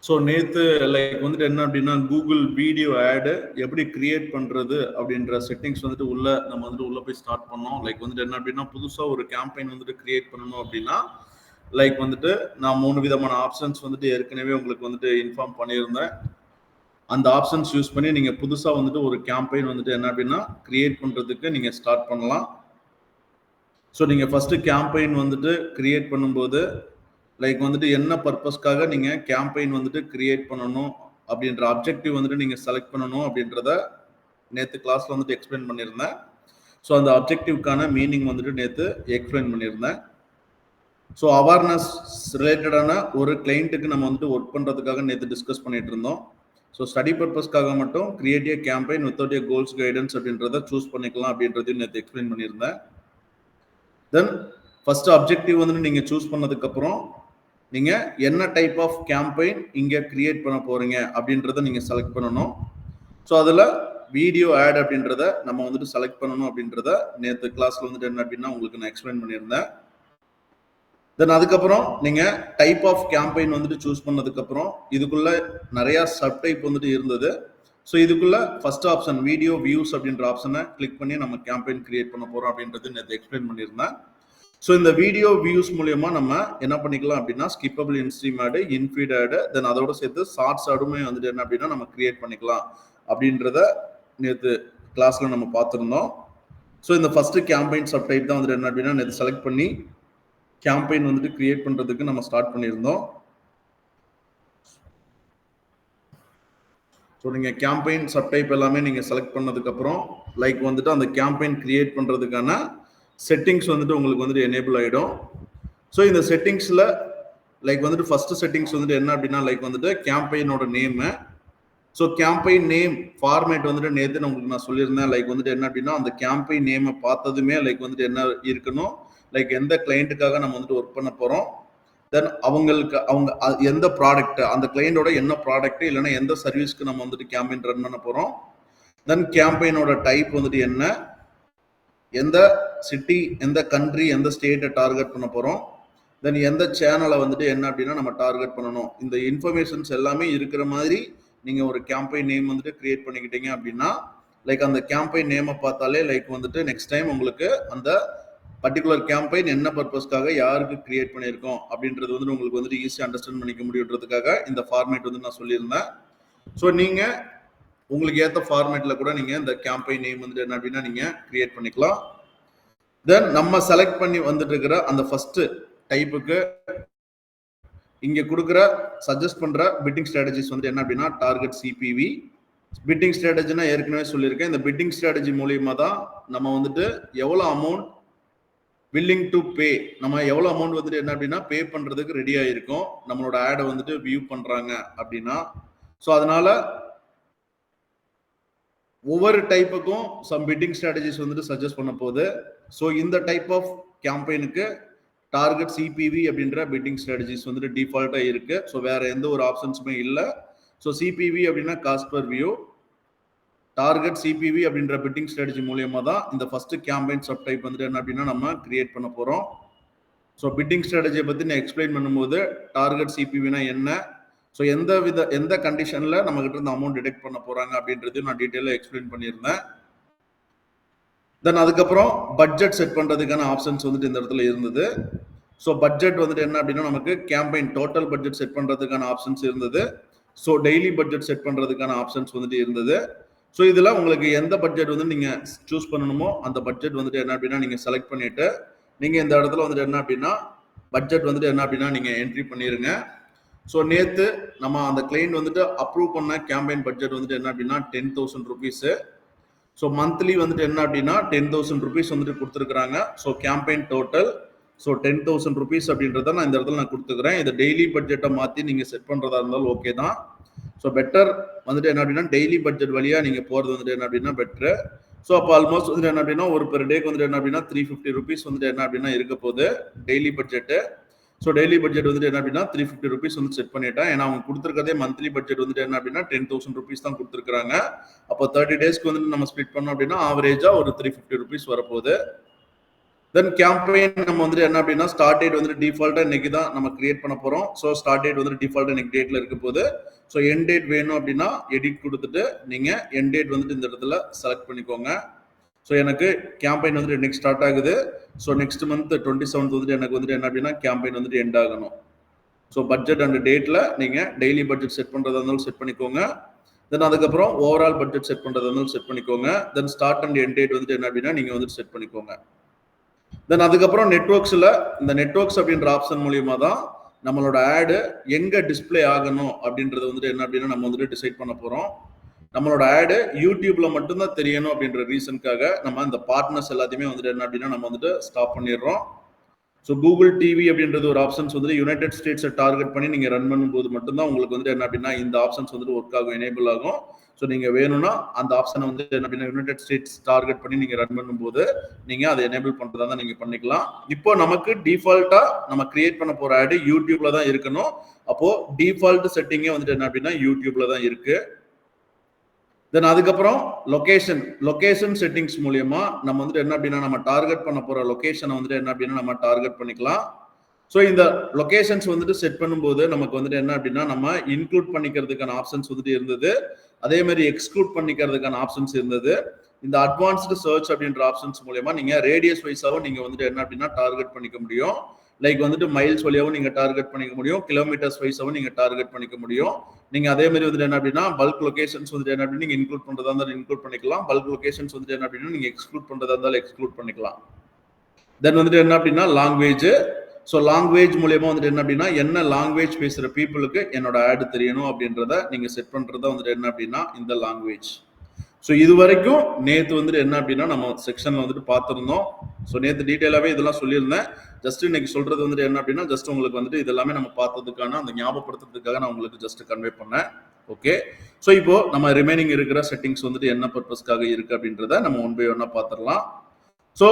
So நேற்று like வந்துட்டு என்ன அப்படின்னா கூகுள் வீடியோ ஆடு எப்படி கிரியேட் பண்ணுறது அப்படின்ற செட்டிங்ஸ் வந்துட்டு நம்ம வந்துட்டு உள்ளே போய் ஸ்டார்ட் பண்ணோம். லைக் வந்துட்டு என்ன அப்படின்னா புதுசாக ஒரு கேம்பெயின் வந்துட்டு கிரியேட் பண்ணணும் அப்படின்னா லைக் வந்துட்டு நான் 3 விதமான ஆப்ஷன்ஸ் வந்துட்டு ஏற்கனவே உங்களுக்கு வந்துட்டு இன்ஃபார்ம் பண்ணியிருந்தேன். அந்த ஆப்ஷன்ஸ் யூஸ் பண்ணி நீங்கள் புதுசாக வந்துட்டு ஒரு கேம்பெயின் வந்துட்டு என்ன அப்படின்னா கிரியேட் பண்ணுறதுக்கு நீங்கள் ஸ்டார்ட் பண்ணலாம். ஸோ நீங்கள் ஃபஸ்ட்டு கேம்பெயின் வந்துட்டு கிரியேட் பண்ணும்போது லைக் வந்துட்டு என்ன பர்பஸ்க்காக நீங்கள் கேம்பெயின் வந்துட்டு கிரியேட் பண்ணணும் அப்படின்ற அப்ஜெக்டிவ் வந்துட்டு நீங்கள் செலக்ட் பண்ணணும் அப்படின்றத நேற்று கிளாஸில் வந்துட்டு எக்ஸ்பிளைன் பண்ணியிருந்தேன். ஸோ அந்த அப்ஜெக்டிவ்க்கான மீனிங் வந்துட்டு நேற்று எக்ஸ்பிளைன் பண்ணியிருந்தேன். ஸோ அவேர்னஸ் ரிலேட்டடான ஒரு கிளைண்ட்டுக்கு நம்ம வந்துட்டு ஒர்க் பண்ணுறதுக்காக நேற்று டிஸ்கஸ் பண்ணிட்டு இருந்தோம். ஸோ ஸ்டடி பர்பஸ்க்காக மட்டும் கிரியேட் ஏ கேம்பெயின் வித்தவுட் ஏ கோல்ஸ் கைடன்ஸ் அப்படின்றத சூஸ் பண்ணிக்கலாம் அப்படின்றதையும் நேற்று எக்ஸ்பிளைன் பண்ணியிருந்தேன். தென் ஃபர்ஸ்ட் அப்ஜெக்டிவ் வந்துட்டு நீங்கள் சூஸ் பண்ணதுக்கப்புறம் நீங்கள் என்ன டைப் ஆஃப் கேம்பெயின் இங்கே கிரியேட் பண்ண போகிறீங்க அப்படின்றத நீங்கள் செலக்ட் பண்ணணும். ஸோ அதில் வீடியோ ஆட் அப்படின்றத நம்ம வந்துட்டு செலக்ட் பண்ணணும் அப்படின்றத நேற்று கிளாஸில் வந்துட்டு என்ன அப்படின்னா உங்களுக்கு நான் எக்ஸ்பிளைன் பண்ணியிருந்தேன். தென் அதுக்கப்புறம் நீங்கள் டைப் ஆஃப் கேம்பெயின் வந்துட்டு சூஸ் பண்ணதுக்கப்புறம் இதுக்குள்ளே நிறையா சப்டைப் வந்துட்டு இருந்தது. ஸோ இதுக்குள்ளே ஃபர்ஸ்ட் ஆப்ஷன் வீடியோ வியூஸ் அப்படின்ற ஆப்ஷனை கிளிக் பண்ணி நம்ம கேம்பெயின் கிரியேட் பண்ண போகிறோம் அப்படின்றது நேற்று எக்ஸ்பிளைன் பண்ணியிருந்தேன். ஸோ இந்த வீடியோ வியூஸ் மூலயமா நம்ம என்ன பண்ணிக்கலாம் அப்படின்னா ஸ்கிப்பபிள் இன்ஸ்ட்ரீம் ஆடு, இன்ஃபீட் ஆடு, தென் அதோட சேர்த்து ஷார்ட்ஸ் ஆடுமே வந்துட்டு என்ன அப்படின்னா நம்ம கிரியேட் பண்ணிக்கலாம் அப்படின்றத நேற்று கிளாஸில் நம்ம பார்த்துருந்தோம். ஸோ இந்த ஃபர்ஸ்ட் கேம்பெயின் சப்டைப் தான் வந்துட்டு என்ன அப்படின்னா நேற்று செலக்ட் பண்ணி கேம்பெயின் வந்துட்டு கிரியேட் பண்ணுறதுக்கு நம்ம ஸ்டார்ட் பண்ணியிருந்தோம். ஸோ நீங்கள் கேம்பெயின் சப்டைப் எல்லாமே நீங்கள் செலக்ட் பண்ணதுக்கப்புறம் லைக் வந்துட்டு அந்த கேம்பெயின் கிரியேட் பண்ணுறதுக்கான செட்டிங்ஸ் வந்துட்டு உங்களுக்கு வந்துட்டு எனேபிள் ஆகிடும். ஸோ இந்த செட்டிங்ஸில் லைக் வந்துட்டு ஃபர்ஸ்ட் செட்டிங்ஸ் வந்துட்டு என்ன அப்படின்னா லைக் வந்துட்டு கேம்பெயினோட name. So campaign name format வந்துட்டு நேற்று உங்களுக்கு நான் சொல்லியிருந்தேன். லைக் வந்துட்டு என்ன அப்படின்னா அந்த கேம்பெயின் நேமை பார்த்ததுமே லைக் வந்துட்டு என்ன இருக்கணும், லைக் எந்த கிளைண்ட்டுக்காக நம்ம வந்துட்டு ஒர்க் பண்ண போகிறோம், தென் அவங்க எந்த ப்ராடக்ட், அந்த கிளைண்டோட என்ன ப்ராடக்ட் இல்லைன்னா எந்த சர்வீஸ்க்கு நம்ம வந்துட்டு கேம்பெயின் ரன் பண்ண போகிறோம், தென் கேம்பெயினோட டைப் வந்துட்டு என்ன, எந்த சிட்டி, எந்த கண்ட்ரி, எந்த ஸ்டேட்டை டார்கெட் பண்ண போகிறோம், தென் எந்த சேனலை வந்துட்டு என்ன அப்படின்னா நம்ம டார்கெட் பண்ணணும். இந்த இன்ஃபர்மேஷன்ஸ் எல்லாமே இருக்கிற மாதிரி நீங்கள் ஒரு கேம்பெயின் நேம் வந்துட்டு கிரியேட் பண்ணிக்கிட்டீங்க அப்படின்னா லைக் அந்த கேம்பெயின் நேமை பார்த்தாலே லைக் வந்துட்டு நெக்ஸ்ட் டைம் உங்களுக்கு அந்த பர்டிகுலர் கேம்பெயின் என்ன பர்பஸ்க்காக யாருக்கு கிரியேட் பண்ணியிருக்கோம் அப்படின்றது வந்துட்டு உங்களுக்கு வந்துட்டு ஈஸியாக அண்டர்ஸ்டாண்ட் பண்ணிக்க முடியுன்றதுக்காக இந்த ஃபார்மேட் வந்து நான் சொல்லியிருந்தேன். ஸோ நீங்கள் உங்களுக்கு ஏற்ற ஃபார்மேட்டில் கூட நீங்கள் இந்த கேம்பெயின் நேம் வந்துட்டு என்ன அப்படின்னா நீங்கள் கிரியேட் பண்ணிக்கலாம். தென் நம்ம செலக்ட் பண்ணி வந்துட்டு இருக்கிற அந்த ஃபர்ஸ்ட் டைப்புக்கு இங்கே கொடுக்குற சஜஸ்ட் பண்ணுற பிட்டிங் ஸ்ட்ராட்டஜிஸ் வந்துட்டு என்ன அப்படின்னா டார்கெட் சிபிவி பிட்டிங் ஸ்ட்ராட்டஜினா ஏற்கனவே சொல்லியிருக்கேன். இந்த பிட்டிங் ஸ்ட்ராட்டஜி மூலியமாக தான் நம்ம வந்துட்டு எவ்வளோ அமௌண்ட் வில்லிங் டு பே, நம்ம எவ்வளோ அமௌண்ட் வந்துட்டு என்ன அப்படின்னா பே பண்ணுறதுக்கு ரெடியாக இருக்கும் நம்மளோட ஆடை வந்துட்டு வியூ பண்ணுறாங்க அப்படின்னா. ஸோ அதனால ஒவ்வொரு டைப்புக்கும் சம் பிட்டிங் ஸ்ட்ராட்டஜிஸ் வந்துட்டு சஜஸ்ட் பண்ண போகுது. ஸோ இந்த டைப் ஆஃப் கேம்பெயினுக்கு டார்கெட் சிபிவி அப்படின்ற பிட்டிங் ஸ்ட்ராட்டஜிஸ் வந்துட்டு டிஃபால்ட்டாக இருக்குது. ஸோ வேறு எந்த ஒரு ஆப்ஷன்ஸுமே இல்லை. ஸோ சிபிவி அப்படின்னா cost per view, target CPV அப்படின்ற பிட்டிங் ஸ்ட்ராட்டஜி மூலியமாக தான் இந்த ஃபர்ஸ்ட் கேம்பெயின் சப் டைப் வந்துட்டு என்ன அப்படின்னா நம்ம கிரியேட் பண்ண போகிறோம். ஸோ பிட்டிங் ஸ்ட்ராட்டஜியை பற்றி நான் எக்ஸ்பிளைன் பண்ணும்போது டார்கெட் சிபிவினா என்ன, ஸோ எந்த கண்டிஷனில் நம்மகிட்ட இருந்து அமௌண்ட் டிடெக்ட் பண்ண போகிறாங்க அப்படின்றதையும் நான் டீட்டெயிலாக எக்ஸ்பிளைன் பண்ணியிருந்தேன். தென் அதுக்கப்புறம் பட்ஜெட் செட் பண்ணுறதுக்கான ஆப்ஷன்ஸ் வந்துட்டு இந்த இடத்துல இருந்தது. ஸோ பட்ஜெட் வந்துட்டு என்ன அப்படின்னா நமக்கு கேம்பெயின் டோட்டல் பட்ஜெட் செட் பண்ணுறதுக்கான ஆப்ஷன்ஸ் இருந்தது. ஸோ டெய்லி பட்ஜெட் செட் பண்ணுறதுக்கான ஆப்ஷன்ஸ் வந்துட்டு இருந்தது. ஸோ இதில் உங்களுக்கு எந்த பட்ஜெட் வந்து நீங்கள் சூஸ் பண்ணணுமோ அந்த பட்ஜெட் வந்துட்டு என்ன அப்படின்னா நீங்கள் செலக்ட் பண்ணிவிட்டு நீங்கள் இந்த இடத்துல வந்துட்டு என்ன அப்படின்னா பட்ஜெட் வந்துட்டு என்ன அப்படின்னா நீங்கள் என்ட்ரி பண்ணிடுங்க. ஸோ நேற்று நம்ம அந்த கிளைண்ட் வந்துட்டு அப்ரூவ் பண்ண கேம்பெயின் பட்ஜெட் வந்துட்டு என்ன அப்படின்னா 10,000 rupees. ஸோ மந்த்லி வந்துட்டு என்ன அப்படின்னா 10,000 rupees வந்துட்டு கொடுத்துருக்குறாங்க. So campaign total so 10,000 rupees அப்படின்றத நான் இந்த இடத்துல நான் கொடுத்துக்கிறேன். இதை டெய்லி பட்ஜெட்டை மாற்றி நீங்கள் செட் பண்ணுறதா இருந்தாலும் ஓகே தான். ஸோ பெட்டர் வந்துட்டு என்ன அப்படின்னா டெய்லி பட்ஜெட் வழியாக நீங்கள் போகிறது வந்துட்டு என்ன அப்படின்னா பெட்ரு. ஸோ அப்போ ஆல்மோஸ்ட் வந்துட்டு என்ன அப்படின்னா ஒரு பெர் டேக்கு வந்துட்டு என்ன அப்படின்னா 350 rupees வந்துட்டு என்ன அப்படின்னா இருக்க போகுது daily budget. So daily budget வந்துட்டு என்ன அப்படின்னா 350 rupees வந்து செட் பண்ணிட்டேன். ஏன்னா அவங்க கொடுத்துருக்கதே மந்த்லி பட்ஜெட் வந்துட்டு என்ன அப்படின்னா 10,000 rupees தான் கொடுத்துருக்காங்க. அப்போ 30 daysக்கு வந்துட்டு நம்ம ஸ்பிளிட் பண்ணோம் அப்படின்னா ஆவரேஜாக ஒரு 350 rupees வரப்போகுது. தென் கேம்பெயின் நம்ம வந்துட்டு என்ன அப்படின்னா ஸ்டார்ட் டேட் வந்துட்டு டிஃபால்ட்டா இன்னைக்கு தான் நம்ம கிரியேட் பண்ண போறோம். ஸோ ஸ்டார்ட் டேட் வந்துட்டு டிஃபால்ட்டா இன்னைக்கு டேட்ல இருக்க போது. ஸோ எண்ட் டேட் வேணும் அப்படின்னா எடிட் கொடுத்துட்டு நீங்க எண்ட் டேட் வந்துட்டு இந்த இடத்துல செலக்ட் பண்ணிக்கோங்க. ஸோ எனக்கு கேம்பெயின் வந்துட்டு இன்னைக்கு ஸ்டார்ட் ஆகுது. ஸோ நெக்ஸ்ட் மந்த் 27th வந்துட்டு எனக்கு வந்துட்டு என்ன அப்படின்னா கேம்பெயின் வந்துட்டு எண்ட் ஆகணும். ஸோ பட்ஜெட் அண்ட் டேட்ல நீங்க டெய்லி பட்ஜெட் செட் பண்றதா இருந்தாலும் செட் பண்ணிக்கோங்க. தென் அதுக்கப்புறம் ஓவரால் பட்ஜெட் செட் பண்றதா இருந்தாலும் செட் பண்ணிக்கோங்க. தென் ஸ்டார்ட் அண்ட் எண்ட் டேட் வந்துட்டு என்ன அப்படின்னா நீங்க வந்துட்டு செட் பண்ணிக்கோங்க. தென் அதுக்கப்புறம் நெட்வொர்க்ஸ்ல இந்த நெட்வொர்க்ஸ் அப்படின்ற ஆப்ஷன் மூலியமா தான் நம்மளோட ஆடு எங்க டிஸ்பிளே ஆகணும் அப்படின்றது வந்துட்டு என்ன அப்படின்னா நம்ம வந்துட்டு டிசைட் பண்ண போறோம். நம்மளோட ஆடு யூடியூப்ல மட்டும்தான் தெரியணும் அப்படின்ற ரீசனுக்காக நம்ம இந்த பார்ட்னர்ஸ் எல்லாத்தையுமே வந்துட்டு என்ன அப்படின்னா நம்ம வந்துட்டு ஸ்டாப் பண்ணிடுறோம். ஸோ கூகுள் டிவி அப்படின்றது ஒரு ஆப்ஷன்ஸ் வந்துட்டு யுனைடெட் ஸ்டேட்ஸை டார்கெட் பண்ணி நீங்க ரன் பண்ணும்போது மட்டும்தான் உங்களுக்கு வந்துட்டு என்ன அப்படின்னா இந்த ஆப்ஷன்ஸ் வந்துட்டு ஒர்க் ஆகும், எனேபிள் ஆகும். ஸோ நீங்க வேணும்னா அந்த ஆப்ஷனை வந்து என்ன அப்படின்னா யுனைடெட் ஸ்டேட்ஸ் டார்கெட் பண்ணி நீங்க ரன் பண்ணும்போது நீங்க அதை எனேபிள் பண்றதா தான் நீங்க பண்ணிக்கலாம். இப்போ நமக்கு டிஃபால்ட்டா நம்ம கிரியேட் பண்ண போற ஆடு யூடியூப்ல தான் இருக்கணும். அப்போ டிஃபால்ட் செட்டிங்கே வந்துட்டு என்ன அப்படின்னா யூடியூப்ல தான் இருக்கு. தென் அதுக்கப்புறம் லொகேஷன் செட்டிங்ஸ் மூலியமா நம்ம வந்துட்டு என்ன அப்படின்னா நம்ம டார்கெட் பண்ண போற லொகேஷனை வந்துட்டு என்ன அப்படின்னா நம்ம டார்கெட் பண்ணிக்கலாம். ஸோ இந்த லொகேஷன்ஸ் வந்துட்டு செட் பண்ணும்போது நமக்கு வந்துட்டு என்ன அப்படின்னா நம்ம இன்க்ளூட் பண்ணிக்கிறதுக்கான ஆப்ஷன்ஸ் வந்துட்டு இருந்தது, அதே மாதிரி எக்ஸ்க்ளூட் பண்ணிக்கிறதுக்கான ஆப்ஷன்ஸ் இருந்தது. இந்த அட்வான்ஸ்டு சர்ச் அப்படின்ற ஆப்ஷன்ஸ் மூலமா நீங்க ரேடியஸ் வைஸாவும் நீங்க வந்துட்டு என்ன அப்படின்னா டார்கெட் பண்ணிக்க முடியும். லைக் வந்துட்டு மைல்ஸ் வழியாவும் நீங்க டார்கெட் பண்ணிக்க முடியும், கிலோமீட்டர்ஸ் வைஸாவும் நீங்க டார்கெட் பண்ணிக்க முடியும். நீங்க அதே மாதிரி வந்துட்டு என்ன அப்படின்னா பல்க் லொகேஷன்ஸ் வந்துட்டு என்ன அப்படின்னு நீங்க இன்க்ளூட் பண்றதா இருந்தாலும் இன்க்ளூட் பண்ணிக்கலாம், பல்க் லொகேஷன்ஸ் வந்துட்டு என்ன அப்படின்னா நீங்க எக்ஸ்க்ளூட் பண்றதா இருந்தாலும் எக்ஸ்க்ளூட் பண்ணிக்கலாம். தென் வந்துட்டு என்ன அப்படின்னா லாங்குவேஜ். ஸோ லாங்குவேஜ் மூலியமா வந்துட்டு என்ன அப்படின்னா என்ன லாங்குவேஜ் பேசுற பீப்புளுக்கு என்னோட ஆடு தெரியணும் அப்படின்றத நீங்க செட் பண்றதா வந்துட்டு என்ன அப்படின்னா இந்த லாங்குவேஜ். ஸோ இது வரைக்கும் நேற்று வந்துட்டு என்ன அப்படின்னா நம்ம செக்ஷன்ல வந்துட்டு பார்த்துருந்தோம். ஸோ நேற்று டீட்டெயிலாகவே இதெல்லாம் சொல்லியிருந்தேன். ஜஸ்ட் இன்னைக்கு சொல்றது வந்துட்டு என்ன அப்படின்னா ஜஸ்ட் உங்களுக்கு வந்துட்டு இதெல்லாமே நம்ம பார்த்ததுக்கான அந்த ஞாபகப்படுத்துறதுக்காக நான் உங்களுக்கு ஜஸ்ட் கன்வே பண்ணேன். ஓகே, ஸோ இப்போ நம்ம ரிமைனிங் இருக்கிற செட்டிங்ஸ் வந்துட்டு என்ன பர்பஸ்க்காக இருக்கு அப்படின்றத நம்ம ஒன் பை ஒன்னா பார்த்துடலாம். ஸோ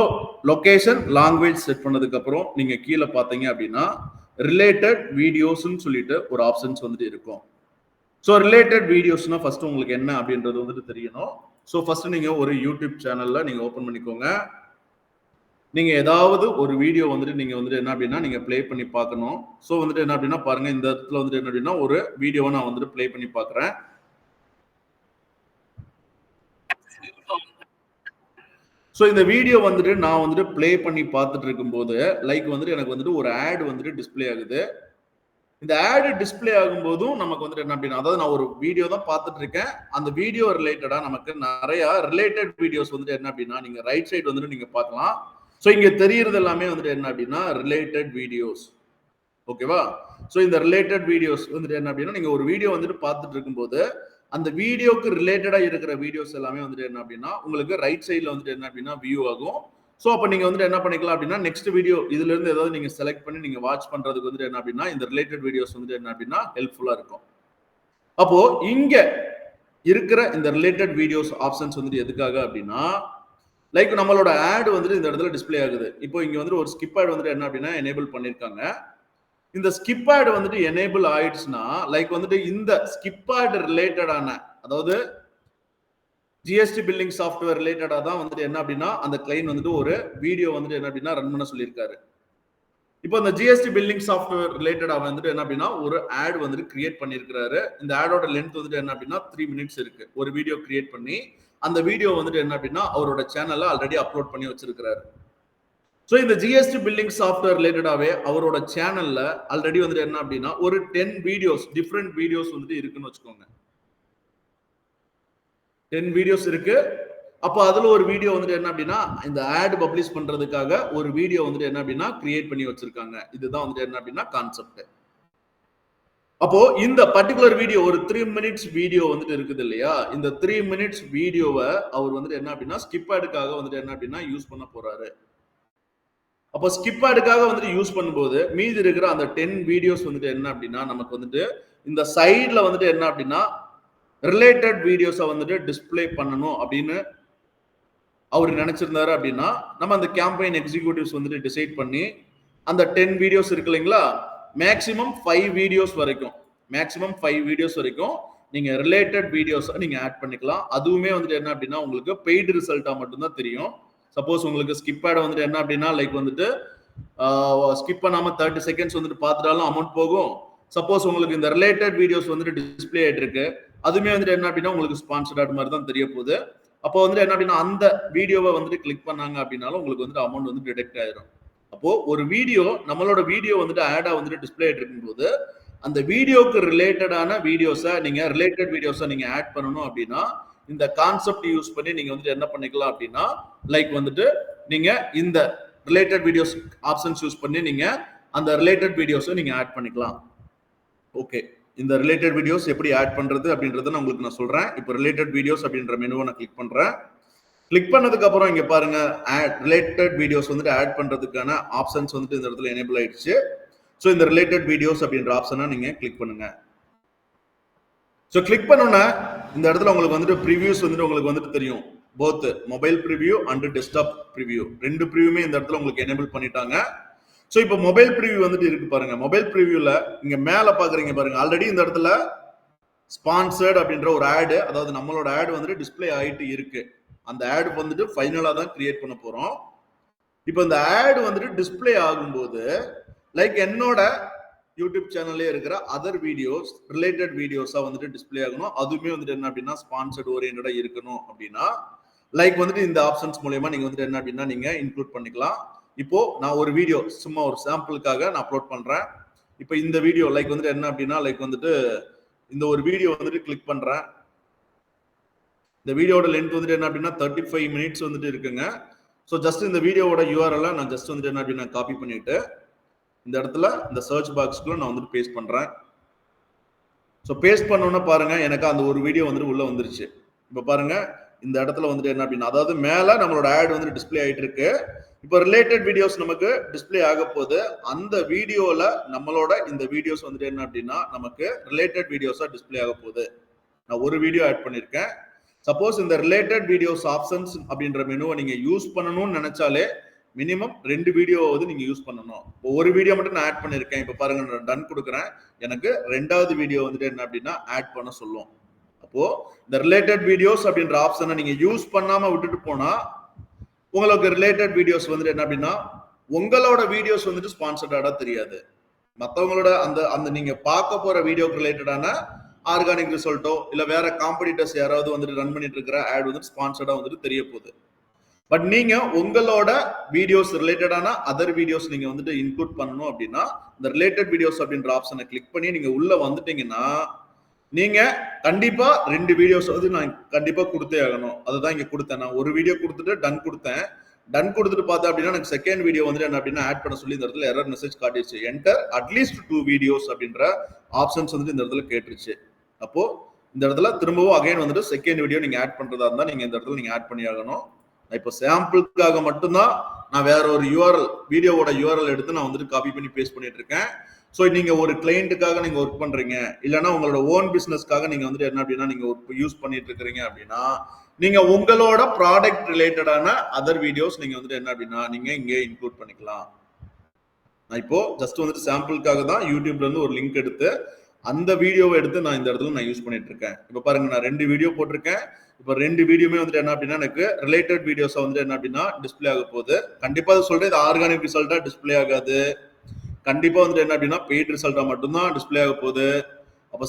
லொகேஷன் லாங்குவேஜ் செட் பண்ணதுக்கு அப்புறம் நீங்க கீழே பார்த்தீங்க அப்படின்னா ரிலேட்டட் வீடியோஸ்ன்னு சொல்லிட்டு ஒரு ஆப்ஷன்ஸ் வந்துட்டு இருக்கும். ஸோ ரிலேட்டட் வீடியோஸ்னா ஃபர்ஸ்ட் உங்களுக்கு என்ன அப்படின்றது வந்துட்டு தெரியணும். ஸோ ஃபர்ஸ்ட் நீங்க ஒரு யூடியூப் சேனல்ல நீங்க ஓப்பன் பண்ணிக்கோங்க. நீங்க ஏதாவது ஒரு வீடியோ வந்துட்டு நீங்க வந்துட்டு என்ன அப்படின்னா நீங்க பிளே பண்ணி பார்க்கணும். ஸோ வந்துட்டு என்ன அப்படின்னா பாருங்க, இந்த இடத்துல வந்துட்டு என்ன அப்படின்னா ஒரு வீடியோவை நான் வந்துட்டு பிளே பண்ணி பார்க்குறேன். ஸோ இந்த வீடியோ வந்துட்டு நான் வந்துட்டு பிளே பண்ணி பார்த்துட்டு இருக்கும்போது லைக் வந்துட்டு எனக்கு வந்துட்டு ஒரு ஆட் வந்துட்டு டிஸ்பிளே ஆகுது. இந்த ஆடு டிஸ்பிளே ஆகும்போதும் நமக்கு வந்துட்டு என்ன அப்படின்னா அதாவது நான் ஒரு வீடியோ தான் பார்த்துட்டு இருக்கேன், அந்த வீடியோ ரிலேட்டடா நமக்கு நிறைய ரிலேட்டட் வீடியோஸ் வந்துட்டு என்ன அப்படின்னா நீங்க ரைட் சைடு வந்துட்டு நீங்க பார்க்கலாம். ஸோ இங்க தெரியறது எல்லாமே வந்துட்டு என்ன அப்படின்னா ரிலேட்டட் வீடியோஸ். ஓகேவா? ஸோ இந்த ரிலேட்டட் வீடியோஸ் வந்துட்டு என்ன அப்படின்னா நீங்க ஒரு வீடியோ வந்துட்டு பார்த்துட்டு இருக்கும்போது அந்த வீடியோக்கு ரிலேட்டடா இருக்கிற வீடியோஸ் எல்லாமே வந்துட்டு என்ன அப்படின்னா உங்களுக்கு ரைட் சைட்ல வந்துட்டு என்ன அப்படின்னா வியூ ஆகும். ஸோ அப்போ நீங்க வந்துட்டு என்ன பண்ணிக்கலாம் அப்படின்னா நெக்ஸ்ட் வீடியோ இதுல இருந்து ஏதாவது நீங்க செலக்ட் பண்ணி நீங்க வாட்ச் பண்றதுக்கு வந்துட்டு என்ன அப்படின்னா இந்த ரிலேட்டட் வீடியோஸ் வந்துட்டு என்ன அப்படின்னா ஹெல்ப்ஃபுல்லா இருக்கும். அப்போ இங்க இருக்கிற இந்த ரிலேட்டட் வீடியோஸ் ஆப்ஷன்ஸ் வந்துட்டு எதுக்காக அப்படின்னா லைக் நம்மளோட ஆட் வந்துட்டு இந்த இடத்துல டிஸ்பிளே ஆகுது. இப்போ இங்க வந்துட்டு ஒரு ஸ்கிப் ஆட் வந்துட்டு என்ன அப்படின்னா எனேபிள் பண்ணிருக்காங்க. இந்த ஸ்கிப் ஆட் வந்துட்டு எனேபிள் ஆயிடுச்சுன்னா லைக் வந்துட்டு இந்த ஸ்கிப் ஆட் ரிலேட்டடான அதாவது ஜிஎஸ்டி பில்லிங் சாஃப்ட்வேர் ரிலேட்டடா தான் வந்துட்டு என்ன அப்படின்னா அந்த கிளைண்ட் வந்துட்டு ஒரு வீடியோ வந்துட்டு என்ன அப்படின்னா ரன் பண்ண சொல்லியிருக்காரு. இப்போ அந்த ஜிஎஸ்டி பில்லிங் சாஃப்ட்வேர் ரிலேட்டடா வந்துட்டு என்ன அப்படின்னா ஒரு ஆட் வந்துட்டு கிரியேட் பண்ணியிருக்காரு. இந்த ஆடோட லென்த் வந்துட்டு என்ன அப்படின்னா 3 minutes இருக்கு. ஒரு வீடியோ கிரியேட் பண்ணி அந்த வீடியோ வந்துட்டு என்ன அப்படின்னா அவரோட சேனல்ல ஆல்ரெடி அப்லோட் பண்ணி வச்சிருக்காரு. ஸோ இந்த ஜிஎஸ்டி பில்லிங் சாஃப்ட்வேர் ரிலேட்டடாவே அவரோட சேனல்ல ஆல்ரெடி வந்துட்டு என்ன அப்படின்னா ஒரு 10 வீடியோஸ் டிஃப்ரெண்ட் வீடியோஸ் வந்துட்டு இருக்குன்னு வச்சுக்கோங்க. 10 வீடியோஸ் இருக்கு. அப்போ அதுல ஒரு வீடியோ வந்துட்டு என்ன அப்படின்னா இந்த ஆட் பப்ளிஷ் பண்றதுக்காக ஒரு வீடியோ வந்துட்டு என்ன அப்படின்னா கிரியேட் பண்ணி வச்சிருக்காங்க. இதுதான் வந்துட்டு என்ன அப்படின்னா கான்செப்ட். அப்போ இந்த பர்டிகுலர் வீடியோ ஒரு 3 minutes வீடியோ வந்துட்டு இருக்குது இல்லையா, இந்த 3 minutes வீடியோவை அவர் வந்துட்டு என்ன அப்படின்னா ஸ்கிப் ஆடுக்காக வந்துட்டு என்ன அப்படின்னா யூஸ் பண்ண போறாரு. அப்போ ஸ்கிப் ஆடுக்காக வந்துட்டு யூஸ் பண்ணும்போது மீதி இருக்கிற அந்த 10 வீடியோஸ் வந்துட்டு என்ன அப்படின்னா நமக்கு வந்துட்டு இந்த சைட்ல வந்துட்டு என்ன அப்படின்னா ரிலேட்டட் வீடியோஸை வந்துட்டு டிஸ்பிளே பண்ணணும் அப்படின்னு அவர் நினைச்சிருந்தாரு அப்படின்னா நம்ம அந்த கேம்பெயின் எக்ஸிக்யூட்டிவ்ஸ் வந்துட்டு டிசைட் பண்ணி அந்த 10 வீடியோஸ் இருக்கு இல்லைங்களா, மேக்ஸிமம் 5 வீடியோஸ் வரைக்கும் நீங்க ரிலேட்டட் வீடியோஸ் நீங்க ஆட் பண்ணிக்கலாம். அதுவுமே வந்துட்டு என்ன அப்படின்னா உங்களுக்கு பெய்டு ரிசல்ட்டா மட்டும்தான் தெரியும். சப்போஸ் உங்களுக்கு ஸ்கிப் ஆட் வந்துட்டு என்ன அப்படின்னா லைக் வந்துட்டு ஸ்கிப் பண்ணாம 30 செகண்ட்ஸ் வந்துட்டு பார்த்துட்டாலும் அமௌண்ட் போகும். சப்போஸ் உங்களுக்கு இந்த ரிலேட்டட் வீடியோஸ் வந்துட்டு டிஸ்பிளே ஆயிட்டு இருக்கு, அதுமே வந்துட்டு என்ன அப்படின்னா உங்களுக்கு ஸ்பான்சர்ட் ஆட் மாதிரி தான் தெரிய போகுது. அப்போ வந்துட்டு என்ன அப்படின்னா அந்த வீடியோவை வந்துட்டு கிளிக் பண்ணாங்க அப்படின்னாலும் உங்களுக்கு வந்துட்டு அமௌண்ட் வந்து டிடெக்ட் ஆயிரும். அப்போ ஒரு வீடியோ நம்மளோட வீடியோ வந்துட்டு ஆடா வந்துட்டு டிஸ்பிளே ஆயிட்டு இருக்கும்போது அந்த வீடியோக்கு ரிலேட்டடான வீடியோஸை நீங்க ரிலேட்டட் வீடியோஸை நீங்க ஆட் பண்ணணும் அப்படின்னா இந்த கான்செப்ட் யூஸ் பண்ணி நீங்க வந்துட்டு என்ன பண்ணிக்கலாம் அப்படின்னா லைக் வந்துட்டு நீங்க இந்த ரிலேட்டட் வீடியோஸ் ஆப்ஷன்ஸ் யூஸ் பண்ணி நீங்க அந்த ரிலேட்டட் வீடியோஸை நீங்க ஆட் பண்ணிக்கலாம். ஓகே, இந்த ரிலேட்டட் வீடியோஸ் எப்படி ஆட் பண்றது அப்படின்றத நான் உங்களுக்கு நான் சொல்றேன். இப்போ ரிலேட்டட் வீடியோஸ் அப்படின்ற மெனுவை நான் கிளிக் பண்றேன். கிளிக் பண்ணதுக்கு அப்புறம் இங்க பாருங்க ரிலேட்டட் வீடியோஸ் வந்துட்டு ஆட் பண்றதுக்கான ஆப்ஷன்ஸ் வந்துட்டு இந்த இடத்துல எனேபிள் ஆயிடுச்சு. ஸோ இந்த ரிலேட்டட் வீடியோஸ் அப்படின்ற ஆப்ஷனை நீங்க கிளிக் பண்ணுங்க. ஸோ கிளிக் பண்ணோன்னா இந்த இடத்துல உங்களுக்கு வந்துட்டு ப்ரிவியூஸ் வந்துட்டு உங்களுக்கு வந்துட்டு தெரியும். Both mobile preview and desktop preview ரெண்டு ப்ரிவியூமே இந்த இடத்துல உங்களுக்கு எனேபிள் பண்ணிட்டாங்க. ஸோ இப்போ மொபைல் ப்ரிவியூ வந்துட்டு இருக்கு பாருங்க. மொபைல் ப்ரிவியூல இங்க மேல பாக்குறீங்க பாருங்க, ஆல்ரெடி இந்த இடத்துல ஸ்பான்சர்ட் அப்படின்ற ஒரு ஆடு, அதாவது நம்மளோட ஆடு வந்துட்டு டிஸ்பிளே ஆயிட்டு இருக்கு. அந்த ஆடு வந்துட்டு ஃபைனலா தான் கிரியேட் பண்ண போறோம். இப்போ இந்த ஆடு வந்துட்டு டிஸ்பிளே ஆகும்போது லைக் என்னோட யூடியூப் சேனல்லே இருக்கிற அதர் வீடியோஸ் ரிலேட்டட் வீடியோஸா வந்துட்டு டிஸ்பிளே ஆகணும். அதுவுமே வந்துட்டு என்ன அப்படின்னா ஸ்பான்சர்ட் ஓரியன்டா இருக்கணும் அப்படின்னா லைக் வந்துட்டு இந்த ஆப்ஷன்ஸ் மூலமா நீங்க வந்துட்டு என்ன அப்படின்னா நீங்க இன்க்ளூட் பண்ணிக்கலாம். இப்போ நான் ஒரு வீடியோ சும்மா ஒரு சாம்பிளுக்காக நான் அப்லோட் பண்றேன். இப்போ இந்த வீடியோ லைக் வந்துட்டு என்ன அப்படின்னா லைக் வந்துட்டு இந்த ஒரு வீடியோ வந்துட்டு கிளிக் பண்றேன். இந்த வீடியோட லென்த் வந்துட்டு என்ன அப்படின்னா 35 மினிட்ஸ் வந்துட்டு இருக்குங்க. ஸோ ஜஸ்ட் இந்த வீடியோவோட யூஆர்எல் நான் ஜஸ்ட் வந்துட்டு என்ன அப்படின்னா காப்பி பண்ணிட்டு இந்த இடத்துல இந்த சர்ச் பாக்ஸ்க்குள்ள நான் வந்துட்டு பேஸ்ட் பண்றேன். ஸோ பேஸ்ட் பண்ணோன்னா பாருங்க எனக்கு அந்த ஒரு வீடியோ வந்துட்டு உள்ள வந்துருச்சு. இப்போ பாருங்க இந்த இடத்துல வந்துட்டு என்ன அப்படின்னா அதாவது மேல நம்மளோட ஆட் வந்துட்டு டிஸ்பிளே ஆயிட்டு இருக்கு. இப்போ ரிலேட்டட் வீடியோஸ் நமக்கு டிஸ்பிளே ஆக போது அந்த வீடியோல நம்மளோட இந்த வீடியோஸ் வந்துட்டு என்ன அப்படின்னா நமக்கு ரிலேட்டட் வீடியோஸா டிஸ்பிளே ஆக போகுது. நான் ஒரு வீடியோ ஆட் பண்ணிருக்கேன். சப்போஸ் இந்த ரிலேட்டட் வீடியோஸ் ஆப்ஷன்ஸ் அப்படின்ற மெனுவை நீங்க யூஸ் பண்ணணும்னு நினைச்சாலே மினிமம் 2 வீடியோ வந்து நீங்க யூஸ் பண்ணணும். ஒரு வீடியோ மட்டும் நான் ஆட் பண்ணிருக்கேன். இப்போ பாருங்க நான் டன் கொடுக்குறேன். எனக்கு 2வது வீடியோ வந்துட்டு என்ன அப்படின்னா ஆட் பண்ண சொல்லும். அப்போ இந்த ரிலேட்டட் வீடியோஸ் அப்படின்ற ஆப்ஷனை நீங்க யூஸ் பண்ணாம விட்டுட்டு போனா உங்களுக்கு ரிலேட்டட் வீடியோஸ் வந்துட்டு என்ன அப்படின்னா உங்களோட வீடியோஸ் வந்துட்டு ஸ்பான்சர்டா தெரியாது. மற்றவங்களோட அந்த அந்த நீங்க பார்க்க போற வீடியோக்கு ரிலேட்டடான ஆர்கானிக் ரிசல்ட்டோ இல்ல வேற காம்படிட்டர்ஸ் யாராவது வந்துட்டு ரன் பண்ணிட்டு இருக்கிற ஆட் வந்துட்டு ஸ்பான்சர்டா வந்துட்டு தெரிய போகுது. பட் நீங்க உங்களோட வீடியோஸ் ரிலேட்டடான அதர் வீடியோஸ் நீங்க வந்துட்டு இன்க்ளூட் பண்ணணும் அப்படின்னா இந்த ரிலேட்டட் வீடியோஸ் அப்படின்ற ஆப்ஷனை கிளிக் பண்ணி நீங்க உள்ள வந்துட்டீங்கன்னா நீங்க கண்டிப்பா 2 வீடியோஸ் வந்து நான் கண்டிப்பா கொடுத்தே ஆகணும். அதுதான் இங்க கொடுத்தேன். நான் ஒரு வீடியோ கொடுத்துட்டு டன் கொடுத்தேன். டன் கொடுத்துட்டு பார்த்தேன் அப்படின்னா எனக்கு செகண்ட் வீடியோ வந்துட்டு என்ன அப்படின்னா ஆட் பண்ண சொல்லி இந்த இடத்துல எரர் மெசேஜ் காட்டிடுச்சு. என்டர் அட்லீஸ்ட் 2 வீடியோஸ் அப்படின்ற ஆப்ஷன்ஸ் வந்துட்டு இந்த இடத்துல கேட்டுருச்சு. அப்போ இந்த இடத்துல திரும்பவும் அகைன் வந்துட்டு செகண்ட் வீடியோ நீங்க ஆட் பண்றதா இருந்தா நீங்க இந்த இடத்துல நீங்க ஆட் பண்ணி ஆகணும். இப்போ சாம்பிளுக்காக மட்டும்தான் நான் வேற ஒரு யூஆர்எல் வீடியோவோட யூஆர்எல் எடுத்து நான் வந்துட்டு காப்பி பண்ணி பேஸ்ட் பண்ணிட்டு இருக்கேன். ஸோ நீங்க ஒரு கிளைண்ட்டுக்காக நீங்க ஒர்க் பண்றீங்க இல்லைன்னா உங்களோட ஓன் பிசினஸ்க்காக நீங்க வந்துட்டு என்ன அப்படின்னா நீங்க யூஸ் பண்ணிட்டு இருக்கிறீங்க அப்படின்னா நீங்க உங்களோட ப்ராடக்ட் ரிலேட்டடான அதர் வீடியோஸ் நீங்க வந்துட்டு என்ன அப்படின்னா நீங்க இங்கே இன்க்ளூட் பண்ணிக்கலாம். நான் இப்போ ஜஸ்ட் வந்துட்டு சாம்பிளுக்காக தான் யூடியூப்ல இருந்து ஒரு லிங்க் எடுத்து அந்த வீடியோவை எடுத்து நான் இந்த இடத்துல நான் யூஸ் பண்ணிட்டு இருக்கேன். இப்போ பாருங்க நான் 2 வீடியோ போட்டிருக்கேன். இப்போ 2 வீடியோமே வந்துட்டு என்ன அப்படின்னா எனக்கு ரிலேட்டட் வீடியோஸ் வந்துட்டு என்ன அப்படின்னா டிஸ்பிளே ஆக போகுது. கண்டிப்பா அது சொல்றேன் இது ஆர்கானிக் ரிசல்ட்டா டிஸ்பிளே ஆகாது. கண்டிப்பா வந்துட்டு என்ன அப்படின்னா பெய்ட் ரிசல்ட்டா மட்டும்தான் டிஸ்பிளே ஆக போகுது. அப்போ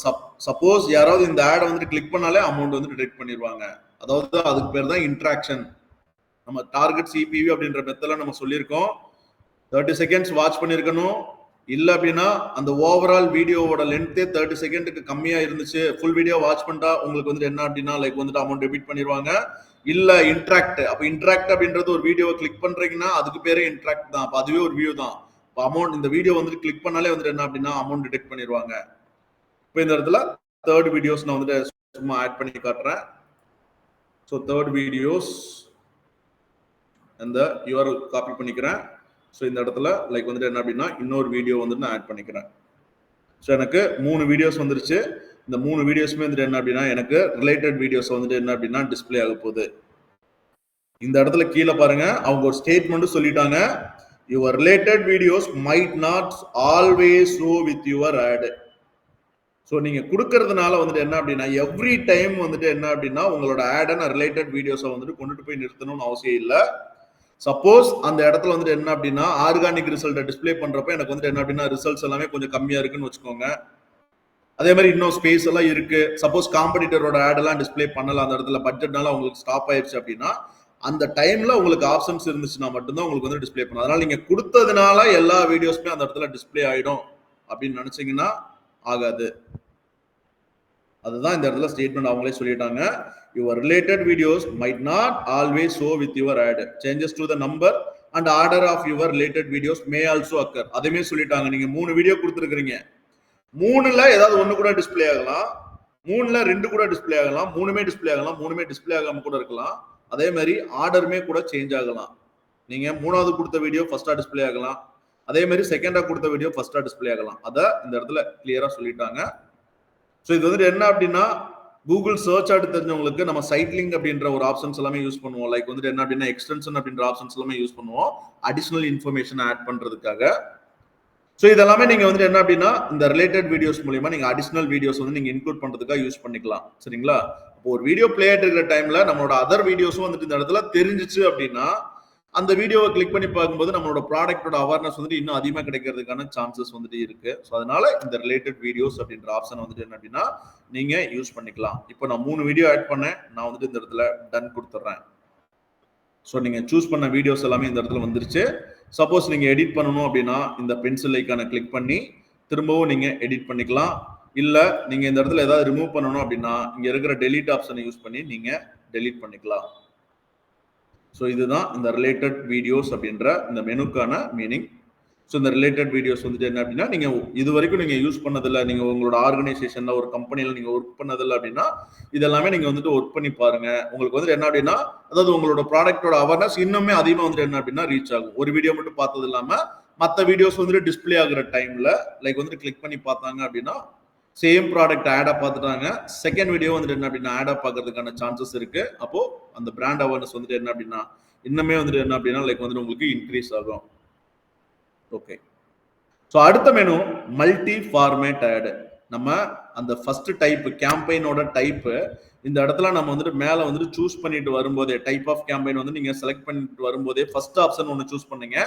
சப்போஸ் யாராவது இந்த ஆடை வந்துட்டு கிளிக் பண்ணாலே அமௌண்ட் வந்து டிடெக்ட் பண்ணிடுவாங்க. அதாவது அதுக்கு பேர் தான் இன்ட்ராக்ஷன். நம்ம டார்கெட் சிபிவி அப்படின்ற மெத்தட்ல நம்ம சொல்லியிருக்கோம். 30 செகண்ட்ஸ் வாட்ச் பண்ணியிருக்கணும். இல்ல அப்படின்னா அந்த ஓவரால் வீடியோவோட லென்த்தே 30 செகண்டுக்கு கம்மியா இருந்துச்சு, ஃபுல் வீடியோ வாட்ச் பண்ணிட்டா உங்களுக்கு வந்துட்டு என்ன அப்படின்னா லைக் வந்துட்டு அமௌண்ட் டெபிட் பண்ணிடுவாங்க. இல்ல இன்ட்ராக்ட், அப்ப இன்ட்ராக்ட் அப்படின்றது ஒரு வீடியோவை கிளிக் பண்றீங்கன்னா அதுக்கு பேரே இன்ட்ராக்ட் தான். அப்ப அதுவே ஒரு வியூ தான். அமௌண்ட் இந்த வீடியோ வந்துட்டு கிளிக் பண்ணாலே வந்துட்டு என்ன அப்படின்னா அமௌண்ட் டிடெக்ட் பண்ணிடுவாங்க. இப்போ இந்த இடத்துல 3rd வீடியோஸ் நான் வந்துட்டு சும்மா ஆட் பண்ணி காட்டுறேன். ஸோ 3rd வீடியோஸ் அந்த யூஆர்எல் காப்பி பண்ணிக்கிறேன். ஸோ இந்த இடத்துல லைக் வந்துட்டு என்ன அப்படின்னா இன்னொரு வீடியோ வந்துட்டு நான் ஆட் பண்ணிக்கிறேன். ஸோ எனக்கு 3 வீடியோஸ் வந்துருச்சு. இந்த 3 வீடியோஸுமே வந்துட்டு என்ன அப்படின்னா எனக்கு ரிலேட்டட் வீடியோஸ் வந்துட்டு என்ன அப்படின்னா டிஸ்பிளே ஆக போகுது. இந்த இடத்துல கீழே பாருங்க அவங்க ஒரு ஸ்டேட்மெண்ட் சொல்லிட்டாங்க, your related videos might not always show with your ad. So நீங்க கொடுக்கறதுனால வந்துட்டு என்ன அப்படின்னா எவ்ரி டைம் வந்துட்டு என்ன அப்படின்னா உங்களோட ஆடை நான் ரிலேட்டட் வீடியோஸை வந்துட்டு கொண்டுட்டு போய் நிறுத்தணும்னு அவசியம் இல்லை. சப்போஸ் அந்த இடத்துல வந்துட்டு என்ன அப்படின்னா ஆர்கானிக் ரிசல்ட்டை டிஸ்பிளே பண்றப்ப எனக்கு வந்துட்டு என்ன அப்படின்னா ரிசல்ட்ஸ் எல்லாமே கொஞ்சம் கம்மியா இருக்குன்னு வச்சுக்கோங்க. அதே மாதிரி இன்னும் ஸ்பேஸ் எல்லாம் இருக்கு. சப்போஸ் காம்படிட்டரோட ஆட் எல்லாம் டிஸ்பிளே பண்ணல அந்த இடத்துல பட்ஜெட்னால உங்களுக்கு ஸ்டாப் ஆயிடுச்சு அப்படின்னா அந்த டைம்ல உங்களுக்கு ஆப்ஷன்ஸ் இருந்துச்சுன்னா மட்டும்தான் உங்களுக்கு வந்து டிஸ்பிளே பண்ணும். அதனால நீங்க கொடுத்ததுனால எல்லா வீடியோஸ்மே அந்த இடத்துல டிஸ்பிளே ஆயிடும் அப்படின்னு நினைச்சீங்கன்னா ஆகாது. அதுதான் இந்த இடத்துல ஸ்டேட்மெண்ட் அவங்களே சொல்லிட்டாங்க. Your related videos might not always show with your ad. Changes to the number and order of your related videos may also occur. அதுமே சொல்லிட்டாங்க. நீங்க 3 வீடியோ கொடுத்துருக்கீங்க, 3ல ஏதாவது ஒண்ணு கூட டிஸ்பிளே ஆகலாம், 3ல 2 கூட டிஸ்பிளே ஆகலாம், 3மே டிஸ்பிளே ஆகலாம், 3மே டிஸ்பிளே ஆகாம கூட இருக்கலாம். அதே மாதிரி ஆர்டருமே கூட சேஞ்ச் ஆகலாம். நீங்க 3வது கொடுத்த வீடியோ ஃபர்ஸ்டா டிஸ்பிளே ஆகலாம், அதே மாதிரி செகண்டா கொடுத்த வீடியோ ஃபர்ஸ்டா டிஸ்பிளே ஆகலாம். அத இந்த இடத்துல கிளியரா சொல்லிட்டாங்க. ஸோ இது வந்து என்ன அப்படின்னா கூகுள் சர்ச் ஆட் தெரிஞ்சவங்களுக்கு நம்ம சைட் லிங்க் அப்படின்ற ஒரு ஆப்ஷன்ஸ் எல்லாமே யூஸ் பண்ணுவோம். லைக் வந்துட்டு என்ன அப்படின்னா எக்ஸ்டென்ஷன் அப்படின்ற ஆப்ஷன்ஸ் எல்லாமே யூஸ் பண்ணுவோம் அடிஷனல் இன்ஃபர்மேஷன் ஆட் பண்றதுக்காக. ஸோ இதெல்லாமே நீங்க வந்துட்டு என்ன அப்படின்னா இந்த ரிலேட்டட் வீடியோஸ் மூலியமா நீங்க அடிஷனல் வீடியோஸ் வந்து நீங்க இன்க்ளூட் பண்றதுக்காக யூஸ் பண்ணிக்கலாம். சரிங்களா? இப்போ ஒரு வீடியோ பிளே ஆயிட்டு இருக்கிற டைம்ல நம்மளோட அதர் வீடியோஸும் வந்துட்டு இந்த இடத்துல தெரிஞ்சிச்சு அப்படின்னா அந்த வீடியோவை கிளிக் பண்ணி பார்க்கும்போது நம்மளோட ப்ராடக்டோட அவேர்னஸ் வந்துட்டு இன்னும் அதிகமாக கிடைக்கிறதுக்கான சான்சஸ் வந்துட்டு இருக்கு. ஸோ அதனால இந்த ரிலேட்டட் வீடியோஸ் அப்படின்ற ஆப்ஷன் வந்துட்டு என்ன அப்படின்னா நீங்க யூஸ் பண்ணிக்கலாம். இப்போ நான் 3 வீடியோ ஆட் பண்ணேன், நான் வந்துட்டு இந்த இடத்துல டன் கொடுத்துட்றேன். ஸோ நீங்க சூஸ் பண்ண வீடியோஸ் எல்லாமே இந்த இடத்துல வந்துருச்சு. சப்போஸ் நீங்க எடிட் பண்ணணும் அப்படின்னா இந்த பென்சில் ஐக்கானை கிளிக் பண்ணி திரும்பவும் நீங்க எடிட் பண்ணிக்கலாம். இல்ல நீங்க இந்த இடத்துல ஏதாவது ரிமூவ் பண்ணணும் அப்படின்னா இங்க இருக்கிற டெலீட் ஆப்ஷனை யூஸ் பண்ணி நீங்க டெலீட் பண்ணிக்கலாம். ஸோ இதுதான் இந்த ரிலேட்டட் வீடியோஸ் அப்படின்ற இந்த மெனுக்கான மீனிங். ஸோ இந்த ரிலேட்டட் வீடியோஸ் வந்துட்டு என்ன அப்படின்னா நீங்க இது வரைக்கும் நீங்க யூஸ் பண்ணதில்லை, நீங்க உங்களோட ஆர்கனைசேஷன்ல ஒரு கம்பெனியில் நீங்க ஒர்க் பண்ணதில்லை அப்படின்னா இதெல்லாமே நீங்க வந்துட்டு ஒர்க் பண்ணி பாருங்க. உங்களுக்கு வந்துட்டு என்ன அப்படின்னா அதாவது உங்களோட ப்ராடக்டோட அவேர்னஸ் இன்னுமே அதிகமாக வந்துட்டு என்ன அப்படின்னா ரீச் ஆகும். ஒரு வீடியோ மட்டும் பார்த்தது இல்லாம மற்ற வீடியோஸ் வந்துட்டு டிஸ்பிளே ஆகுற டைம்ல லைக் வந்துட்டு கிளிக் பண்ணி பார்த்தாங்க அப்படின்னா சேம் ப்ராடக்ட் ஆடா பார்த்துட்டாங்க, செகண்ட் வீடியோ வந்துட்டு என்ன அப்படின்னா ஆடா பார்க்கறதுக்கான சான்சஸ் இருக்கு. அப்போ அந்த பிராண்ட் அவேர்னஸ் வந்துட்டு என்ன அப்படின்னா இன்னுமே வந்துட்டு என்ன அப்படின்னா லைக் வந்துட்டு உங்களுக்கு இன்க்ரீஸ் ஆகும். ஓகே, ஸோ அடுத்த மெனு மல்டி ஃபார்மேட் ஆட். நம்ம அந்த ஃபர்ஸ்ட் டைப் கேம்பெயினோட டைப் இந்த இடத்துல நம்ம வந்துட்டு மேல வந்துட்டு சூஸ் பண்ணிட்டு வரும்போதே டைப் ஆஃப் கேம்பெயின் வந்து நீங்க செலக்ட் பண்ணிட்டு வரும்போதே ஃபர்ஸ்ட் ஆப்ஷன் ஒன்று சூஸ் பண்ணீங்க.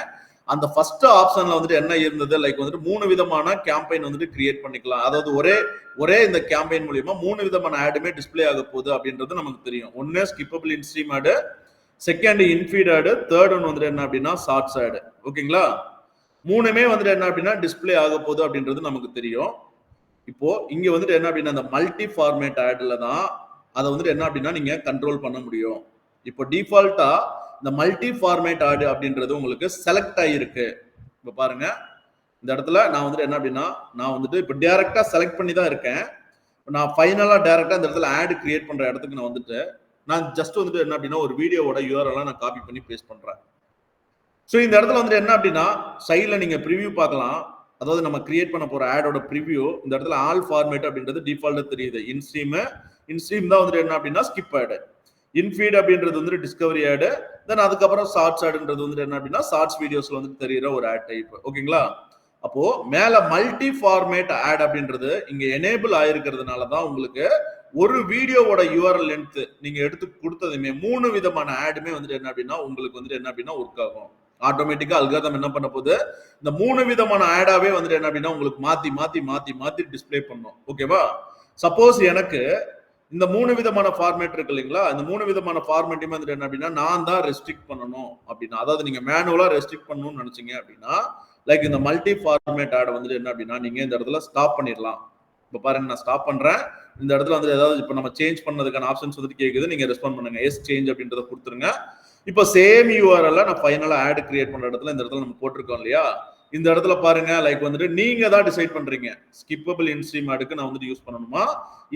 அந்த ஃபர்ஸ்ட் ஆப்ஷன்ல வந்துட்டு என்ன இருந்தது லைக் வந்துட்டு 3 விதமான கேம்பெயின் வந்துட்டு கிரியேட் பண்ணிக்கலாம். அதாவது ஒரே இந்த கேம்பெயின் மூலியமா 3 விதமான ஆடுமே டிஸ்பிளே ஆக போகுது அப்படின்றது நமக்கு தெரியும். ஒன்னு ஸ்கிப்பபிள் இன்ஸ்ட்ரீம் ஆடு, செகண்ட் இன்ஃபீட் ஆடு, தேர்ட் ஒன் வந்துட்டு என்ன அப்படின்னா ஷார்ட்ஸ் ஆடு. ஓகேங்களா? 3மே வந்துட்டு என்ன அப்படின்னா டிஸ்பிளே ஆக போகுது அப்படின்றது நமக்கு தெரியும். இப்போ இங்க வந்துட்டு என்ன அப்படின்னா அந்த மல்டி ஃபார்மேட் ஆட்ல தான் அதை வந்துட்டு என்ன அப்படின்னா நீங்க கண்ட்ரோல் பண்ண முடியும். இப்போ டிஃபால்ட்டா இந்த மல்டி ஃபார்மேட் ஆடு அப்படின்றது உங்களுக்கு செலக்ட் ஆகிருக்கு. இப்போ பாருங்க இந்த இடத்துல நான் வந்துட்டு என்ன அப்படின்னா நான் வந்துட்டு இப்போ டைரக்டா செலக்ட் பண்ணி தான் இருக்கேன். நான் ஃபைனலா டைரக்டா இந்த இடத்துல ஆட் கிரியேட் பண்ற இடத்துக்கு நான் வந்துட்டு நான் ஜஸ்ட் வந்துட்டு என்ன அப்படின்னா ஒரு வீடியோவோட யூஆர்எல் நான் காப்பி பண்ணி பேஸ்ட் பண்றேன். ஸோ இந்த இடத்துல வந்துட்டு என்ன அப்படின்னா சைட்ல நீங்க ப்ரிவியூ பார்க்கலாம். அதாவது நம்ம கிரியேட் பண்ண போற ஆடோட ப்ரிவியூ இந்த இடத்துல ஆல் ஃபார்மேட் அப்படின்றது டிஃபால்ட்டா தெரியுது. இன்ஸ்ட்ரீம் தான் வந்துட்டு என்ன அப்படின்னா ஸ்கிப் ஆடு, இன்ஃபீட் அப்படின்றது வந்து டிஸ்கவரி ஆடு, தென் அதுக்கப்புறம் ஷார்ட்ஸ் ஆடுன்றது வந்துட்டு என்ன அப்படின்னா ஷார்ட்ஸ் வீடியோஸ்ல வந்து தெரியுற ஒரு ஆட் டைப். ஓகேங்களா? அப்போ மேல மல்டி ஃபார்மேட் ஆட் அப்படின்றது இங்க எனேபிள் ஆயிருக்கிறதுனால தான் உங்களுக்கு ஒரு வீடியோவோட யூஆர்எல் லென்த் நீங்க எடுத்து கொடுத்ததுமே 3 விதமான ஆடுமே வந்துட்டு என்ன அப்படின்னா உங்களுக்கு வந்துட்டு என்ன அப்படின்னா ஒர்க் ஆகும். ஆட்டோமேட்டிக்கா அல்காரிதம் என்ன பண்ண போகுது இந்த 3 விதமான ஆடாவே வந்துட்டு என்ன அப்படின்னா உங்களுக்கு மாத்தி மாத்தி மாத்தி மாத்தி டிஸ்பிளே பண்ணும். ஓகேவா? சப்போஸ் எனக்கு இந்த 3 விதமான ஃபார்மேட் இருக்கு இல்லைங்களா, இந்த 3 விதமான ஃபார்மேட்டையுமே வந்துட்டு என்ன அப்படின்னா நான் தான் ரெஸ்ட்ரிக்ட் பண்ணணும் அப்படின்னா, அதாவது நீங்க மேனுவலா ரெஸ்ட்ரிக்ட் பண்ணணும்னு நினைச்சீங்க அப்படின்னா லைக் இந்த மல்டி ஃபார்மேட் ஆட் வந்துட்டு என்ன அப்படின்னா நீங்க இந்த இடத்துல ஸ்டாப் பண்ணிடலாம். இப்போ பாருங்க நான் ஸ்டாப் பண்றேன். இந்த இடத்துல வந்து ஏதாவது இப்போ நம்ம சேஞ்ச் பண்ணதுக்கான ஆப்ஷன்ஸ் வந்துட்டு கேட்குது, நீங்க ரெஸ்பாண்ட் பண்ணுங்க, எஸ் சேஞ்ச் அப்படின்றத கொடுத்துருங்க. இப்போ சேம் யூஆர்எல்ல நான் ஃபைனலா ஆட் கிரியேட் பண்ற இடத்துல இந்த இடத்துல நம்ம போட்டிருக்கோம் இல்லையா, இந்த இடத்துல பாருங்க லைக் வந்துட்டு நீங்க தான் டிசைட் பண்றீங்க ஸ்கிப்பபிள் இன்ஸ்ட்ரீம் ஆடுக்கு நான் வந்துட்டு யூஸ் பண்ணணுமா,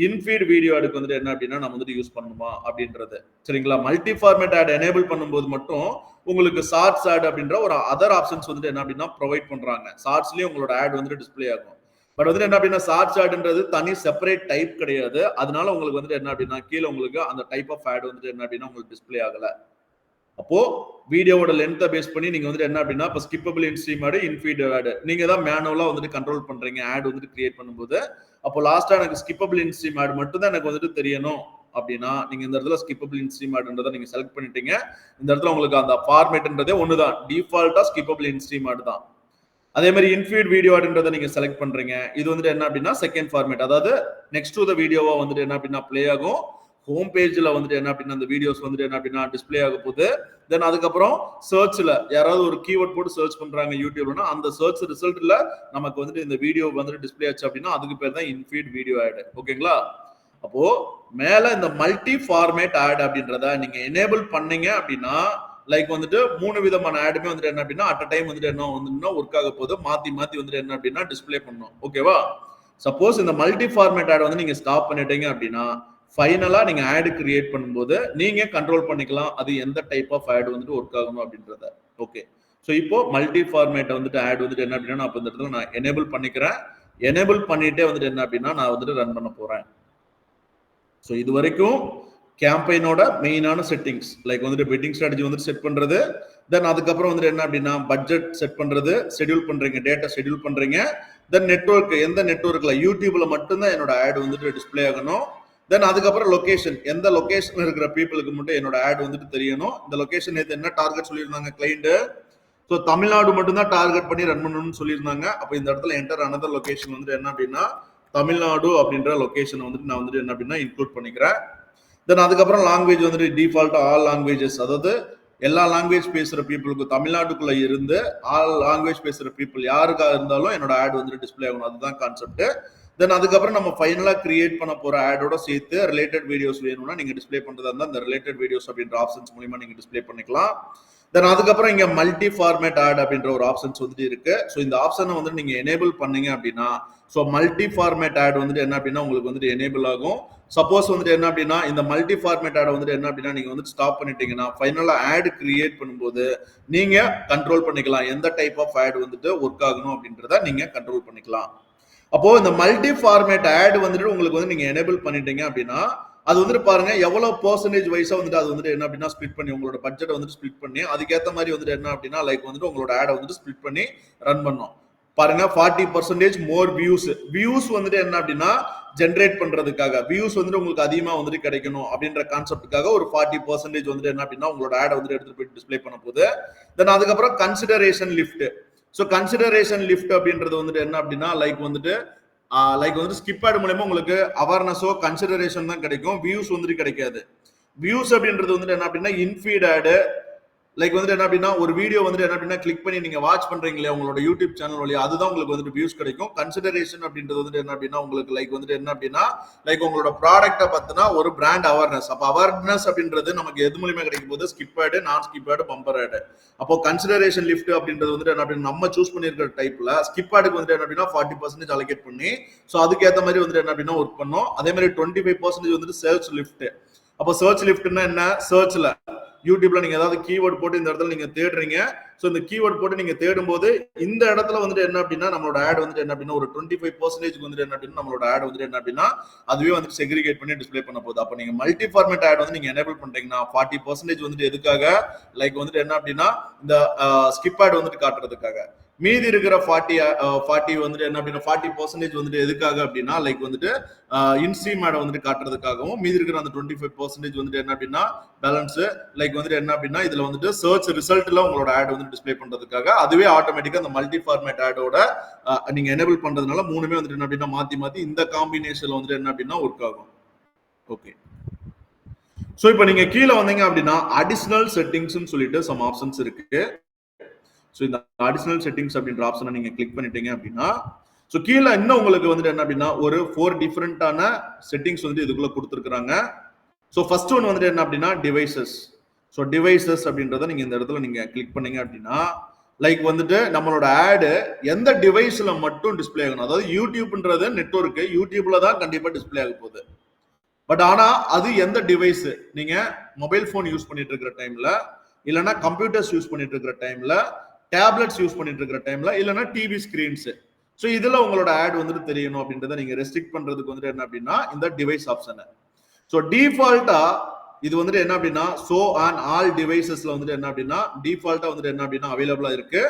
இன்ஃபீட் வீடியோ ஆடுக்கு வந்துட்டு என்ன அப்படின்னா நான் வந்துட்டு யூஸ் பண்ணணுமா அப்படின்றது. சரிங்களா? மல்டி ஃபார்மேட் ஆட் எனேபிள் பண்ணும்போது மட்டும் உங்களுக்கு ஷார்ட்ஸ் ஆட் அப்படின்ற ஒரு அதர் ஆப்ஷன்ஸ் வந்துட்டு என்ன அப்படின்னா ப்ரொவைட் பண்றாங்க. ஷார்ட்ஸ்லயே உங்களோட ஆட் வந்துட்டு டிஸ்பிளே ஆகும். பட் வந்துட்டு என்ன அப்படின்னா ஷார்ட்ஸ் ஆட்ன்றது தனி செப்பரேட் டைப் கிடையாது. அதனால உங்களுக்கு வந்துட்டு என்ன அப்படின்னா கீழே உங்களுக்கு அந்த டைப் ஆஃப் ஆட் வந்துட்டு என்ன அப்படின்னா உங்களுக்கு டிஸ்பிளே ஆகல. அப்போ வீடியோவோட லென்த்தை பேஸ் பண்ணி நீங்க வந்துட்டு என்ன அப்படின்னா இப்போ ஸ்கிப்பபிள் இன்ஸ்ட்ரீம் ஆடு, இன்ஃபீட் ஆடு நீங்க தான் மேனுவலா வந்துட்டு கண்ட்ரோல் பண்றீங்க ஆட் வந்துட்டு கிரியேட் பண்ணும்போது. அப்போ லாஸ்டா எனக்கு ஸ்கிப்பபிள் இன்ஸ்ட்ரீம் ஆட் மட்டும் தான் எனக்கு வந்துட்டு தெரியணும் அப்படின்னா நீங்க இந்த இடத்துல ஸ்கிப்பபிள் இன் ஸ்ட்ரீம் ஆட்ன்றதை நீங்க செலக்ட் பண்ணிட்டீங்க. இந்த இடத்துல உங்களுக்கு அந்த ஃபார்மேட்ன்றதே ஒண்ணுதான், டிஃபால்ட்டா ஸ்கிப்பபிள் இன் ஸ்ட்ரீம் ஆட் தான். அதே மாதிரி இன்ஃபீட் வீடியோ ஆட்ன்றதை நீங்க செலக்ட் பண்றீங்க. இது வந்துட்டு என்ன அப்படின்னா செகண்ட் ஃபார்மேட், அதாவது நெக்ஸ்ட் டு த வீடியோவா வந்துட்டு என்ன அப்படின்னா பிளே ஆகும். ஹோம் பேஜ்ல வந்துட்டு என்ன அப்படின்னா அந்த வீடியோஸ் வந்துட்டு என்ன அப்படின்னா டிஸ்பிளே ஆக போகுது. தென் அதுக்கப்புறம் சர்ச்ல யாராவது ஒரு கீவேர்ட் போட்டு சர்ச் பண்றாங்க யூடியூப்னா அந்த சர்ச் ரிசல்ட்ல நமக்கு வந்துட்டு இந்த வீடியோ வந்துட்டு டிஸ்பிளே ஆச்சு அப்படின்னா அதுக்கு பேர் தான் இன்ஃபீட் வீடியோ ஆட். ஓகேங்களா? அப்போ மேல இந்த மல்டி ஃபார்மேட் ஆட் அப்படின்றத நீங்க எனேபிள் பண்ணீங்க அப்படின்னா லைக் வந்துட்டு 3 விதமான ஆடுமே வந்துட்டு என்ன அப்படின்னா அட் அ டைம் வந்துட்டு என்ன வந்து ஒர்க் ஆக போகுது, மாத்தி மாத்தி வந்துட்டு என்ன அப்படின்னா டிஸ்பிளே பண்ணணும். ஓகேவா? சப்போஸ் இந்த மல்டி ஃபார்மேட் ஆட் வந்து நீங்க ஸ்டாப் பண்ணிட்டீங்க அப்படின்னா ஃபைனலா நீங்க ஆட் கிரியேட் பண்ணும்போது நீங்க கண்ட்ரோல் பண்ணிக்கலாம் அது எந்த டைப் ஆஃப் ஆட் வந்துட்டு ஒர்க் ஆகணும் அப்படின்றத. ஓகே, ஸோ இப்போ மல்டி ஃபார்மேட் வந்துட்டு ஆட் வந்துட்டு என்ன அப்படின்னா நான் இந்த இடத்துல நான் எனேபிள் பண்ணிக்கிறேன். எனேபிள் பண்ணிட்டே வந்துட்டு என்ன அப்படின்னா நான் வந்துட்டு ரன் பண்ண போறேன். ஸோ இது வரைக்கும் கேம்பெயினோட மெயினான செட்டிங்ஸ் லைக் வந்துட்டு பெட்டிங் ஸ்ட்ராட்டஜி வந்துட்டு செட் பண்றது, தென் அதுக்கப்புறம் வந்துட்டு என்ன அப்படின்னா பட்ஜெட் செட் பண்றது, ஷெட்யூல் பண்றீங்க, டேட்டா ஷெட்யூல் பண்றீங்க, தென் நெட்வொர்க் எந்த நெட்வொர்க்ல யூடியூப்ல மட்டும்தான் என்னோட ஆட் வந்துட்டு டிஸ்பிளே ஆகணும், தென் அதுக்கப்புறம் லொகேஷன் எந்த லொகேஷன்ல இருக்கிற பீப்புளுக்கு மட்டும் என்னோட ஆட் வந்துட்டு தெரியணும். இந்த லொகேஷன் நேற்று என்ன டார்கெட் சொல்லியிருந்தாங்க கிளைண்ட், ஸோ தமிழ்நாடு மட்டும் தான் டார்கெட் பண்ணி ரன் பண்ணணும்னு சொல்லியிருந்தாங்க. அப்போ இந்த இடத்துல என்டர் அனதர் லொகேஷன் வந்துட்டு என்ன அப்படின்னா தமிழ்நாடு அப்படின்ற லொகேஷன் வந்துட்டு நான் வந்துட்டு என்ன அப்படின்னா இன்க்ளூட் பண்ணிக்கிறேன். தென் அதுக்கப்புறம் லாங்குவேஜ் வந்துட்டு டிஃபால்ட்டா ஆல் லாங்குவேஜஸ், அதாவது எல்லா லாங்குவேஜ் பேசுற பீப்புளுக்கு தமிழ்நாட்டுக்குள்ள இருந்து ஆல் லாங்குவேஜ் பேசுற பீப்புள் யாருக்காக இருந்தாலும் என்னோட ஆட் வந்துட்டு டிஸ்பிளே ஆகணும், அதுதான் கான்செப்ட். தென் அதுக்கப்புறம் நம்ம ஃபைனலா கிரியேட் பண்ண போற ஆடோட சேர்த்து ரிலேட்டட் வீடியோஸ் வேணும்னா நீங்க டிஸ்பிளே பண்றதா இருந்தா இந்த ரிலேட்டட் வீடியோஸ் அப்படின்ற ஆப்ஷன்ஸ் மூலமா நீங்க டிஸ்பிளே பண்ணிக்கலாம். தென் அதுக்கப்புறம் இங்க மல்டி ஃபார்மேட் ஆட் அப்படின்ற ஒரு ஆப்ஷன்ஸ் வந்துட்டு இருக்கு. ஸோ இந்த ஆப்ஷனை வந்து நீங்க எனேபிள் பண்ணீங்க அப்படின்னா ஸோ மல்டி ஃபார்மேட் ஆட் வந்துட்டு என்ன அப்படின்னா உங்களுக்கு வந்துட்டு எனேபிள் ஆகும். சப்போஸ் வந்துட்டு என்ன அப்படின்னா இந்த மல்டி ஃபார்மேட் ஆட் வந்துட்டு என்ன அப்படின்னா நீங்க வந்து ஸ்டாப் பண்ணிட்டீங்கன்னா ஃபைனலா ஆட் கிரியேட் பண்ணும்போது நீங்க கண்ட்ரோல் பண்ணிக்கலாம் எந்த டைப் ஆஃப் ஆட் வந்துட்டு ஒர்க் ஆகணும் அப்படின்றத நீங்க கண்ட்ரோல் பண்ணிக்கலாம். அப்போ இந்த மல்டி ஃபார்மேட் ஆட் வந்துட்டு உங்களுக்கு வந்து நீங்க எனேபிள் பண்ணிட்டீங்க அப்படின்னா அது வந்துட்டு பாருங்க எவ்வளவு பெர்சன்டேஜ் வைஸா வந்துட்டு அது வந்துட்டு என்ன அப்படின்னா ஸ்பிளிட் பண்ணி உங்களோட பட்ஜெட் வந்துட்டு ஸ்பிளிட் பண்ணி அதுக்கேற்ற மாதிரி வந்துட்டு என்ன அப்படின்னா லைக் வந்துட்டு உங்களோட ஆடை வந்துட்டு ஸ்பிளிட் பண்ணி ரன் பண்ணும். பாருங்க 40% மோர் வியூஸ் வந்துட்டு என்ன அப்படின்னா ஜென்ரேட் பண்றதுக்காக வியூஸ் வந்துட்டு உங்களுக்கு அதிகமா வந்துட்டு கிடைக்கணும் அப்படின்ற கான்செப்டுக்காக ஒரு 40% வந்துட்டு என்ன அப்படின்னா உங்களோட ஆடை வந்துட்டு எடுத்துட்டு போய் டிஸ்பிளே பண்ண போகுது. தென் அதுக்கப்புறம் consideration lift. So consideration lift அப்படின்றது வந்துட்டு என்ன அப்படின்னா லைக் வந்துட்டு ஸ்கிப் ஆட் மூலமா உங்களுக்கு அவேர்னஸோ கன்சிடரேஷன் தான் கிடைக்கும், வியூஸ் வந்துட்டு கிடைக்காது. வியூஸ் அப்படின்றது வந்துட்டு என்ன அப்படின்னா இன்ஃபீட் ஆடு லைக் வந்துட்டு என்ன அப்படின்னா ஒரு வீடியோ வந்துட்டு என்ன அப்படின்னா கிளிக் பண்ணி நீங்க வாட்ச் பண்றீங்களே உங்களோட யூடியூப் சேனல் வழியா அதுதான் உங்களுக்கு வந்துட்டு வியூஸ் கிடைக்கும். கன்சிடரேஷன் அப்படின்றது வந்துட்டு என்ன அப்படின்னா உங்களுக்கு லைக் வந்துட்டு என்ன அப்படின்னா லைக் உங்களோட ப்ராடக்ட்டை பத்தினா ஒரு பிராண்ட் அவேர்னஸ். அப்போ அவேர்னஸ் அப்படின்றது நமக்கு எது மூலியமா கிடைக்கும் போது ஸ்கிப் ஆடு, நான் ஸ்கிப் ஆடு, பம்பர் ஆடு. அப்போ கன்சிடரேஷன் லிஃப்ட் அப்படின்றது வந்துட்டு என்ன அப்படின்னா நம்ம சூஸ் பண்ணிருக்கிற டைப்ல ஸ்கிப் ஆடுக்கு வந்துட்டு என்ன அப்படின்னா 40% அலோகேட் பண்ணி ஸோ அதுக்கேற்ற மாதிரி வந்துட்டு என்ன அப்படின்னா ஒர்க் பண்ணும். அதே மாதிரி 25% வந்துட்டு சர்ச் லிஃப்ட். அப்போ சர்ச் லிஃப்ட்னா என்ன, சர்ச்ல யூடியூப்ல நீங்க ஏதாவது கீவேர்ட் போட்டு இந்த இடத்துல நீங்க தேடுறீங்க. ஸோ இந்த கீவேர்ட் போட்டு நீங்க தேடும் போது இந்த இடத்துல வந்துட்டு என்ன அப்படின்னா நம்மளோட ஆட் வந்துட்டு என்ன அப்படின்னா ஒரு 25% வந்துட்டு என்ன அப்படின்னா நம்மளோட ஆட் வந்துட்டு என்ன அப்படின்னா அதுவே வந்துட்டு செக்ரிகேட் பண்ணி டிஸ்பிளே பண்ண போகுது. அப்போ நீங்க மல்டி ஃபார்மேட் ஆட் வந்து நீங்க எனேபிள் பண்றீங்கன்னா 40% வந்துட்டு எதுக்காக லைக் வந்துட்டு என்ன அப்படின்னா இந்த ஸ்கிப் ஆட் வந்துட்டு காட்டுறதுக்காக. மீதி இருக்கிற 40 வந்துட்டு என்ன அப்படின்னா 40% வந்துட்டு எதுக்காக அப்படின்னா லைக் வந்துட்டு இன்ஸ்ட்ரீம் ஆட் வந்துட்டு காட்டுறதுக்காகவும், மீதி இருக்கிற அந்த 25% வந்துட்டு என்ன அப்படின்னா பேலன்ஸ் லைக் வந்துட்டு என்ன அப்படின்னா இதுல வந்துட்டு சர்ச் ரிசல்ட்ல உங்களோட ஆட் வந்து டிஸ்பிளே பண்றதுக்காக. அதுவே ஆட்டோமேட்டிக்கா அந்த மல்டி ஃபார்மேட் ஆடோட நீங்க எனேபிள் பண்றதுனால மூணுமே வந்துட்டு என்ன அப்படின்னா மாத்தி மாத்தி இந்த காம்பினேஷன்ல வந்துட்டு என்ன அப்படின்னா ஒர்க் ஆகும். ஓகே, ஸோ இப்போ நீங்க கீழே வந்தீங்க அப்படின்னா அடிஷனல் செட்டிங்ஸ்னு சொல்லிட்டு சம் ஆப்ஷன்ஸ் இருக்கு. ஸோ இந்த அடிஷனல் செட்டிங்ஸ் அப்படின்ற ஆப்ஷனை நீங்க கிளிக் பண்ணிட்டீங்க அப்படின்னா ஸோ கீழே இன்னும் உங்களுக்கு வந்துட்டு என்ன அப்படின்னா ஒரு 4 டிஃப்ரெண்டான செட்டிங்ஸ் வந்து இதுக்குள்ள கொடுத்துருக்காங்க. ஸோ ஃபர்ஸ்ட் ஒன் வந்துட்டு என்ன அப்படின்னா டிவைசஸ். ஸோ டிவைசஸ் அப்படின்றத நீங்க இந்த இடத்துல நீங்க கிளிக் பண்ணீங்க அப்படின்னா லைக் வந்துட்டு நம்மளோட ஆடு எந்த டிவைஸ்ல மட்டும் டிஸ்பிளே ஆகணும். அதாவது யூடியூப்ன்றது நெட்வொர்க், யூடியூப்ல தான் கண்டிப்பா டிஸ்பிளே ஆக போகுது. பட் ஆனா அது எந்த டிவைஸ் நீங்க மொபைல் போன் யூஸ் பண்ணிட்டு இருக்கிற டைம்ல, இல்லைன்னா கம்ப்யூட்டர்ஸ் யூஸ் பண்ணிட்டு இருக்கிற டைம்ல, டேப்லெட்ஸ் யூஸ் பண்ணிட்டு இருக்கிற டைம்ல, இல்லைன்னா டிவி ஸ்கிரீன்ஸ். ஸோ இதுல உங்களோட ஆட் வந்துட்டு தெரியணும் அப்படின்றத நீங்க ரெஸ்ட்ரிக்ட் பண்றதுக்கு வந்துட்டு என்ன அப்படின்னா இந்த டிவைஸ் ஆப்ஷன். ஸோ டிஃபால்ட்டா இது வந்துட்டு என்ன அப்படின்னா ஷோ ஆன் ஆல் டிவைசஸ்ல வந்துட்டு என்ன அப்படின்னா டிஃபால்ட்டா வந்துட்டு என்ன அப்படின்னா அவைலபிளா இருக்கு.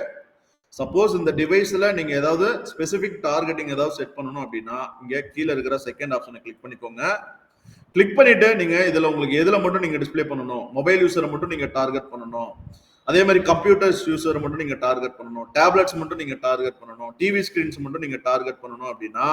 சப்போஸ் இந்த டிவைஸ்ல நீங்க ஏதாவது ஸ்பெசிபிக் டார்கெட்டிங் ஏதாவது செட் பண்ணணும் அப்படின்னா இங்க கீழே இருக்கிற செகண்ட் ஆப்ஷனை கிளிக் பண்ணிக்கோங்க. கிளிக் பண்ணிட்டு நீங்க இதுல உங்களுக்கு எதுல மட்டும் நீங்க டிஸ்ப்ளே பண்ணணும், மொபைல் யூசரை மட்டும் நீங்க டார்கெட் பண்ணணும், அதே மாதிரி கம்ப்யூட்டர்ஸ் யூசர் மட்டும் நீங்க டார்கெட் பண்ணணும், டேப்லெட்ஸ் மட்டும் நீங்க டார்கெட் பண்ணணும், டிவி ஸ்கிரீன்ஸ் மட்டும் நீங்க டார்கெட் பண்ணணும் அப்படின்னா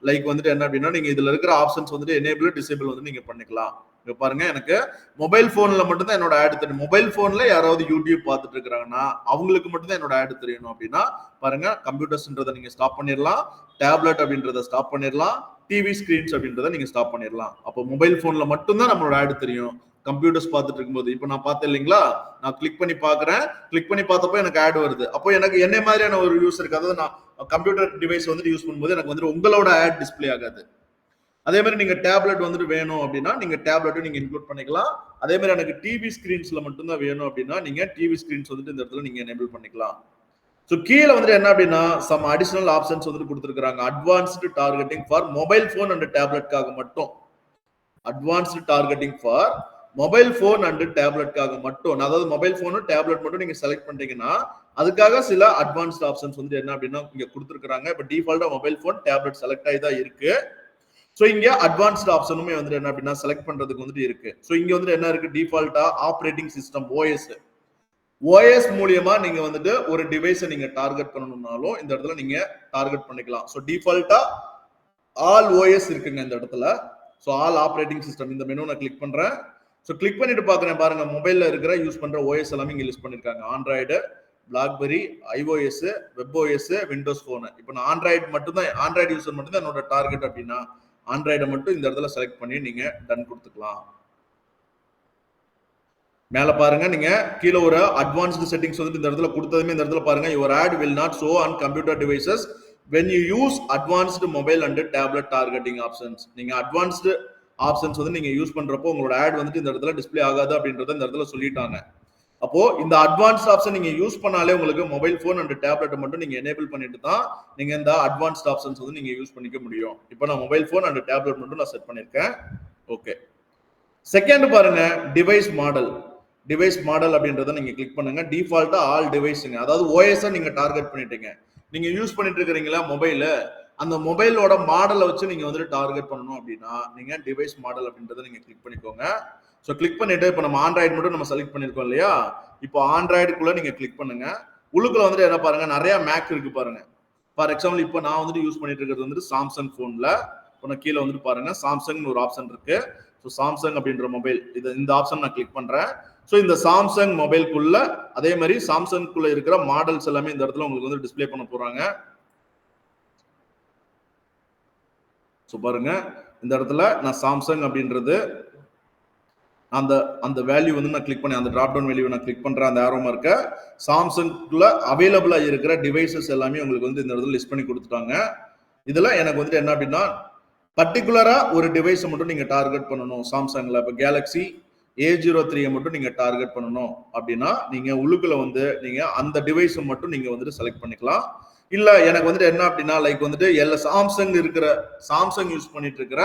லைக் வந்துட்டு என்ன அப்படின்னா நீங்க இதுல இருக்கிற ஆப்ஷன்ஸ் வந்துட்டு எனேபிள் டிசேபிள் வந்து நீங்க பண்ணிக்கலாம். இப்ப பாருங்க, எனக்கு மொபைல் போன்ல மட்டும் தான் என்னோட ஆட் தெரியும். மொபைல் போன்ல யாராவது யூடியூப் பார்த்துட்டு இருக்காங்கன்னா அவங்களுக்கு மட்டும் தான் என்னோட ஆட் தெரியணும் அப்படின்னா பாருங்க, கம்ப்யூட்டர்ஸ்ன்றதை நீங்க ஸ்டாப் பண்ணிடலாம், டேப்லெட் அப்படின்றத ஸ்டாப் பண்ணிடலாம், டிவி ஸ்கிரீன்ஸ் அப்படின்றத நீங்க ஸ்டாப் பண்ணிடலாம். அப்போ மொபைல் போன்ல மட்டும் தான் நம்மளோட ஆட் தெரியும். கம்ப்யூட்டர்ஸ் பார்த்துட்டு இருக்கும்போது இப்போ நான் பார்த்தேன் இல்லைங்களா, நான் கிளிக் பண்ணி பார்க்குறேன், கிளிக் பண்ணி பார்த்தப்போ எனக்கு ஆட் வருது. அப்போ எனக்கு என்ன மாதிரியான ஒரு யூஸருக்கு, அதாவது நான் கம்ப்யூட்டர் டிவைஸ் வந்துட்டு யூஸ் பண்ணும்போது எனக்கு வந்துட்டு உங்களோட ஆட் டிஸ்பிளே ஆகாது. அதே மாதிரி நீங்க டேப்லெட் வந்துட்டு வேணும் அப்படின்னா நீங்க டேப்லெட்டும் நீங்க இன்க்ளூட் பண்ணிக்கலாம். அதே மாதிரி எனக்கு டிவி ஸ்கிரீன்ஸ்ல மட்டும் தான் வேணும் அப்படின்னா நீங்க டிவி ஸ்கிரீன்ஸ் வந்துட்டு இந்த இடத்துல நீங்க எனேபிள் பண்ணிக்கலாம். ஸோ கீழே வந்துட்டு என்ன அப்படின்னா சம் அடிஷனல் ஆப்ஷன்ஸ் வந்துட்டு கொடுத்துருக்காங்க. Advanced targeting for mobile phone and டேப்லெட்காக மட்டும். Advanced targeting for mobile phone and டேப்லெட்காக மட்டும். அதாவது மொபைல் ஃபோனும் டேப்லெட் மட்டும் நீங்க செலக்ட் பண்ணிட்டீங்கன்னா அதுக்காக சில அட்வான்ஸ்ட் ஆப்ஷன்ஸ் வந்து என்ன அப்படின்னா இங்க கொடுத்துருக்காங்க. இப்போ டிஃபால்ட்டா மொபைல் ஃபோன் டேப்லெட் செலக்ட் ஆகி தான் இருக்கு. ஸோ இங்க அட்வான்ஸ்ட் ஆப்ஷனுமே வந்துட்டு என்ன அப்படின்னா செலக்ட் பண்றதுக்கு வந்துட்டு இருக்கு. ஸோ இங்க வந்துட்டு என்ன இருக்கு, டிஃபால்ட்டா ஆப்ரேட்டிங் சிஸ்டம் ஓஎஸ் மூலியமா நீங்க வந்துட்டு ஒரு டிவைஸை நீங்க டார்கெட் பண்ணணும்னாலும் இந்த இடத்துல நீங்க டார்கெட் பண்ணிக்கலாம். ஸோ டிஃபால்ட்டா ஆல் ஓஎஸ் இருக்குங்க இந்த இடத்துல. ஸோ ஆல் ஆப்ரேட்டிங் சிஸ்டம் இந்த மெனு நான் கிளிக் பண்றேன். ஸோ கிளிக் பண்ணிட்டு பாக்குறேன் பாருங்க, மொபைல்ல இருக்கிற யூஸ் பண்ற ஓஎஸ் எல்லாமே இங்க லிஸ்ட் பண்ணிருக்காங்க. Android, blackberry, iOS, webOS, Windows phone. இப்போ நான் ஆண்ட்ராய்டு மட்டும் தான், ஆண்ட்ராய்டு யூசர் மட்டும் தான் என்னோட டார்கெட் அப்படின்னா ஆண்ட்ராய்டை மட்டும் இந்த இடத்துல செலக்ட் பண்ணி நீங்க டன் கொடுத்துக்கலாம். மேல பாருங்க, நீங்க கீழே ஒரு அட்வான்ஸ்டு செட்டிங்ஸ் வந்து இந்த இடத்துல கொடுத்ததுமே இந்த இடத்துல பாருங்க, your ad will not show on computer devices when you use advanced mobile and tablet targeting options. நீங்க அட்வான்ஸ்டு ஆப்ஷன்ஸ் வந்து நீங்க யூஸ் பண்றப்போ உங்களோட ஆட் வந்துட்டு இந்த இடத்துல டிஸ்ப்ளே ஆகாது அப்படின்றத இந்த இடத்துல சொல்லிட்டாங்க. அப்போ இந்த அட்வான்ஸ்ட் ஆப்ஷன் நீங்க யூஸ் பண்ணாலே உங்களுக்கு மொபைல் போன் அண்ட் டேப்லெட் மட்டும் நீங்க எனேபிள் பண்ணிட்டு தான் நீங்க இந்த அட்வான்ஸ்ட் ஆப்ஷன்ஸ் வந்து நீங்க யூஸ் பண்ணிக்க முடியும். இப்போ நான் மொபைல் போன் அண்ட் டேப்லெட் மட்டும் நான் செட் பண்ணிருக்கேன். ஓகே, செகண்ட் பாருங்க, டிவைஸ் மாடல் அப்படின்றத நீங்க கிளிக் பண்ணுங்க. டிஃபால்ட்டா ஆல் டிவைஸ்ங்க, அதாவது ஓஎஸ் நீங்க டார்கெட் பண்ணிட்டீங்க. நீங்க யூஸ் பண்ணிட்டு இருக்கிறீங்களா மொபைல், அந்த மொபைலோட மாடலை வச்சு நீங்க வந்துட்டு டார்கெட் பண்ணணும் அப்படின்னா நீங்க டிவைஸ் மாடல் அப்படின்றத நீங்க கிளிக் பண்ணிக்கோங்க. ஸோ கிளிக் பண்ணிட்டு இப்போ நம்ம ஆண்ட்ராய்டு மட்டும் நம்ம செலக்ட் பண்ணிருக்கோம் இல்லையா, இப்போ ஆண்ட்ராய்டுக்குள்ள நீங்க கிளிக் பண்ணுங்க. உள்ளுக்குள்ள வந்துட்டு என்ன பாருங்க, நிறைய மேக் இருக்கு பாருங்க. ஃபார் எக்ஸாம்பிள் இப்போ நான் வந்துட்டு யூஸ் பண்ணிட்டு இருக்கிறது வந்துட்டு சாம்சங் போன்ல. இப்போ நான் கீழே வந்துட்டு பாருங்க சாம்சங்னு ஒரு ஆப்ஷன் இருக்கு. ஸோ சாம்சங் அப்படின்ற மொபைல், இந்த ஆப்ஷன் நான் கிளிக் பண்றேன். ஸோ இந்த சாம்சங் மொபைலுக்குள்ள அதே மாதிரி சாம்சங்குள்ள இருக்கிற மாடல்ஸ் எல்லாமே இந்த இடத்துல உங்களுக்கு வந்து டிஸ்ப்ளே பண்ண போறாங்க. ஸோ பாருங்க, இந்த இடத்துல நான் சாம்சங் அப்படின்றது அந்த வேல்யூ வந்து நான் கிளிக் பண்ணி அந்த டிராப் டவுன் வேல்யூ நான் கிளிக் பண்றேன். அந்த ஆரோ மார்க்க சாம்சங்குள்ள அவைலபிளா இருக்கிற டிவைசஸ் எல்லாமே உங்களுக்கு வந்து இந்த இடத்துல லிஸ்ட் பண்ணி கொடுத்துட்டாங்க. இதுல எனக்கு வந்துட்டு என்ன அப்படின்னா பர்டிகுலரா ஒரு டிவைஸை மட்டும் நீங்க டார்கெட் பண்ணணும். சாம்சங்ல இப்போ கேலக்ஸி A03 மட்டும் நீங்க டார்கெட் பண்ணணும் அப்படின்னா நீங்க உள்ளுக்குள்ள வந்து நீங்க அந்த டிவைஸை மட்டும் நீங்க வந்துட்டு செலக்ட் பண்ணிக்கலாம். இல்ல எனக்கு வந்துட்டு என்ன அப்படின்னா லைக் வந்துட்டு சாம்சங் யூஸ் பண்ணிட்டு இருக்கிற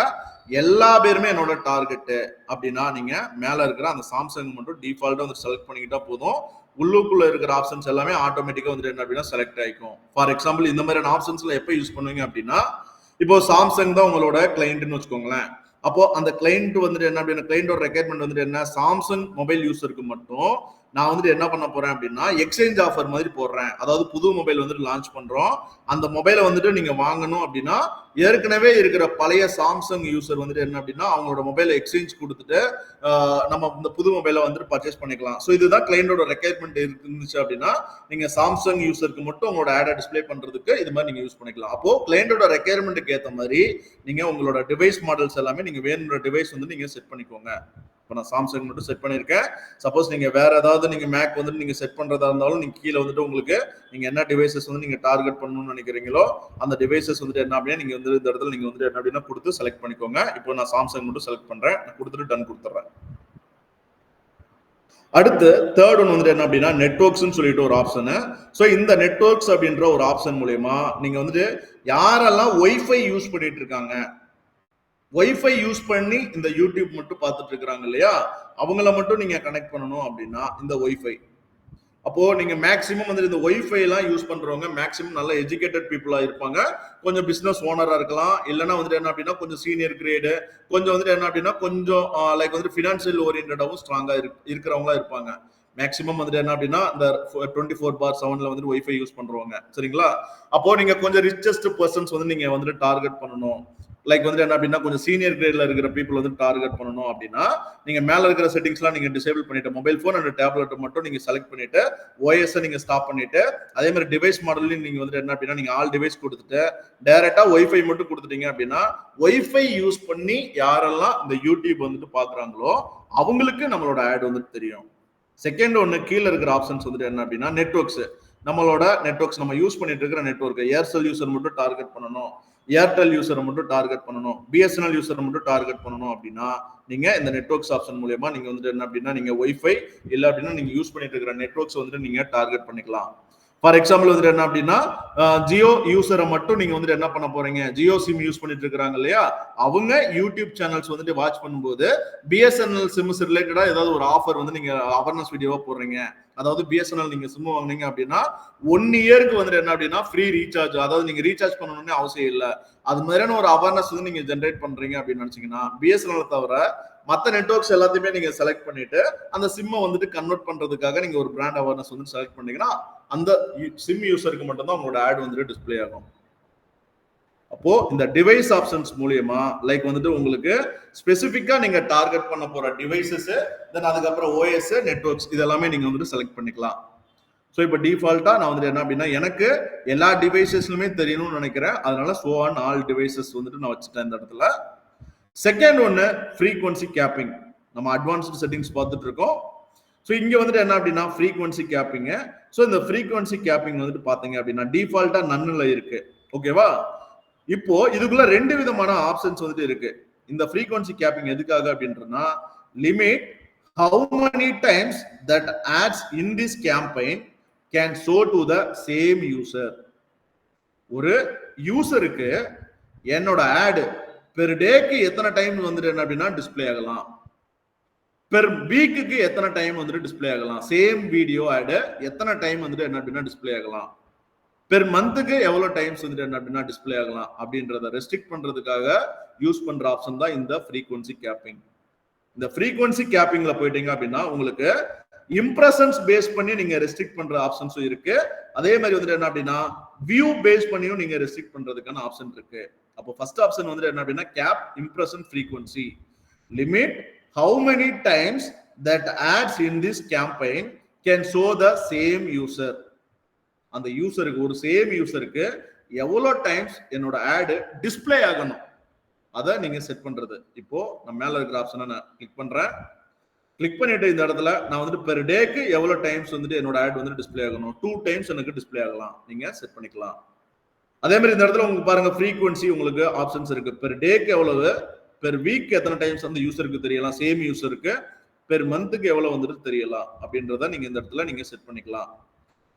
எல்லா பேருமே என்னோட டார்கெட் அப்படின்னா நீங்க மேல இருக்கிற அந்த சாம்சங் மட்டும் டிஃபால்ட்டா வந்து செலக்ட் பண்ணிக்கிட்டா போதும். உள்ளுக்குள்ள இருக்கிற ஆப்ஷன்ஸ் எல்லாமே ஆட்டோமேட்டிக்கா வந்துட்டு என்ன அப்படின்னா செலக்ட் ஆயிக்கும். ஃபார் எக்ஸாம்பிள் இந்த மாதிரியான ஆப்ஷன்ஸ்ல எப்போ யூஸ் பண்ணுவீங்க அப்படின்னா, இப்போ சாம்சங் தான் உங்களோட கிளைண்ட்னு வச்சுக்கோங்களேன். அப்போ அந்த கிளைண்ட் வந்துட்டு என்ன அப்படின்னா கிளைண்டோட ரெக்யர்மெண்ட் வந்துட்டு என்ன, சாம்சங் மொபைல் யூஸருக்கு மட்டும் நான் வந்துட்டு என்ன பண்ண போறேன் அப்படின்னா எக்ஸ்சேஞ்ச் ஆஃபர் மாதிரி போடுறேன். அதாவது புது மொபைல் வந்துட்டு லான்ச் பண்றோம், அந்த மொபைலை வந்துட்டு நீங்க வாங்கணும் அப்படின்னா ஏற்கனவே இருக்கிற பழைய சாம்சங் யூசர் வந்துட்டு என்ன அப்படின்னா அவங்களோட மொபைலை எக்ஸ்சேஞ்ச் கொடுத்துட்டு நம்ம இந்த புது மொபைலை வந்துட்டு பர்ச்சேஸ் பண்ணிக்கலாம். ஸோ இதுதான் கிளைண்டோட ரெக்யர்மெண்ட் இருந்துச்சு அப்படின்னா நீங்க சாம்சங் யூசருக்கு மட்டும் உங்களோட ஆடை டிஸ்பிளே பண்றதுக்கு இது மாதிரி நீங்க யூஸ் பண்ணிக்கலாம். அப்போ கிளைண்டோட ரெக்யர்மெண்ட்டுக்கு ஏற்ற மாதிரி நீங்க உங்களோட டிவைஸ் மாடல்ஸ் எல்லாமே நீங்க வேணுன்ற டிவைஸ் வந்து நீங்க செட் பண்ணிக்கோங்க. இப்போ நான் சாம்சங் மட்டும் செட் பண்ணியிருக்கேன். சப்போஸ் நீங்க வேற ஏதாவது நீங்க மேக் வந்துட்டு நீங்க செட் பண்றதா இருந்தாலும் நீங்க கீழே வந்துட்டு உங்களுக்கு நீங்க என்ன டிவைசஸ் வந்து நீங்க டார்கெட் பண்ணணும்னு நினைக்கிறீங்களோ அந்த டிவைசஸ் வந்துட்டு என்ன அப்படின்னா நீங்க வந்து இந்த இடத்துல நீங்க வந்துட்டு என்ன அப்படின்னா கொடுத்து செலக்ட் பண்ணிக்கோங்க. இப்போ நான் சாம்சங் மட்டும் செலக்ட் பண்றேன், நான் கொடுத்துட்டு டன் கொடுத்துறேன். அடுத்து தேர்ட் ஒன் வந்துட்டு என்ன அப்படின்னா நெட்வொர்க்ஸ்னு சொல்லிட்டு ஒரு ஆப்ஷனு. ஸோ இந்த நெட்வொர்க்ஸ் அப்படின்ற ஒரு ஆப்ஷன் மூலயமா நீங்க வந்துட்டு யாரெல்லாம் ஒய்ஃபை யூஸ் பண்ணிட்டு இருக்காங்க, ஒய்ஃபை யூஸ் பண்ணி இந்த யூடியூப் மட்டும் பார்த்துட்டு இருக்கிறாங்க இல்லையா, அவங்கள மட்டும் நீங்க கனெக்ட் பண்ணணும் அப்படின்னா இந்த ஒய்ஃபை அப்போ நீங்க மேக்ஸிமம் வந்து இந்த ஒய்ஃபை எல்லாம் யூஸ் பண்றவங்க மேக்ஸிமம் நல்ல எஜுகேட்டட் பீப்புளா இருப்பாங்க. கொஞ்சம் பிசினஸ் ஓனரா இருக்கலாம். இல்லைன்னா வந்துட்டு என்ன அப்படின்னா கொஞ்சம் சீனியர் கிரேடு, கொஞ்சம் வந்துட்டு என்ன அப்படின்னா கொஞ்சம் லைக் வந்து ஃபினான்சியல் ஓரியன்டாவும் ஸ்ட்ராங்கா இருக்கிறவங்களா இருப்பாங்க. மேக்ஸிமம் வந்துட்டு என்ன அப்படின்னா இந்த 24/7 வந்துட்டு ஒய்ஃபை யூஸ் பண்றவங்க. சரிங்களா? அப்போ நீங்க கொஞ்சம் ரிச்சஸ்ட் பர்சன்ஸ் வந்து நீங்க வந்துட்டு டார்கெட் பண்ணணும். லைக் வந்து என்ன அப்படின்னா கொஞ்சம் சீனியர் கிரேட்ல இருக்கிற பீப்புள் வந்து டார்கெட் பண்ணணும் அப்படின்னா நீங்க மேல இருக்கிற செட்டிங்ஸ்லாம் நீங்க டிசேபிள் பண்ணிட்டு மொபைல் போன் அண்ட் டேப்லெட் மட்டும் நீங்க செலக்ட் பண்ணிட்டு ஓஎஸ் நீங்க ஸ்டாப் பண்ணிட்டு அதே மாதிரி டிவைஸ் மாடல்லையும் நீங்க வந்து என்ன அப்படின்னா நீங்க ஆல் டிவைஸ் கொடுத்துட்டு டைரக்டா ஒய்ஃபை மட்டும் கொடுத்துட்டீங்க அப்படின்னா ஒய்ஃபை யூஸ் பண்ணி யாரெல்லாம் இந்த யூடியூப் வந்துட்டு பாக்குறாங்களோ அவங்களுக்கு நம்மளோட ஆட் வந்துட்டு தெரியும். செகண்ட் ஒன்னு கீழே இருக்கிற ஆப்ஷன்ஸ் வந்துட்டு என்ன அப்படின்னா நெட்வொர்க்ஸ். நம்மளோட நெட்வொர்க்ஸ் நம்ம யூஸ் பண்ணிட்டு இருக்கிற நெட்வொர்க் ஏர்செல் யூசர் மட்டும் டார்கெட் பண்ணணும், ஏர்டெல் யூசரை மட்டும் டார்கெட் பண்ணணும், பிஎஸ்என்எல் யூசரை மட்டும் டார்கெட் பண்ணணும் அப்படின்னா நீங்க இந்த நெட்வொர்க்ஸ் ஆப்ஷன் மூலமா நீங்க வந்துட்டு என்ன அப்படின்னா நீங்க ஒய்ஃபை இல்ல அப்படின்னா நீங்க யூஸ் பண்ணிட்டு இருக்கிற நெட்வொர்க்ஸ் வந்துட்டு நீங்க டார்கெட் பண்ணிக்கலாம். ஃபார் எக்ஸாம்பிள் வந்துட்டு என்ன அப்படின்னா ஜியோ யூசரை மட்டும் நீங்க வந்துட்டு என்ன பண்ண போறீங்க, ஜியோ சிம் யூஸ் பண்ணிட்டு இருக்காங்க இல்லையா, அவங்க யூடியூப் சேனல்ஸ் வந்துட்டு வாட்ச் பண்ணும்போது பிஎஸ்என்எல் சிம்ஸ் ரிலேட்டடா ஏதாவது ஒரு ஆஃபர் வந்து நீங்க அவேர்னஸ் வீடியோவா போடுறீங்க. அதாவது பிஎஸ்என்எல் நீங்க சிம் வாங்குனீங்க அப்படின்னா 1 இயருக்கு வந்துட்டு என்ன அப்படின்னா ஃப்ரீ ரீசார்ஜ், அதாவது நீங்க ரீசார்ஜ் பண்ணணும்னு அவசியம் இல்லை. அது மாதிரியான ஒரு அவேர்னஸ் வந்து நீங்க ஜென்ரேட் பண்றீங்க அப்படின்னு நினைச்சீங்கன்னா பிஎஸ்என்எல் தவிர மற்ற நெட்வொர்க்ஸ் எல்லாத்தையுமே நீங்க செலக்ட் பண்ணிட்டு அந்த சிம்மை வந்துட்டு கன்வெர்ட் பண்றதுக்காக நீங்க ஒரு பிராண்ட் அவேர்னஸ் வந்து செலக்ட் பண்ணீங்கன்னா அந்த சிம் யூசருக்கு மட்டும் தான் உங்களோட ஆட் வந்துட்டு டிஸ்பிளே ஆகும். அப்போ இந்த டிவைஸ் ஆப்ஷன்ஸ் மூலியமா லைக் வந்துட்டு உங்களுக்கு ஸ்பெசிபிக்கா நீங்க டார்கெட் பண்ண போற டிவைசஸ், தென் அதுக்கப்புறம் ஓஎஸ், நெட்வொர்க்ஸ் இதெல்லாமே நீங்க வந்துட்டு செலக்ட் பண்ணிக்கலாம். ஸோ இப்போ டிஃபால்ட்டா நான் வந்துட்டு என்ன அப்படின்னா எனக்கு எல்லா டிவைசஸ்லுமே தெரியணும்னு நினைக்கிறேன், அதனால ஷோ ஆன் ஆல் டிவைசஸ் வந்துட்டு நான் வச்சுட்டேன் இந்த இடத்துல. செகண்ட் ஒன்னு ஃப்ரீக்வன்சி கேப்பிங். நம்ம அட்வான்ஸ்டு செட்டிங்ஸ் பார்த்துட்டு இருக்கோம். ஸோ இங்க வந்துட்டு என்ன அப்படின்னா ஃப்ரீக்வன்சி கேப்பிங். ஸோ இந்த ஃப்ரீக்வன்சி கேப்பிங் வந்துட்டு பாத்தீங்க அப்படின்னா டிஃபால்ட்டா நன்னுல இருக்கு. ஓகேவா? இப்போ இதுக்குள்ள 2 விதமான ஆப்ஷன்ஸ் வந்துட்டு இருக்கு. இந்த ஃப்ரீக்வன்சி கேப்பிங் எதுக்காக அப்படின்றனா limit how many times that ads in this campaign can show to the same user. ஒரு யூசருக்கு என்னோட ஆட் பெர் டேக்கு எத்தனை டைம் வந்துட்டு என்ன அப்படின்னா டிஸ்பிளே ஆகலாம், பெர் வீக்குக்கு எத்தனை டைம் வந்துட்டு டிஸ்பிளே ஆகலாம், சேம் வீடியோ ஆட் எத்தனை டைம் வந்துட்டு என்ன அப்படின்னா டிஸ்பிளே ஆகலாம், பெர் மந்த்துக்கு எவ்வளவு டைம்ஸ் வந்துட்டு என்ன அப்படின்னா டிஸ்பிளே ஆகலாம் அப்படின்றத ரெஸ்ட்ரிக்ட் பண்றதுக்காக யூஸ் பண்ற ஆப்ஷன் தான் இந்த ஃப்ரீக்வன்சி கேப்பிங். இந்த ஃப்ரீக்வன்சி கேப்பிங்ல போயிட்டீங்க அப்படின்னா உங்களுக்கு இம்ப்ரெஷன்ஸ் பேஸ் பண்ணி நீங்க ரெஸ்ட்ரிக்ட் பண்ற ஆப்ஷன்ஸும் இருக்கு. அதே மாதிரி வந்துட்டு என்ன அப்படின்னா வியூ பேஸ் பண்ணியும் நீங்க ரெஸ்ட்ரிக்ட் பண்றதுக்கான ஆப்ஷன் இருக்கு. அப்போ ஃபர்ஸ்ட் ஆப்ஷன் வந்துட்டு என்ன அப்படின்னா cap impression frequency limit how many times that ads in this campaign can show the same user. அந்த யூசருக்கு ஒரு சேம் யூசருக்கு எவ்வளவு டைம்ஸ் என்னோட ஆட் டிஸ்பிளே ஆகணும் அதை நீங்க செட் பண்றது. இப்போ நான் மேல இருக்கிற ஆப்ஷனை நான் கிளிக் பண்றேன். கிளிக் பண்ணிட்டு இந்த இடத்துல நான் வந்துட்டு பெர் டேக்கு எவ்வளவு டைம்ஸ் வந்துட்டு என்னோட ஆட் வந்து டிஸ்பிளே ஆகணும், 2 டைம்ஸ் எனக்கு டிஸ்பிளே ஆகலாம் நீங்க செட் பண்ணிக்கலாம். அதே மாதிரி இந்த இடத்துல உங்களுக்கு பாருங்க ஃப்ரீக்வன்சி உங்களுக்கு ஆப்ஷன்ஸ் இருக்கு. பெர் டேக்கு எவ்வளவு, பெர் வீக் எத்தனை டைம்ஸ் அந்த யூசருக்கு தெரியலாம், சேம் யூசருக்கு பெர் மந்த்துக்கு எவ்வளவு வந்துட்டு தெரியலாம் அப்படின்றத நீங்க இந்த இடத்துல நீங்க செட் பண்ணிக்கலாம்.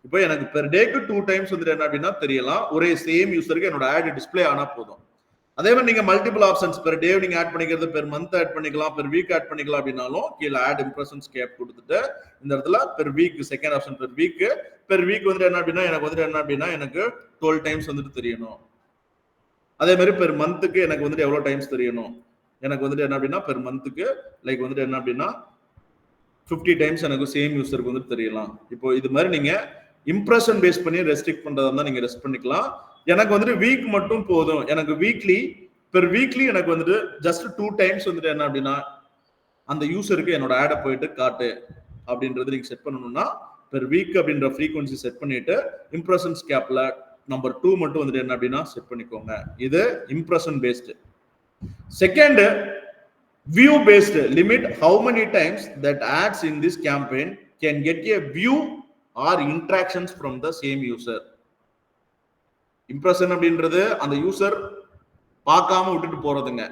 இப்போ எனக்கு பெர் டேக்கு 2 டைம்ஸ் வந்துட்டு என்ன அப்படின்னா தெரியலாம், ஒரே சேம் யூசருக்கு என்னோட ஆட் டிஸ்பிளே ஆனா போதும். அதே மாதிரி நீங்க மல்டிபிள் ஆப்ஷன்ஸ் பெர் டே நீங்க ஆட் பண்ணிக்கிறது, பெர் மந்த் ஆட் பண்ணிக்கலாம், பெர் வீக் ஆட் பண்ணிக்கலாம் அப்படின்னாலும் கீழே ஆட் இம்ப்ரெஷன்ஸ் கேப் கொடுத்துட்டு இந்த இடத்துல per week second option per week வந்துட்டு என்ன அப்படின்னா எனக்கு வந்துட்டு என்ன அப்படின்னா எனக்கு 12 டைம்ஸ் வந்துட்டு தெரியணும். அதே மாதிரி பெர் மந்த்துக்கு எனக்கு வந்துட்டு எவ்வளவு டைம்ஸ் தெரியணும், எனக்கு வந்துட்டு என்ன அப்படின்னா பெர் மந்த்துக்கு லைக் வந்துட்டு என்ன அப்படின்னா 50 டைம்ஸ் எனக்கு சேம் யூசருக்கு வந்துட்டு தெரியலாம். இப்போ இது மாதிரி நீங்க இம்ப்ரெஷன் பேஸ் பண்ணி ரெஸ்ட்ரிக்ட் பண்றதா இருந்தா நீங்க ரெஸ்ட் பண்ணிக்கலாம். எனக்கு வந்துட்டு வீக் மட்டும் போதும், எனக்கு பெர் வீக்லி எனக்கு வந்துட்டு ஜஸ்ட் 2 டைம்ஸ் வந்துட்டு என்ன அப்படின்னா அந்த யூசருக்கு என்னோட ஆடை போயிட்டு காட்டு அப்படின்றது நீங்க செட் பண்ணணும்னா பெர் வீக் அப்படின்ற ஃப்ரீக்வன்சி செட் பண்ணிட்டு இம்ப்ரெஷன்ஸ் கேப்ல நம்பர் 2 மட்டும் வந்துட்டு என்ன அப்படின்னா செட் பண்ணிக்கோங்க. இது impression based. Second view based limit how many times that ads in this campaign can get a view or interactions from the same user. Impression அப்படின்றது அந்த யூசர் பார்க்காம விட்டுட்டு போறதுங்க.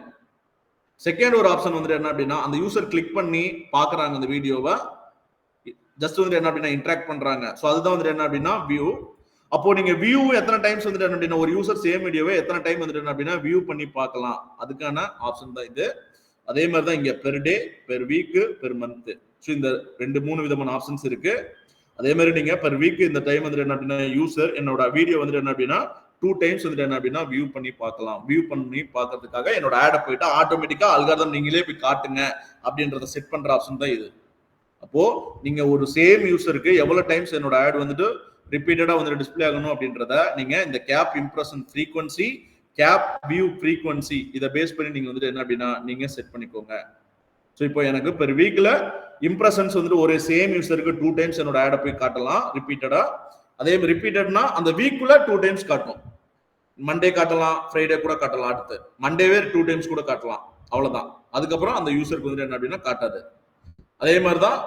செகண்ட் ஒரு ஆப்ஷன் வந்துட்டு என்ன அப்படின்னா அந்த யூசர் கிளிக் பண்ணி பாக்குறாங்க அந்த வீடியோவை, ஜஸ்ட் வந்துட்டு என்ன அப்படின்னா இன்டராக்ட் பண்றாங்க. ஸோ அதுதான் வந்துட்டு என்ன அப்படின்னா வியூ. அப்போ நீங்க வியூ எத்தனை டைம்ஸ் வந்துட்டு என்ன அப்படின்னா ஒரு யூசர் சேம் வீடியோவை எத்தனை டைம் வந்துட்டு என்ன அப்படின்னா வியூ பண்ணி பார்க்கலாம், அதுக்கான ஆப்ஷன் தான் இது. அதே மாதிரி தான் இங்க per day, per week, per month. So இந்த 2-3 விதமான ஆப்ஷன்ஸ் இருக்கு. அதே மாதிரி நீங்க per week இந்த டைம் வந்துட்டு என்ன அப்படின்னா யூசர் என்னோட வீடியோ வந்துட்டு என்ன அப்படின்னா 2 டைம்ஸ் வந்துட்டு என்ன அப்படின்னா வியூ பண்ணி பார்க்கலாம். வியூ பண்ணி பார்க்கறதுக்காக என்னோட ஆடை போயிட்டு ஆட்டோமேட்டிக்கா அல்காரிதம் நீங்களே போய் காட்டுங்க அப்படின்றத செட் பண்ற ஆப்ஷன் தான் இது. அப்போ நீங்க ஒரு சேம் யூசருக்கு எவ்வளவு டைம்ஸ் என்னோட ஆட் வந்துட்டு ரிப்பீட்டடா வந்துட்டு டிஸ்பிளே ஆகணும் அப்படின்றத நீங்க இந்த cap impression frequency, cap view frequency இதை பேஸ் பண்ணி நீங்க வந்துட்டு என்ன அப்படின்னா நீங்க செட் பண்ணிக்கோங்க. ஸோ இப்போ எனக்கு பெர் வீக்ல இம்ப்ரெஷன்ஸ் வந்துட்டு ஒரு சேம் யூசருக்கு 2 டைம்ஸ் என்னோட ஆடை போய் காட்டலாம் ரிப்பீட்டடா. அதே மாதிரி ரிப்பீட்டட்னா அந்த வீக்குள்ள 2 டைம்ஸ் காட்டும். மண்டே காட்டலாம், ஃப்ரைடே கூட காட்டலாம், அடுத்து மண்டேவே 2 டைம்ஸ் கூட காட்டலாம், அவ்வளவுதான். அதுக்கப்புறம் அந்த யூசருக்கு வந்துட்டு என்ன அப்படின்னா காட்டாது. அதே மாதிரிதான்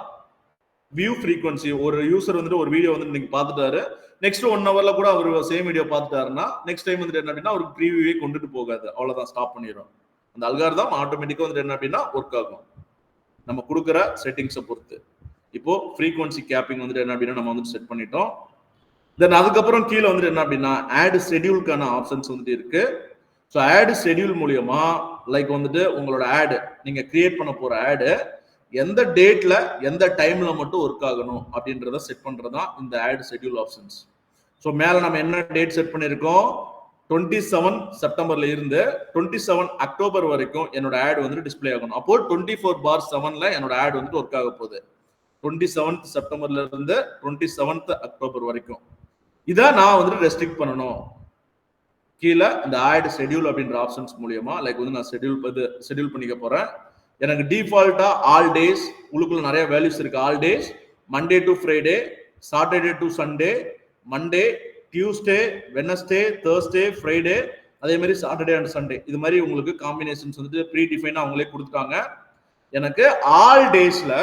வியூ ஃப்ரீக்வன்சி. ஒரு யூசர் வந்துட்டு ஒரு வீடியோ வந்து நீங்க பார்த்துட்டாரு, நெக்ஸ்ட் 1 ஹவர்ல கூட அவர் சேம் வீடியோ பார்த்துட்டாருன்னா நெக்ஸ்ட் டைம் வந்துட்டு என்ன அப்படின்னா அவருக்கு ப்ரீவியூவே கொண்டுட்டு போகாது, அவ்வளவுதான், ஸ்டாப் பண்ணிடும். அந்த அல்காரிதம் ஆட்டோமேட்டிக்கா வந்துட்டு என்ன அப்படின்னா ஒர்க் ஆகும் நம்ம கொடுக்குற செட்டிங்ஸை பொறுத்து. இப்போ ஃப்ரீக்வன்சி கேப்பிங் வந்துட்டு என்ன அப்படின்னா நம்ம வந்து செட் பண்ணிட்டோம். தென் அதுக்கப்புறம் கீழே வந்துட்டு என்ன அப்படின்னா ஆட் ஷெட்யூலுக்கான ஆப்ஷன்ஸ் வந்துட்டு இருக்கு. ஸோ ஆட் ஷெட்யூல் மூலியமா லைக் வந்துட்டு உங்களோட ஆடு நீங்க கிரியேட் பண்ண போற ஆடு எந்த டேட்ல எந்த டைம்ல மட்டும் ஒர்க் ஆகணும் அப்படின்றத செட் பண்றதுதான் இந்த ஆட் ஷெட்யூல் ஆப்ஷன்ஸ். ஸோ மேல நம்ம என்ன டேட் செட் பண்ணிருக்கோம், 27 செப்டம்பர்ல இருந்து 27 அக்டோபர் வரைக்கும் என்னோட ஆட் வந்துட்டு டிஸ்பிளே ஆகணும். அப்போ 24/7 என்னோட ஆட் வந்துட்டு ஒர்க் ஆக போகுது. 27 செப்டம்பர்ல இருந்து 27 அக்டோபர் வரைக்கும் இதை நான் வந்துட்டு ரெஸ்ட்ரிக்ட் பண்ணணும். கீழே இந்த ஆட் ஷெட்யூல் அப்படின்ற ஆப்ஷன்ஸ் மூலியமா லைக் வந்து நான் ஷெட்யூல் பண்ணிக்க போறேன். எனக்கு டிஃபால்ட்டா ஆல் டேஸ், உள்ளுக்குள்ள நிறைய வேல்யூஸ் இருக்கு. All days, Monday to Friday, Saturday to Sunday, Monday, Tuesday, Wednesday, Thursday, Friday, அதே மாதிரி சாட்டர்டே அண்ட் சண்டே. இது மாதிரி உங்களுக்கு காம்பினேஷன்ஸ் வந்துட்டு ப்ரீ டிஃபைனா அவங்களே கொடுத்துட்டாங்க. எனக்கு ஆல் டேஸ்ல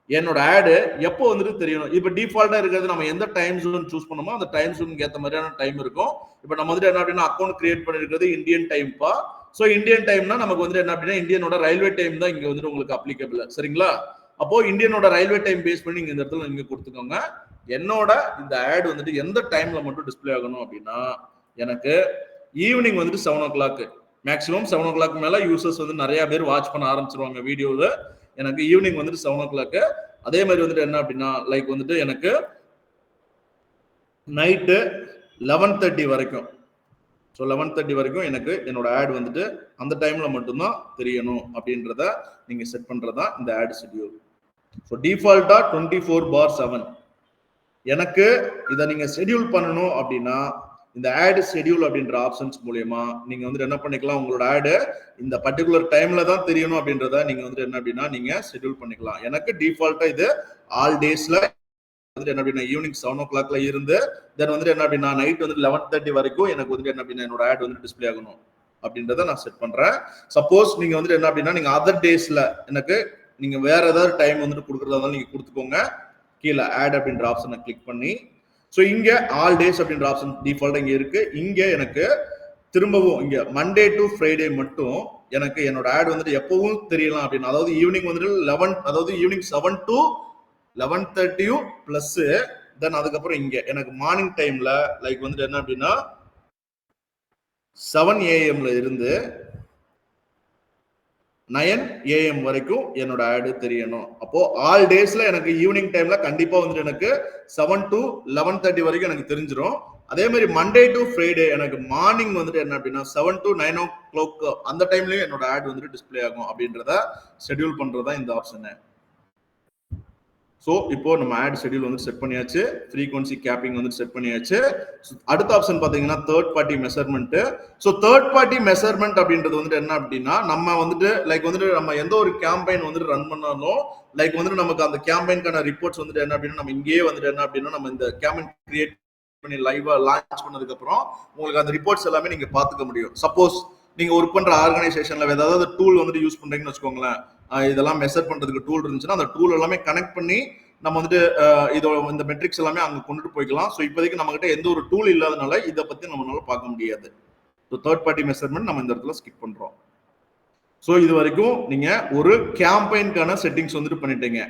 என்னோட ஆடு எப்போ வந்துட்டு தெரியணும். இப்போ டிஃபால்ட்டா இருக்கிறது நம்ம எந்த டைம் ஜோன் சூஸ் பண்ணோமோ அந்த டைம் ஜோனுக்கு ஏற்ற மாதிரியான டைம் இருக்கும். இப்போ நம்ம வந்துட்டு என்ன அப்படின்னா அக்கௌண்ட் கிரியேட் பண்ணிருக்கிறது இந்தியன் டைம்ப்பா. ஸோ இந்தியன் டைம்னா நமக்கு வந்துட்டு என்ன அப்படின்னா இந்தியனோட ரயில்வே டைம் தான் இங்க வந்துட்டு உங்களுக்கு அப்ளிகபிள், சரிங்களா? அப்போ இந்தியனோட ரயில்வே டைம் பேஸ் பண்ணி நீங்க இந்த இடத்துல நீங்க கொடுத்துக்கோங்க. என்னோட இந்த ஆட் வந்துட்டு எந்த டைம்ல மட்டும் டிஸ்பிளே ஆகணும் அப்படின்னா எனக்கு ஈவினிங் வந்துட்டு 7 o'clock, மேக்ஸிமம் 7 o'clock மேல யூசர்ஸ் வந்து நிறைய பேர் வாட்ச் பண்ண ஆரம்பிச்சிருவாங்க வீடியோவை. எனக்கு ஈவினிங் வந்துட்டு 7 o'clock. அதே மாதிரி வந்துட்டு என்ன அப்படின்னா லைக் வந்துட்டு எனக்கு நைட்டு 11:30 வரைக்கும். ஸோ 11:30 வரைக்கும் எனக்கு என்னோட ஆட் வந்துட்டு அந்த டைம்ல மட்டும்தான் தெரியணும் அப்படின்றத நீங்க செட் பண்றதா இந்த ஆட் ஷெட்யூல். ஸோ டிஃபால்ட்டா 24/7. எனக்கு இதை நீங்க ஷெட்யூல் பண்ணணும் அப்படின்னா இந்த ஆட் ஷெட்யூல் அப்படின்ற ஆப்ஷன்ஸ் மூலியமா நீங்க வந்துட்டு என்ன பண்ணிக்கலாம், உங்களோட ஆடு இந்த பர்டிகுலர் டைம்ல தான் தெரியணும் அப்படின்றத நீங்க வந்துட்டு என்ன அப்படின்னா நீங்க ஷெட்யூல் பண்ணிக்கலாம். எனக்கு டிஃபால்ட்டா இது ஆல் டேஸ்ல வந்துட்டு என்ன அப்படின்னா ஈவினிங் 7 o'clockல இருந்து தென் வந்துட்டு என்ன அப்படின்னா நைட் வந்து 11:30 வரைக்கும் எனக்கு வந்துட்டு என்ன அப்படின்னா என்னோட ஆட் வந்து டிஸ்பிளே ஆகணும் அப்படின்றத நான் செட் பண்றேன். சப்போஸ் நீங்க வந்துட்டு என்ன அப்படின்னா நீங்க அதர் டேஸ்ல எனக்கு நீங்க வேற ஏதாவது டைம் வந்துட்டு கொடுக்குறதா இருந்தாலும் நீங்க கொடுத்துக்கோங்க. கீழே ஆட் அப்படின்ற ஆப்ஷனை கிளிக் பண்ணி ஸோ இங்க ஆல் டேஸ் அப்படின்ற ஆப்ஷன் டிஃபால்ட்டா இங்க இருக்கு. இங்க எனக்கு திரும்பவும் இங்க மண்டே டு ஃப்ரைடே மட்டும் எனக்கு என்னோட ஆட் வந்துட்டு எப்பவும் தெரியலாம் அப்படின்னு, அதாவது ஈவினிங் வந்துட்டு 11, அதாவது ஈவினிங் 7 to 11:30 பிளஸ் தென் அதுக்கப்புறம் இங்க எனக்கு மார்னிங் டைம்ல லைக் வந்துட்டு என்ன அப்படின்னா 7 AM இருந்து 9 AM வரைக்கும் என்னோட ஆடு தெரியணும். அப்போ ஆல் டேஸ்ல எனக்கு ஈவினிங் டைம்ல கண்டிப்பா வந்துட்டு எனக்கு 7 to 11:30 வரைக்கும் எனக்கு தெரிஞ்சிடும். அதே மாதிரி மண்டே டு ஃப்ரைடே எனக்கு மார்னிங் வந்துட்டு என்ன அப்படின்னா 7 to 9 o'clock அந்த டைம்லயும் என்னோட ஆட் வந்துட்டு டிஸ்பிளே ஆகும் அப்படின்றத ஷெட்யூல் பண்றதா இந்த ஆப்ஷன். ஸோ இப்போ நம்ம ஆட் ஷெட்யூல் வந்து செட் பண்ணியாச்சு, ஃப்ரீக்வன்சி கேப்பிங் வந்து செட் பண்ணியாச்சு. அடுத்த ஆப்ஷன் பார்த்தீங்கன்னா third party measurement. So third party measurement அப்படின்றது வந்துட்டு என்ன அப்படின்னா நம்ம வந்துட்டு லைக் வந்துட்டு நம்ம எந்த ஒரு கேம்பெயின் வந்துட்டு ரன் பண்ணாலும் லைக் வந்துட்டு நமக்கு அந்த கேம்பெயின்கான ரிப்போர்ட்ஸ் வந்துட்டு என்ன அப்படின்னா நம்ம இங்கேயே வந்துட்டு என்ன அப்படின்னா நம்ம இந்த கேம்பெயின் கிரியேட் பண்ணி லைவா லான்ச் பண்ணதுக்கு அப்புறம் உங்களுக்கு அந்த ரிப்போர்ட்ஸ் எல்லாமே நீங்க பாத்துக்க முடியும். சப்போஸ் நீங்க ஒர்க் பண்ற ஆர்கனைசேஷன்ல ஏதாவது டூல் வந்துட்டு யூஸ் பண்றீங்கன்னு வச்சுக்கோங்களேன், இதெல்லாம் மெஷர் பண்றதுக்கு டூல் இருந்துச்சுன்னா அந்த டூல் எல்லாமே கனெக்ட் பண்ணி நம்ம வந்துட்டு இதோட இந்த மெட்ரிக்ஸ் எல்லாமே அங்க கொண்டுட்டு போய்க்கலாம். ஸோ இப்போதைக்கு நம்ம கிட்ட எந்த ஒரு டூல் இல்லாதனால இதை பத்தி நம்மளால பார்க்க முடியாது. ஸோ தேர்ட் பார்ட்டி மெஷர்மெண்ட் நம்ம இந்த இடத்துல ஸ்கிப் பண்றோம். ஸோ இது வரைக்கும் நீங்க ஒரு கேம்பெயின்கான செட்டிங்ஸ் வந்துட்டு பண்ணிட்டீங்க.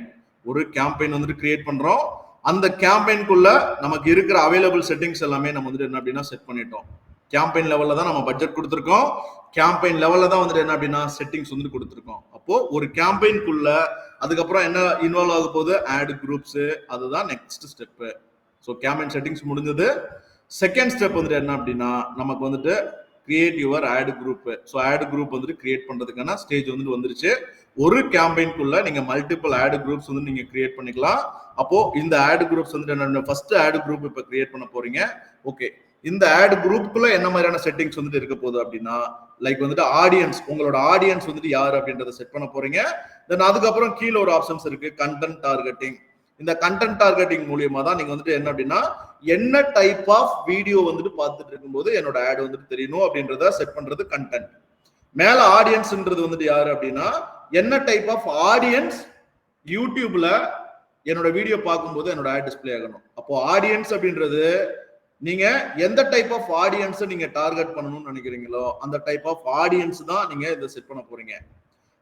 ஒரு கேம்பெயின் வந்துட்டு கிரியேட் பண்றோம், அந்த கேம்பெயின்குள்ள நமக்கு இருக்கிற அவைலபிள் செட்டிங்ஸ் எல்லாமே நம்ம வந்துட்டு என்ன அப்படின்னா செட் பண்ணிட்டோம். கேம்பெயின் லெவல்ல தான் நம்ம பட்ஜெட் கொடுத்துருக்கோம், கேம்பெயின் லெவல்ல தான் வந்துட்டு என்ன அப்படின்னா செட்டிங்ஸ் வந்துட்டு கொடுத்துருக்கோம். அப்போ ஒரு கேம்பெயின்குள்ள அதுக்கப்புறம் என்ன இன்வால்வ் ஆக போகுது, ஆட் குரூப்ஸ், அதுதான் next step. So campaign settings முடிஞ்சது. செகண்ட் ஸ்டெப் வந்துட்டு என்ன அப்படின்னா, நமக்கு வந்துட்டு create your ad group. So ad group வந்துட்டு கிரியேட் பண்றதுக்கான ஸ்டேஜ் வந்துட்டு வந்துருச்சு. ஒரு கேம்பெயின்குள்ள நீங்க மல்டிபிள் ஆட் குரூப்ஸ் வந்து நீங்க கிரியேட் பண்ணிக்கலாம். அப்போ இந்த ஆட் குரூப்ஸ் வந்துட்டு என்ன, ஃபர்ஸ்ட் ஆட் குரூப் இப்ப கிரியேட் பண்ண போறீங்க. ஓகே, இந்த ஆட் குரூப்புக்குள்ள என்ன மாதிரியான செட்டிங்ஸ் வந்துட்டு இருக்க போகுது அப்படின்னா, லைக் வந்துட்டு ஆடியன்ஸ், உங்களோட ஆடியன்ஸ் வந்துட்டு யாரு அப்படின்றத செட் பண்ண போறீங்க. தென் அதுக்கப்புறம் கீழே ஒரு ஆப்ஷன்ஸ் இருக்கு, கண்டென்ட் டார்கெட்டிங். இந்த கண்டென்ட் டார்கெட்டிங் மூலியமா தான் நீங்க வந்துட்டு என்ன அப்படின்னா, என்ன டைப் ஆஃப் வீடியோ வந்துட்டு பார்த்துட்டு இருக்கும்போது என்னோட ஆட் வந்துட்டு தெரியணும் அப்படின்றத செட் பண்றது கண்டென்ட். மேல ஆடியன்ஸ்ன்றது வந்துட்டு யாரு அப்படின்னா, என்ன டைப் ஆஃப் ஆடியன்ஸ் யூடியூப்ல என்னோட வீடியோ பார்க்கும்போது என்னோட ஆட் டிஸ்பிளே ஆகணும். அப்போ ஆடியன்ஸ் அப்படின்றது நீங்க எந்த டைப் ஆஃப் ஆடியன்ஸ் நீங்க டார்கெட் பண்ணணும்னு நினைக்கிறீங்களோ அந்த டைப் ஆஃப் ஆடியன்ஸ் தான் நீங்க இதை செட் பண்ண போறீங்க.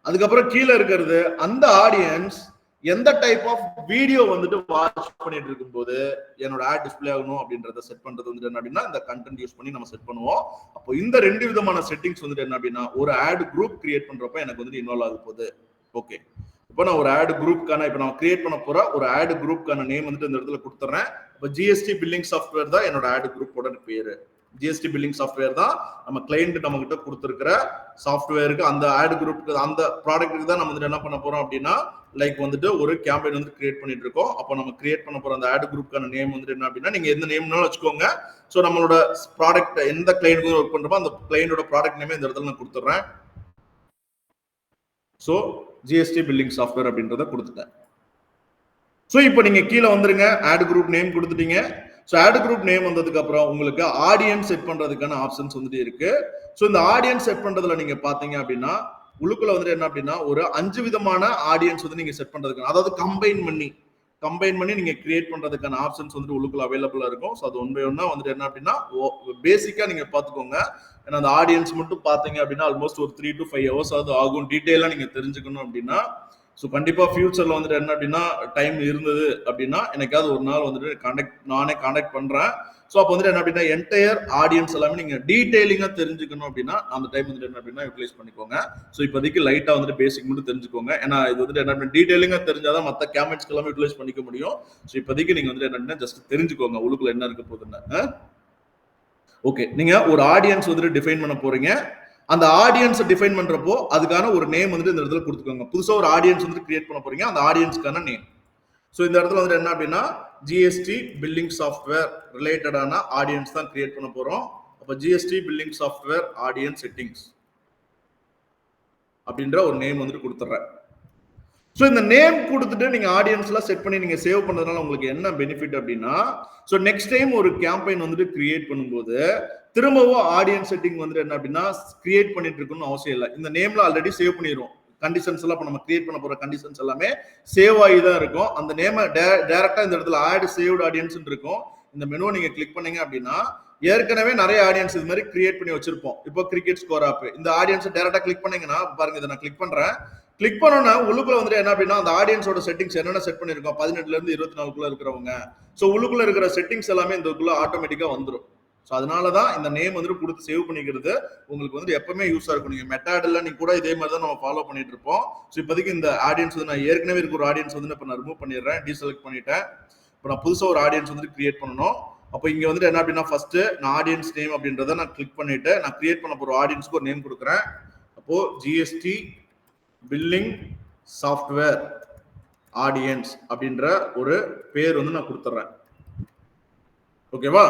அதுக்கப்புறம் கீழே இருக்கிறது அந்த ஆடியன்ஸ் எந்த டைப் ஆஃப் வீடியோ வந்துட்டு வாட்ச் பண்ணிட்டு இருக்கும்போது என்னோட ஆட் டிஸ்பிளே ஆகணும் அப்படின்றத செட் பண்றது வந்துட்டு என்ன அப்படின்னா, இந்த கண்டென்ட் யூஸ் பண்ணி நம்ம செட் பண்ணுவோம். அப்போ இந்த ரெண்டு விதமான செட்டிங்ஸ் வந்துட்டு என்ன அப்படின்னா, ஒரு ஆட் குரூப் கிரியேட் பண்றப்ப எனக்கு வந்துட்டு இன்வால்வ் ஆக போகுது. ஓகே, இப்போ நான் ஒரு ஆட் குரூப்க்கான இப்போ நான் கிரியேட் பண்ண போற ஒரு ஆட் குரூப்க்கான நேம் வந்துட்டு இந்த இடத்துல கொடுத்துறேன். இப்போ ஜிஎஸ்டி பில்லிங் சாஃப்ட்வேர் தான் என்னோட ஆட் குரூப்போட பேரு. ஜிஎஸ்டி பில்லிங் சாஃப்ட்வேர் தான் நம்ம கிளைண்ட் நம்ம கிட்ட கொடுத்துருக்கிற சாஃப்ட்வேருக்கு, அந்த ஆட் குரூப்புக்கு, அந்த ப்ராடக்ட்டுக்கு தான் நம்ம வந்துட்டு என்ன பண்ண போறோம் அப்படின்னா, லைக் வந்துட்டு ஒரு கேம்பெயின் வந்து கிரியேட் பண்ணிட்டு இருக்கோம். அப்போ நம்ம கிரியேட் பண்ண போற அந்த ஆட் குரூப்க்கான நேம் வந்துட்டு என்ன அப்படின்னா, நீங்க எந்த நேம்னாலும் வச்சுக்கோங்க. ஸோ நம்மளோட ப்ராடக்ட் எந்த கிளைண்ட்டுக்கு ஒர்க் பண்றோமோ அந்த கிளைண்டோட ப்ராடக்ட் நேமே இந்த இடத்துல நான் கொடுத்துட்றேன். ஸோ ஜிஎஸ்டி பில்லிங் சாஃப்ட்வேர் அப்படின்றத கொடுத்துட்டேன். ஸோ இப்போ நீங்க கீழே வந்துருங்க, ஆட் குரூப் நேம் கொடுத்துட்டீங்க. ஸோ ஆட் குரூப் நேம் வந்ததுக்கு அப்புறம் உங்களுக்கு ஆடியன்ஸ் செட் பண்றதுக்கான ஆப்ஷன்ஸ் வந்துட்டு இருக்கு. ஸோ இந்த ஆடியன்ஸ் செட் பண்றதுல நீங்க பாத்தீங்க அப்படின்னா, உள்ளுக்குள்ள வந்துட்டு என்ன அப்படின்னா, ஒரு 5 விதமான ஆடியன்ஸ் வந்து நீங்க செட் பண்றதுக்கான, அதாவது கம்பைன் பண்ணி நீங்க கிரியேட் பண்றதுக்கான ஆப்ஷன்ஸ் வந்துட்டு உள்ளுக்குள்ள அவைலபிளா இருக்கும். ஸோ அது ஒன் பை ஒன்னா வந்துட்டு என்ன அப்படின்னா, பேசிக்கா நீங்க பாத்துக்கோங்க. ஏன்னா அந்த ஆடியன்ஸ் மட்டும் பாத்தீங்க அப்படின்னா ஆல்மோஸ்ட் ஒரு 3 to 5 hours ஆகும். டீட்டெயிலா நீங்க தெரிஞ்சுக்கணும் அப்படின்னா. ஸோ கண்டிப்பா ஃபியூச்சர்ல வந்துட்டு என்ன அப்படின்னா, டைம் இருந்தது அப்படின்னா எனக்காவது ஒரு நாள் வந்துட்டு நானே கான்டாக்ட் பண்றேன். ஸோ அப்போ வந்துட்டு என்ன அப்படின்னா, என்டையர் ஆடியன்ஸ் எல்லாமே நீங்க டீடைலிங்கா தெரிஞ்சுக்கணும் அப்படின்னா அந்த டைம் வந்துட்டு என்ன அப்படின்னா யூட்டிலைஸ் பண்ணிக்கோங்க. ஸோ இப்போதைக்கு லைட்டா வந்துட்டு பேசிக் மட்டும் தெரிஞ்சுக்கோங்க. ஏன்னா இது வந்துட்டு என்ன அப்படின்னா டீடைலிங்கா தெரிஞ்சாதான் மற்ற கேமெண்ட்ஸ்க்கு எல்லாமே யூட்டிலைஸ் பண்ணிக்க முடியும். ஸோ இப்போதைக்கு நீங்க வந்துட்டு என்ன அப்படின்னா ஜஸ்ட் தெரிஞ்சுக்கோங்க உள்ளுக்குள்ள என்ன இருக்க போகுதுன்னு. ஓகே, நீங்க ஒரு ஆடியன்ஸ் வந்துட்டு டிஃபைன் பண்ண போறீங்க. அந்த ஆடியன்ஸ் டிஃபைன் பண்றப்போ அதுக்கான ஒரு நேம் வந்துட்டு இந்த இடத்துல கொடுத்துக்கோங்க. புதுசா ஒரு ஆடியன்ஸ் வந்து கிரியேட் பண்ண போறீங்க, அந்த ஆடியன்ஸ்க்கான நேம். ஸோ இந்த இடத்துல வந்துட்டு என்ன அப்படின்னா, ஜிஎஸ்டி பில்லிங் சாஃப்ட்வேர் ரிலேட்டடான ஆடியன்ஸ் தான் கிரியேட் பண்ண போறோம். அப்போ GST billing software audience settings அப்படின்ற ஒரு நேம் வந்துட்டு கொடுத்துட்றேன். ஸோ இந்த நேம் கொடுத்துட்டு நீங்க ஆடியன்ஸ்லாம் செட் பண்ணி நீங்க சேவ் பண்ணதுனால உங்களுக்கு என்ன பெனிஃபிட் அப்படின்னா, ஸோ நெக்ஸ்ட் டைம் ஒரு கேம்பெயின் வந்துட்டு கிரியேட் பண்ணும்போது திரும்பவும் ஆடியன்ஸ் செட்டிங் வந்துட்டு என்ன அப்படின்னா கிரியேட் பண்ணிட்டு இருக்கணும்னு அவசியம் இல்லை. இந்த நேம்ல ஆல்ரெடி சேவ் பண்ணிடுவோம். கண்டிஷன்ஸ் எல்லாம் நம்ம கிரியேட் பண்ண போற கண்டிஷன்ஸ் எல்லாமே சேவ் ஆகி தான் இருக்கும். அந்த நேம டைரக்டா இந்த இடத்துல ஆட் சேவ்டு ஆடியன்ஸ் இருக்கும். இந்த மெனுவை நீங்க கிளிக் பண்ணீங்க அப்படின்னா ஏற்கனவே நிறைய ஆடியன்ஸ் இது மாதிரி கிரியேட் பண்ணி வச்சிருப்போம். இப்போ கிரிக்கெட் ஸ்கோர் ஆப் இந்த ஆடியன்ஸ் டைரக்டா கிளிக் பண்ணீங்கன்னா பாருங்க, இதை நான் கிளிக் பண்றேன். கிளிக் பண்ணோன்னா உள்ளுக்குள்ள வந்துட்டு என்ன அப்படின்னா அந்த ஆடியன்ஸோட செட்டிங்ஸ் என்னென்ன செட் பண்ணிருக்கோம் 18 இருந்து 24 இருக்கிறவங்க. ஸோ உள்ளுக்குள்ள இருக்கிற செட்டிங்ஸ் எல்லாமே இந்த ஆட்டோமேட்டிக்கா வந்துடும். ஸோ அதனாலதான் இந்த நேம் வந்துட்டு கொடுத்து சேவ் பண்ணிக்கிறது உங்களுக்கு வந்துட்டு எப்பவுமே யூஸா இருக்கும். நீங்க மெட்டாட்ல நீங்க கூட இதே மாதிரி தான் நம்ம ஃபாலோ பண்ணிட்டு இருப்போம். ஸோ இப்போதைக்கு இந்த ஆடியன்ஸ் வந்து நான் ஏற்கனவே இருக்க ஒரு ஆடியன்ஸ் வந்து இப்போ நான் ரிமூவ் பண்ணிடுறேன், டீசெலக்ட் பண்ணிட்டேன். இப்போ நான் புதுசா ஒரு ஆடியன்ஸ் வந்துட்டு கிரியேட் பண்ணணும். அப்போ இங்க வந்துட்டு என்ன அப்படின்னா ஃபர்ஸ்ட் நான் ஆடியன்ஸ் நேம் அப்படின்றத நான் கிளிக் பண்ணிட்டு நான் கிரியேட் பண்ண போற ஆடியன்ஸ்க்கு ஒரு நேம் கொடுக்குறேன். அப்போ ஜிஎஸ்டி பில்லிங் சாஃப்ட்வேர் ஆடியன்ஸ் அப்படின்ற ஒரு பேர் வந்து நான் கொடுத்துறேன். ஓகேவா?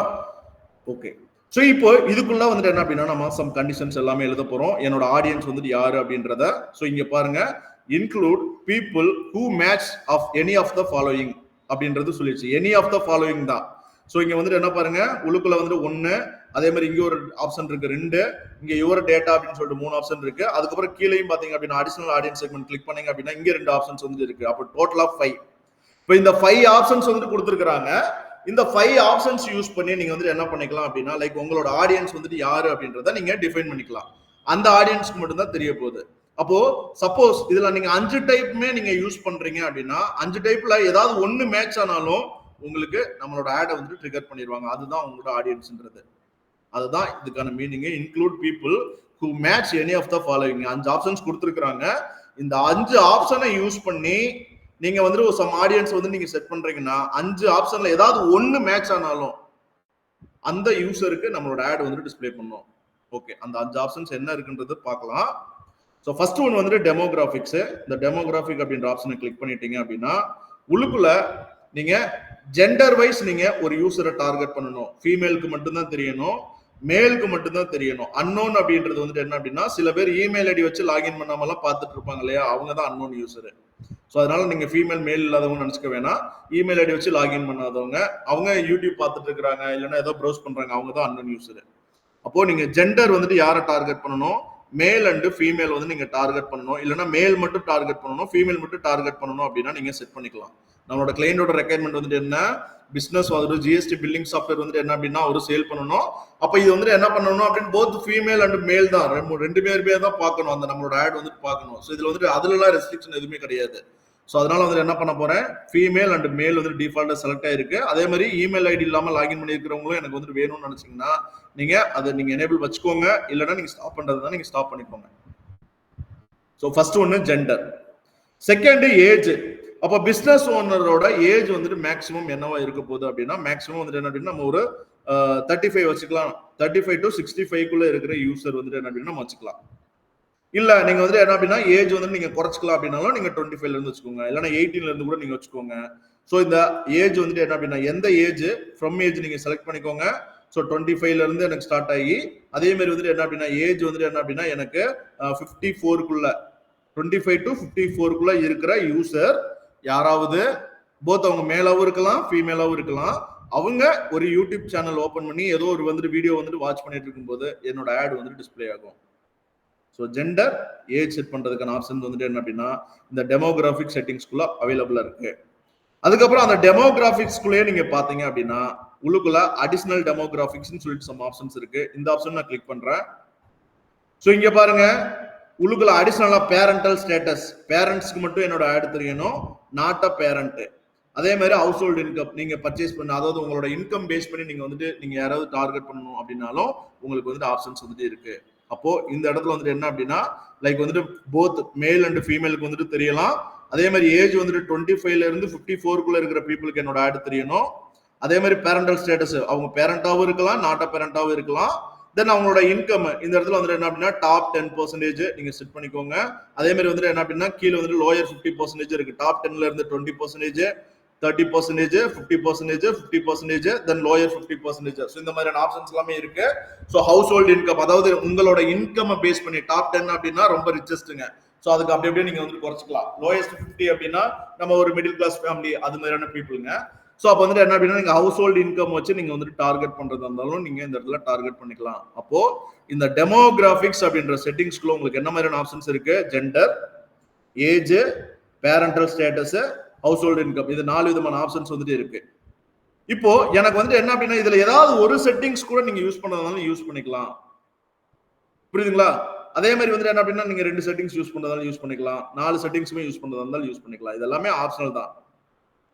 ஓகே. ஸோ இப்போ இதுக்குள்ள வந்துட்டு என்ன அப்படின்னா நம்ம சம் கண்டிஷன்ஸ் எல்லாமே எழுத போறோம். என்னோட ஆடியன்ஸ் வந்துட்டு யாரு அப்படின்றத. ஸோ இங்க பாருங்க, include people who match of any of the following அப்படின்றது சொல்லிடுச்சு. எனி ஆஃப் த ஃபாலோயிங் தான். ஸோ இங்க வந்துட்டு என்ன பாருங்க, உள்ளுக்குள்ள வந்துட்டு 1, அதே மாதிரி இங்க ஒரு ஆப்ஷன் இருக்கு 2, இங்க யுவர் டேட்டா அப்படின்னு சொல்லிட்டு 3 ஆப்ஷன் இருக்கு. அதுக்கப்புறம் கீழேயும் பாத்தீங்க அப்படின்னா அடிஷனல் ஆடியன்ஸ் செக்மெண்ட் கிளிக் பண்ணீங்க அப்படின்னா இங்க 2 ஆப்ஷன்ஸ் வந்து இருக்கு. அப்போ டோட்டல் ஆஃப் 5. இப்போ இந்த 5 ஆப்ஷன்ஸ் வந்துட்டு கொடுத்துருக்காங்க. இந்த 5 ஆப்ஷன்ஸ் யூஸ் பண்ணி நீங்க வந்துட்டு என்ன பண்ணிக்கலாம் அப்படின்னா, லைக் உங்களோட ஆடியன்ஸ் வந்துட்டு யாரு அப்படின்றத நீங்க டிஃபைன் பண்ணிக்கலாம். அந்த ஆடியன்ஸ்க்கு மட்டும் தான் தெரிய போகுது. அப்போ சப்போஸ் இதுல நீங்க 5 டைப்புமே நீங்க யூஸ் பண்றீங்க அப்படின்னா 5 டைப்ல ஏதாவது ஒன்னு மேட்ச் ஆனாலும் உங்களுக்கு நம்மளோட ஆடை வந்துட்டு ட்ரிகர் பண்ணிடுவாங்க. அதுதான் உங்களோட ஆடியன்ஸ்ன்றது. அதுதான் இதுக்கான meaning. Include people who match any of the following. 5 options கொடுத்துருக்காங்க. இந்த 5 ஆப்ஷனை யூஸ் பண்ணி நீங்க வந்து ஒரு சம் ஆடியன்ஸ் வந்து நீங்க செட் பண்றீங்கன்னா 5 ஆப்ஷன்ல ஏதாவது ஒன்னு மேட்ச் ஆனாலும் அந்த யூசருக்கு நம்மளோட ஆட் வந்து டிஸ்ப்ளே பண்ணும். ஓகே, அந்த 5 ஆப்ஷன்ஸ் என்ன இருக்குன்றது பார்க்கலாம். ஸோ ஃபர்ஸ்ட் ஒன் வந்துட்டு டெமோகிராஃபிக்ஸ். இந்த டெமோகிராஃபிக் அப்படின்ற ஆப்ஷனை கிளிக் பண்ணிட்டீங்க அப்படின்னா உள்ளுக்குள்ள நீங்க ஜெண்டர் வைஸ் நீங்க ஒரு யூசரை டார்கெட் பண்ணணும். ஃபீமேலுக்கு மட்டும்தான் தெரியணும், மேலுக்கு மட்டும்தான் தெரியணும். அன்னோன் அப்படின்றது வந்துட்டு என்ன அப்படின்னா சில பேர் இமெயில் ஐடி வச்சு லாகின் பண்ணாமலாம் பார்த்துட்டு இருப்பாங்க இல்லையா, அவங்க தான் அன்னோன் யூசர். ஸோ அதனால நீங்க ஃபீமேல் மேல் இல்லாதவங்க நினைச்சுக்க வேணாம். இமெயில் ஐடி வச்சு லாகின் பண்ணாதவங்க, அவங்க யூடியூப் பார்த்துட்டு இருக்கிறாங்க இல்லைன்னா ஏதோ ப்ரௌஸ் பண்றாங்க, அவங்க தான் அன்னோன் யூசர். அப்போ நீங்க ஜெண்டர் வந்துட்டு யாரை டார்கெட் பண்ணணும், மேல் அண்ட் ஃபீமேல் வந்து நீங்க டார்கெட் பண்ணணும், இல்லைன்னா மேல் மட்டும் டார்கெட் பண்ணணும், ஃபீமேல் மட்டும் டார்கெட் பண்ணணும் அப்படின்னா நீங்க செட் பண்ணிக்கலாம். நம்மளோட கிளைண்டோட ரெக்யர்மெண்ட் வந்துட்டு என்ன, பிசினஸ் ஒரு ஜிஎஸ்டி பில்லிங் சாஃப்ட்வேர் வந்துட்டு என்ன அப்படின்னா ஒரு சேல் பண்ணணும். அப்ப இது வந்துட்டு என்ன பண்ணணும் அப்படின்னு போத் ஃபீமேல் அண்ட் மேல் தான் ரெண்டு பேருமே தான் பார்க்கணும், அந்த நம்மளோட ஆட் வந்துட்டு பார்க்கணும். ஸோ இதுல வந்துட்டு அதுலலாம் ரெஸ்ட்ரிக்ஷன் எதுவுமே கிடையாது. ஸோ அதனால வந்து என்ன பண்ண போறேன், ஃபீமேல் அண்ட் மேல் வந்து டிஃபால்ட்டா செலக்ட் ஆயிருக்கு. அதே மாதிரி இமெயில் ஐடி இல்லாம லாகின் பண்ணிருக்கிறவங்களும் எனக்கு வந்து வேணும்னு நினைச்சீங்கன்னா நீங்க அதை நீங்க எனேபிள் வச்சுக்கோங்க, இல்லைன்னா நீங்க ஸ்டாப் பண்றதுதான் நீங்க ஸ்டாப் பண்ணிக்கோங்க. ஸோ ஃபர்ஸ்ட் ஒன்னு ஜெண்டர். Second age. அப்போ பிசினஸ் ஓனரோட ஏஜ் வந்துட்டு மேக்ஸிமம் என்னவா இருக்க போகுது அப்படின்னா மேக்ஸிமம் வந்துட்டு என்ன அப்படின்னா நம்ம ஒரு 35 வச்சுக்கலாம். 35 to 65 இருக்கிற யூசர் வந்துட்டு என்ன அப்படின்னா நம்ம வச்சுக்கலாம். இல்ல நீங்க வந்துட்டு என்ன அப்படின்னா ஏஜ் வந்து நீங்க குறைச்சிக்கலாம் அப்படின்னாலும் நீங்க 25 இருந்து வச்சுக்கோங்க, இல்லைன்னா 18 இருந்து கூட நீங்க வச்சுக்கோங்க. ஸோ இந்த ஏஜ் வந்துட்டு என்ன அப்படின்னா எந்த ஏஜ் ஃப்ரம் ஏஜ் நீங்க செலக்ட் பண்ணிக்கோங்க. ஸோ 25 இருந்து எனக்கு ஸ்டார்ட் ஆகி அதே மாதிரி வந்துட்டு என்ன அப்படின்னா ஏஜ் வந்துட்டு என்ன அப்படின்னா எனக்கு 54 25 to 54 இருக்கிற யூசர் யாராவது போத் அவங்க மேலாவும் இருக்கலாம் ஃபீமேலாவும் இருக்கலாம், அவங்க ஒரு யூடியூப் சேனல் ஓபன் பண்ணி ஏதோ ஒரு வந்துட்டு வீடியோ வந்துட்டு வாட்ச் பண்ணிட்டு இருக்கும்போது என்னோட ஆட் வந்துட்டு டிஸ்பிளே ஆகும். ஸோ ஜெண்டர் ஏஜ் செட் பண்றதுக்கான ஆப்ஷன் வந்துட்டு என்ன அப்படின்னா இந்த டெமோகிராஃபிக் செட்டிங்ஸ்குள்ள அவைலபிளா இருக்கு. அதுக்கப்புறம் அந்த டெமோகிராஃபிக்ஸ்குள்ளேயே நீங்க பாத்தீங்க அப்படின்னா உள்ளுக்குள்ள அடிஷனல் டெமோகிராஃபிக்ஸ்னு சொல்லிட்டு சம் ஆப்ஷன்ஸ் இருக்கு. இந்த ஆப்ஷன் நான் கிளிக் பண்றேன். ஸோ இங்க பாருங்க உள்ளுக்குள்ள அடிஷனலா பேரண்டல் ஸ்டேட்டஸ், பேரண்ட்ஸ்க்கு மட்டும் என்னோட ஆட் தெரியணும், நாட் அ பேரண்ட். அதே மாதிரி ஹவுஸ் ஹோல்டு இன்கம் நீங்க பர்ச்சேஸ் பண்ண, அதாவது உங்களோட இன்கம் பேஸ் பண்ணி நீங்க வந்துட்டு நீங்க யாராவது டார்கெட் பண்ணணும் அப்படின்னாலும் உங்களுக்கு வந்துட்டு ஆப்ஷன்ஸ் வந்துட்டு இருக்கு. அப்போ இந்த இடத்துல வந்துட்டு என்ன அப்படின்னா லைக் வந்துட்டு போத் மேல் அண்ட் ஃபீமேலுக்கு வந்துட்டு தெரியலாம். அதே மாதிரி ஏஜ் வந்துட்டு 25 இருந்து 54 இருக்கிற பீப்புளுக்கு என்னோட ஆட் தெரியணும். அதே மாதிரி பேரண்டல் ஸ்டேட்டஸ் அவங்க பேரண்டாவும் இருக்கலாம், நாட் அ பேரண்டாவும் இருக்கலாம். தென் அவங்களோட இன்கம் இந்த இடத்துல வந்துட்டு என்ன அப்படின்னா டாப் 10% நீங்க செட் பண்ணிக்கோங்க. அதே மாதிரி வந்துட்டு என்ன அப்படின்னா கீழே வந்துட்டு லோயர் 50% இருக்கு. டாப் 10ல இருந்து 20%, 30%, 50%, 50%, தென் லோயர் 50%. ஸோ இந்த மாதிரியான ஆப்ஷன்ஸ் எல்லாமே இருக்கு. ஸோ ஹவுஸ் ஹோல்டு இன்கம், அதாவது உங்களோட இன்கம் பேஸ் பண்ணி டாப் 10 அப்படின்னா ரொம்ப ரிச்சஸ்ட்டுங்க. ஸோ அதுக்கு அப்படி அப்படியே நீங்க வந்து குறைச்சிக்கலாம். லோயஸ்ட் 50 அப்படின்னா நம்ம ஒரு மிடில் கிளாஸ் ஃபேமிலி அது மாதிரியான பீப்புளுங்க. ஸோ அப்போ வந்துட்டு என்ன அப்படின்னா நீங்க ஹவுஸ் ஹோல்டு இன்கம் வச்சு நீங்க வந்துட்டு டார்கெட் பண்றதா இருந்தாலும் நீங்க இந்த இடத்துல டார்கெட் பண்ணிக்கலாம். அப்போ இந்த டெமோகிராஃபிக்ஸ் அப்படின்ற செட்டிங்ஸ்குள்ள உங்களுக்கு என்ன மாதிரியான ஆப்ஷன்ஸ் இருக்கு, gender, age, parental status, house hold income, இது 4 விதமான ஆப்ஷன்ஸ் வந்துட்டு இருக்கு. இப்போ எனக்கு வந்துட்டு என்ன அப்படின்னா இதுல ஏதாவது ஒரு செட்டிங்ஸ் கூட நீங்க யூஸ் பண்ணதாலும் யூஸ் பண்ணிக்கலாம். புரியுதுங்களா? அதே மாதிரி வந்துட்டு என்ன அப்படின்னா நீங்க 2 செட்டிங்ஸ் யூஸ் பண்றதாலும் யூஸ் பண்ணிக்கலாம், 4 செட்டிங்ஸுமே யூஸ் பண்றதா இருந்தாலும் யூஸ் பண்ணிக்கலாம். இது எல்லாமே ஆப்ஷனல் தான்.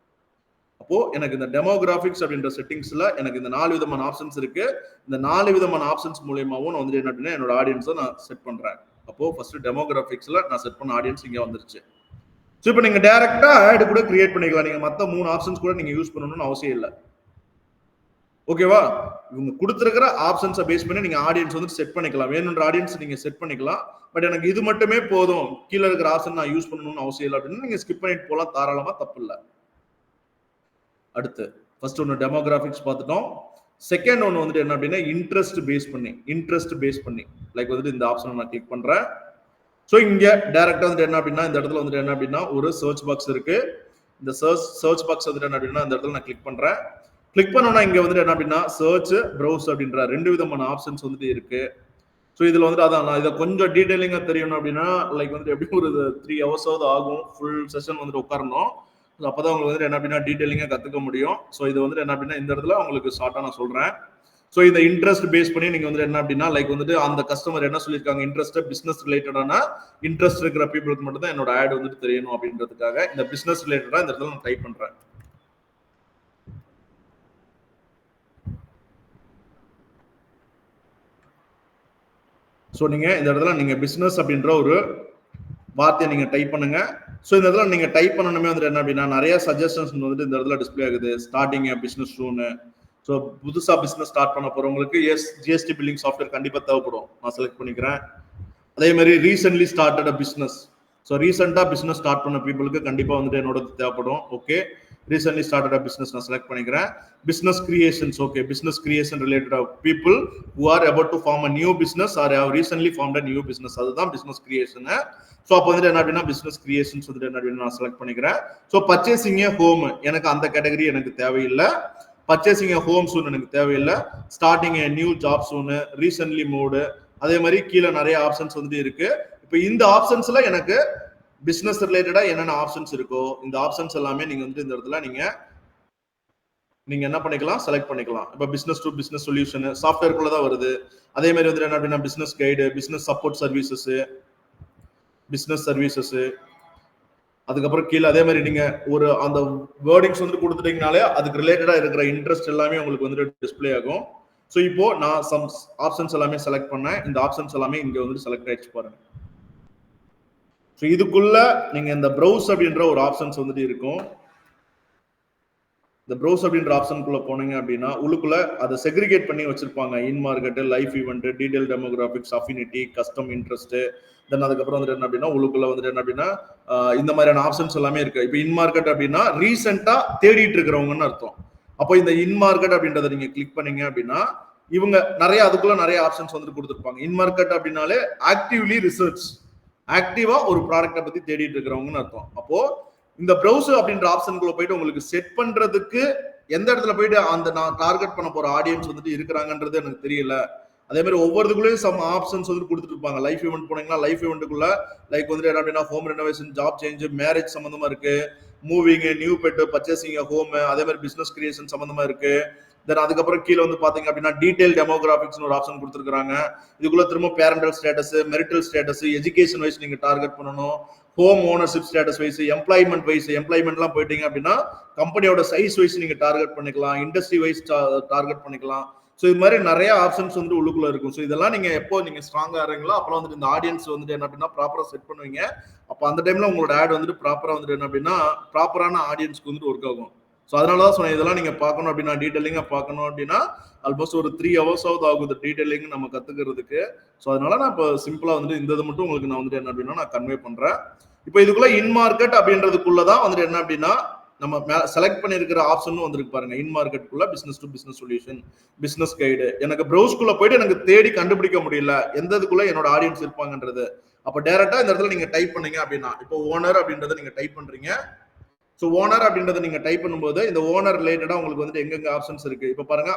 அப்போ எனக்கு இந்த டெமோகிராஃபிக்ஸ் அப்படின்ற செட்டிங்ஸ்ல எனக்கு இந்த 4 விதமான ஆப்ஷன்ஸ் இருக்கு. இந்த 4 விதமான ஆப்ஷன்ஸ் மூலமாவும் நான் வந்து என்ன அப்படின்னா என்னோட ஆடியன்ஸை நான் செட் பண்றேன். அப்போ ஃபர்ஸ்ட் டெமோகிராஃபிக்ஸ்ல நான் செட் பண்ண ஆடியன்ஸ் இங்க வந்துருச்சு. ஸோ இப்போ நீங்க டைரக்டா ஆட் கூட கிரியேட் பண்ணிக்கலாம். நீங்க மற்ற 3 ஆப்ஷன்ஸ் கூட நீங்க யூஸ் பண்ணணும்னு அவசியம் இல்லை. ஓகேவா? இவங்க கொடுத்துருக்கிற ஆப்ஷன்ஸை பேஸ் பண்ணி நீங்க ஆடியன்ஸ் வந்து செட் பண்ணிக்கலாம். வேணுன்ற ஆடியன்ஸ் நீங்க செட் பண்ணிக்கலாம். பட் எனக்கு இது மட்டுமே போதும், கீழே இருக்கிற ஆப்ஷன் நான் யூஸ் பண்ணணும்னு அவசியம் இல்லை அப்படின்னு நீங்க ஸ்கிப் பண்ணிட்டு போகலாம், தாராளமா தப்பு இல்லை. அடுத்து ஃபர்ஸ்ட் ஒன்று டெமோகிராஃபிக்ஸ் பார்த்துட்டோம். செகண்ட் ஒன்று வந்துட்டு என்ன அப்படின்னா இன்ட்ரெஸ்ட் பேஸ் பண்ணி லைக் வந்துட்டு இந்த ஆப்ஷனை நான் கிளிக் பண்றேன். ஸோ இங்க டைரக்டா வந்துட்டு என்ன அப்படின்னா இந்த இடத்துல வந்துட்டு என்ன அப்படின்னா ஒரு சர்ச் பாக்ஸ் இருக்கு. இந்த சர்ச் பாக்ஸ் வந்துட்டு என்ன அப்படின்னா இந்த இடத்துல நான் கிளிக் பண்றேன். கிளிக் பண்ணோம்னா இங்க வந்துட்டு என்ன அப்படின்னா சர்ச், ப்ரௌஸ் அப்படின்ற 2 விதமான ஆப்ஷன்ஸ் வந்துட்டு இருக்கு. ஸோ இதுல வந்துட்டு அதான் நான் இதை கொஞ்சம் டீடைலிங்கா தெரியணும் அப்படின்னா லைக் வந்துட்டு எப்படி ஒரு 3 hours ஆகும் ஃபுல் செஷன் வந்துட்டு உட்காரணும். அப்பதான் உங்களுக்கு வந்துட்டு என்ன அப்படின்னா டீடைலிங்கா கத்துக்க முடியும். ஸோ இது வந்துட்டு என்ன அப்படின்னா இந்த இடத்துல உங்களுக்கு ஷார்ட்டா நான் சொல்றேன். ஸோ இந்த இன்ட்ரெஸ்ட் பேஸ் பண்ணி நீங்க வந்துட்டு என்ன அப்படின்னா லைக் வந்துட்டு அந்த கஸ்டமர் என்ன சொல்லியிருக்காங்க, இன்ட்ரெஸ்ட் பிசினஸ் ரிலேட்டடான இன்ட்ரெஸ்ட் இருக்கிற பீப்புளுக்கு மட்டும் தான் என்னோட ஆட் வந்துட்டு தெரியணும் அப்படின்றதுக்காக இந்த பிசினஸ் ரிலேட்டடா இந்த இடத்துல நான் டைப் பண்றேன். ஸோ நீங்க இந்த இடத்துல நீங்க பிசினஸ் அப்படின்ற ஒரு வார்த்தையை நீங்க டைப் பண்ணுங்க. ஸோ இந்த இடத்துல நீங்க டைப் பண்ணணுமே வந்துட்டு என்ன அப்படின்னா நிறைய சஜஷன்ஸ் வந்துட்டு இந்த இடத்துல டிஸ்பிளே ஆகுது. ஸ்டார்டிங் பிசினஸ் சூனு. ஸோ புதுசா பிசினஸ் ஸ்டார்ட் பண்ண போறவங்களுக்கு ஜிஎஸ்டி பில்லிங் சாஃப்ட்வேர் கண்டிப்பா தேவைப்படும். நான் செலக்ட் பண்ணிக்கிறேன். அதே மாதிரி ரீசென்ட்லி ஸ்டார்டட் பிசினஸ். ஸோ ரீசெண்டா பிசினஸ் ஸ்டார்ட் பண்ண பீப்புளுக்கு கண்டிப்பா வந்துட்டு என்னோட தேவைப்படும். ஓகே, ரீசென்ட்லி ஸ்டார்டட் பிசினஸ் நான் செலக்ட் பண்ணிக்கிறேன். Business creations. Okay, business creation related of people who are about to form a new business or have recently formed a new business. அதுதான் பிசினஸ் கிரியேஷன். ஸோ அப்போ வந்துட்டு என்ன அப்படின்னா business creations வந்துட்டு என்ன அப்படின்னு நான் செலக்ட் பண்ணிக்கிறேன். ஸோ பர்ச்சேசிங் ஏ ஹோம் எனக்கு அந்த கேட்டகரி எனக்கு தேவையில்லை. பர்ச்சேசிங் ஏ ஹோம் சூன் எனக்கு தேவையில்லை. Starting a new job சூனு, recently மூடு, அதே மாதிரி கீழே நிறைய ஆப்ஷன்ஸ் வந்துட்டு இருக்கு. இப்போ இந்த ஆப்ஷன்ஸ்ல எனக்கு பிசினஸ் ரிலேட்டடா என்னென்ன ஆப்ஷன்ஸ் இருக்கோ இந்த ஆப்ஷன்ஸ் எல்லாமே நீங்க வந்து இந்த இடத்துல நீங்க என்ன பண்ணிக்கலாம், செலக்ட் பண்ணிக்கலாம். இப்போ பிசினஸ் டு பிசினஸ் சொல்யூஷன் சாஃப்ட்வேர்க்குள்ள தான் வருது. அதே மாதிரி வந்து என்ன அப்படின்னா business guide, business support services, business services, அதுக்கப்புறம் கீழே அதே மாதிரி நீங்க ஒரு அந்த வேர்டிங்ஸ் வந்து கொடுத்துட்டீங்கனாலே அதுக்கு ரிலேட்டடா இருக்கிற இன்ட்ரெஸ்ட் எல்லாமே உங்களுக்கு வந்துட்டு டிஸ்பிளே ஆகும். ஸோ இப்போ நான் சம் ஆப்ஷன்ஸ் எல்லாமே செலக்ட் பண்ணேன். இந்த ஆப்ஷன்ஸ் எல்லாமே இங்க வந்து செலக்ட் ஆயிடுச்சு பாருங்க. ஸோ இதுக்குள்ள நீங்க இந்த ப்ரௌஸ் அப்படின்ற ஒரு ஆப்ஷன்ஸ் வந்துட்டு இருக்கும். இந்த ப்ரௌஸ் அப்படின்ற ஆப்ஷனுக்குள்ள போனீங்க அப்படின்னா உள்ளுக்குள்ள அதை செக்ரிகேட் பண்ணி வச்சிருப்பாங்க. In market, life event, detail demographics, affinity, custom interest. Then அதுக்கப்புறம் வந்துட்டு என்ன அப்படின்னா உள்ளுக்குள்ள வந்துட்டு என்ன அப்படின்னா இந்த மாதிரியான ஆப்ஷன்ஸ் எல்லாமே இருக்கு. இப்போ இன் மார்க்கெட் அப்படின்னா ரீசெண்டா தேடிட்டு இருக்கிறவங்கன்னு அர்த்தம். அப்போ இந்த இன் மார்க்கெட் அப்படின்றத நீங்க கிளிக் பண்ணீங்க அப்படின்னா இவங்க நிறைய அதுக்குள்ள நிறைய ஆப்ஷன்ஸ் வந்துட்டு கொடுத்துருப்பாங்க. இன் மார்க்கெட் அப்படின்னாலே ஆக்டிவ்லி ரிசர்ச், ஆக்டிவா ஒரு ப்ராடக்ட்டை பத்தி தேடிட்டு இருக்கிறவங்கன்னு அர்த்தம். அப்போ இந்த ப்ரௌசர் அப்படின்ற ஆப்ஷனுக்குள்ள போயிட்டு உங்களுக்கு செட் பண்றதுக்கு எந்த இடத்துல போயிட்டு அந்த நான் டார்கெட் பண்ண போற ஆடியன்ஸ் வந்துட்டு இருக்கிறாங்கன்றது எனக்கு தெரியல. அதே மாதிரி ஒவ்வொருத்துக்குள்ளேயும் சம் ஆப்ஷன்ஸ் வந்து கொடுத்துட்டு இருப்பாங்க. லைஃப் ஈவெண்ட் போனீங்கன்னா லைஃப் ஈவெண்ட்டுக்குள்ள லைக் வந்துட்டு என்ன அப்படின்னா home renovation, job change, marriage சம்பந்தமா இருக்கு, moving, new bed, purchasing home, அதே மாதிரி பிசினஸ் கிரியேஷன் சம்பந்தமா இருக்கு. தென் அதுக்கப்புறம் கீழே வந்து பாத்தீங்க அப்படின்னா டீடைல் டெமோகிராபிக்ஸ் ஒரு ஆப்ஷன் கொடுத்துருக்காங்க. இதுக்குள்ள திரும்ப parental status, marital status, education wise நீங்க டார்கெட் பண்ணணும், home ownership status wise, employment wise, எம்ப்ளாய்மெண்ட்லாம் போயிட்டீங்க அப்படின்னா கம்பெனியோட சைஸ் வைஸ் நீங்க டார்கெட் பண்ணிக்கலாம், இண்டஸ்ட்ரி வைஸ் டார்கெட் பண்ணிக்கலாம். ஸோ இது மாதிரி நிறைய ஆப்ஷன்ஸ் வந்து உள்ளுக்குள்ள இருக்கும். ஸோ இதெல்லாம் நீங்க எப்போ நீங்க ஸ்ட்ராங்கா இருங்களோ அப்போ வந்துட்டு இந்த ஆடியன்ஸ் வந்துட்டு என்ன அப்படின்னா ப்ராப்பரா செட் பண்ணுவீங்க. அப்போ அந்த டைம்ல உங்களோட ஆட் வந்துட்டு ப்ராப்பரா வந்துட்டு என்ன அப்படின்னா ப்ராப்பரான ஆடியன்ஸ்க்கு வந்துட்டு ஒர்க் ஆகும். ஸோ அதனாலதான் சொன்னேன் இதெல்லாம் நீங்க பார்க்கணும் அப்படின்னா டீடைலிங்கா பார்க்கணும் அப்படின்னா ஆல்மோஸ்ட் ஒரு 3 hours ஆகுது டீடைலிங் நம்ம கத்துக்கிறதுக்கு. ஸோ அதனால நான் இப்போ சிம்பிளா வந்துட்டு இந்த இது மட்டும் உங்களுக்கு நான் வந்துட்டு என்ன அப்படின்னா நான் கன்வே பண்றேன். இப்போ இதுக்குள்ள இன் மார்க்கெட் அப்படின்றதுக்குள்ளதான் வந்துட்டு என்ன அப்படின்னா நம்ம செலக்ட் பண்ணிருக்கிற ஆப்ஷன் வந்துருக்கு பாருங்க. இன் மார்க்கெட்டுக்குள்ள business to business solution, business guide. எனக்கு ப்ரௌஸ்க்குள்ள போயிட்டு எனக்கு தேடி கண்டுபிடிக்க முடியல எந்த இதுக்குள்ள என்னோட ஆடியன்ஸ் இருப்பாங்கன்றது. அப்ப டைரக்டா இந்த இடத்துல நீங்க டைப் பண்ணீங்க அப்படின்னா இப்போ ஓனர் அப்படின்றத நீங்க டைப் பண்றீங்க. ஸோ ஓனர் அப்படின்றத நீங்க டைப் பண்ணும்போது இந்த ஓனர் ரிலேட்டடா உங்களுக்கு வந்துட்டு எங்கெங்க ஆப்ஷன்ஸ் இருக்கு இப்போ பாருங்க.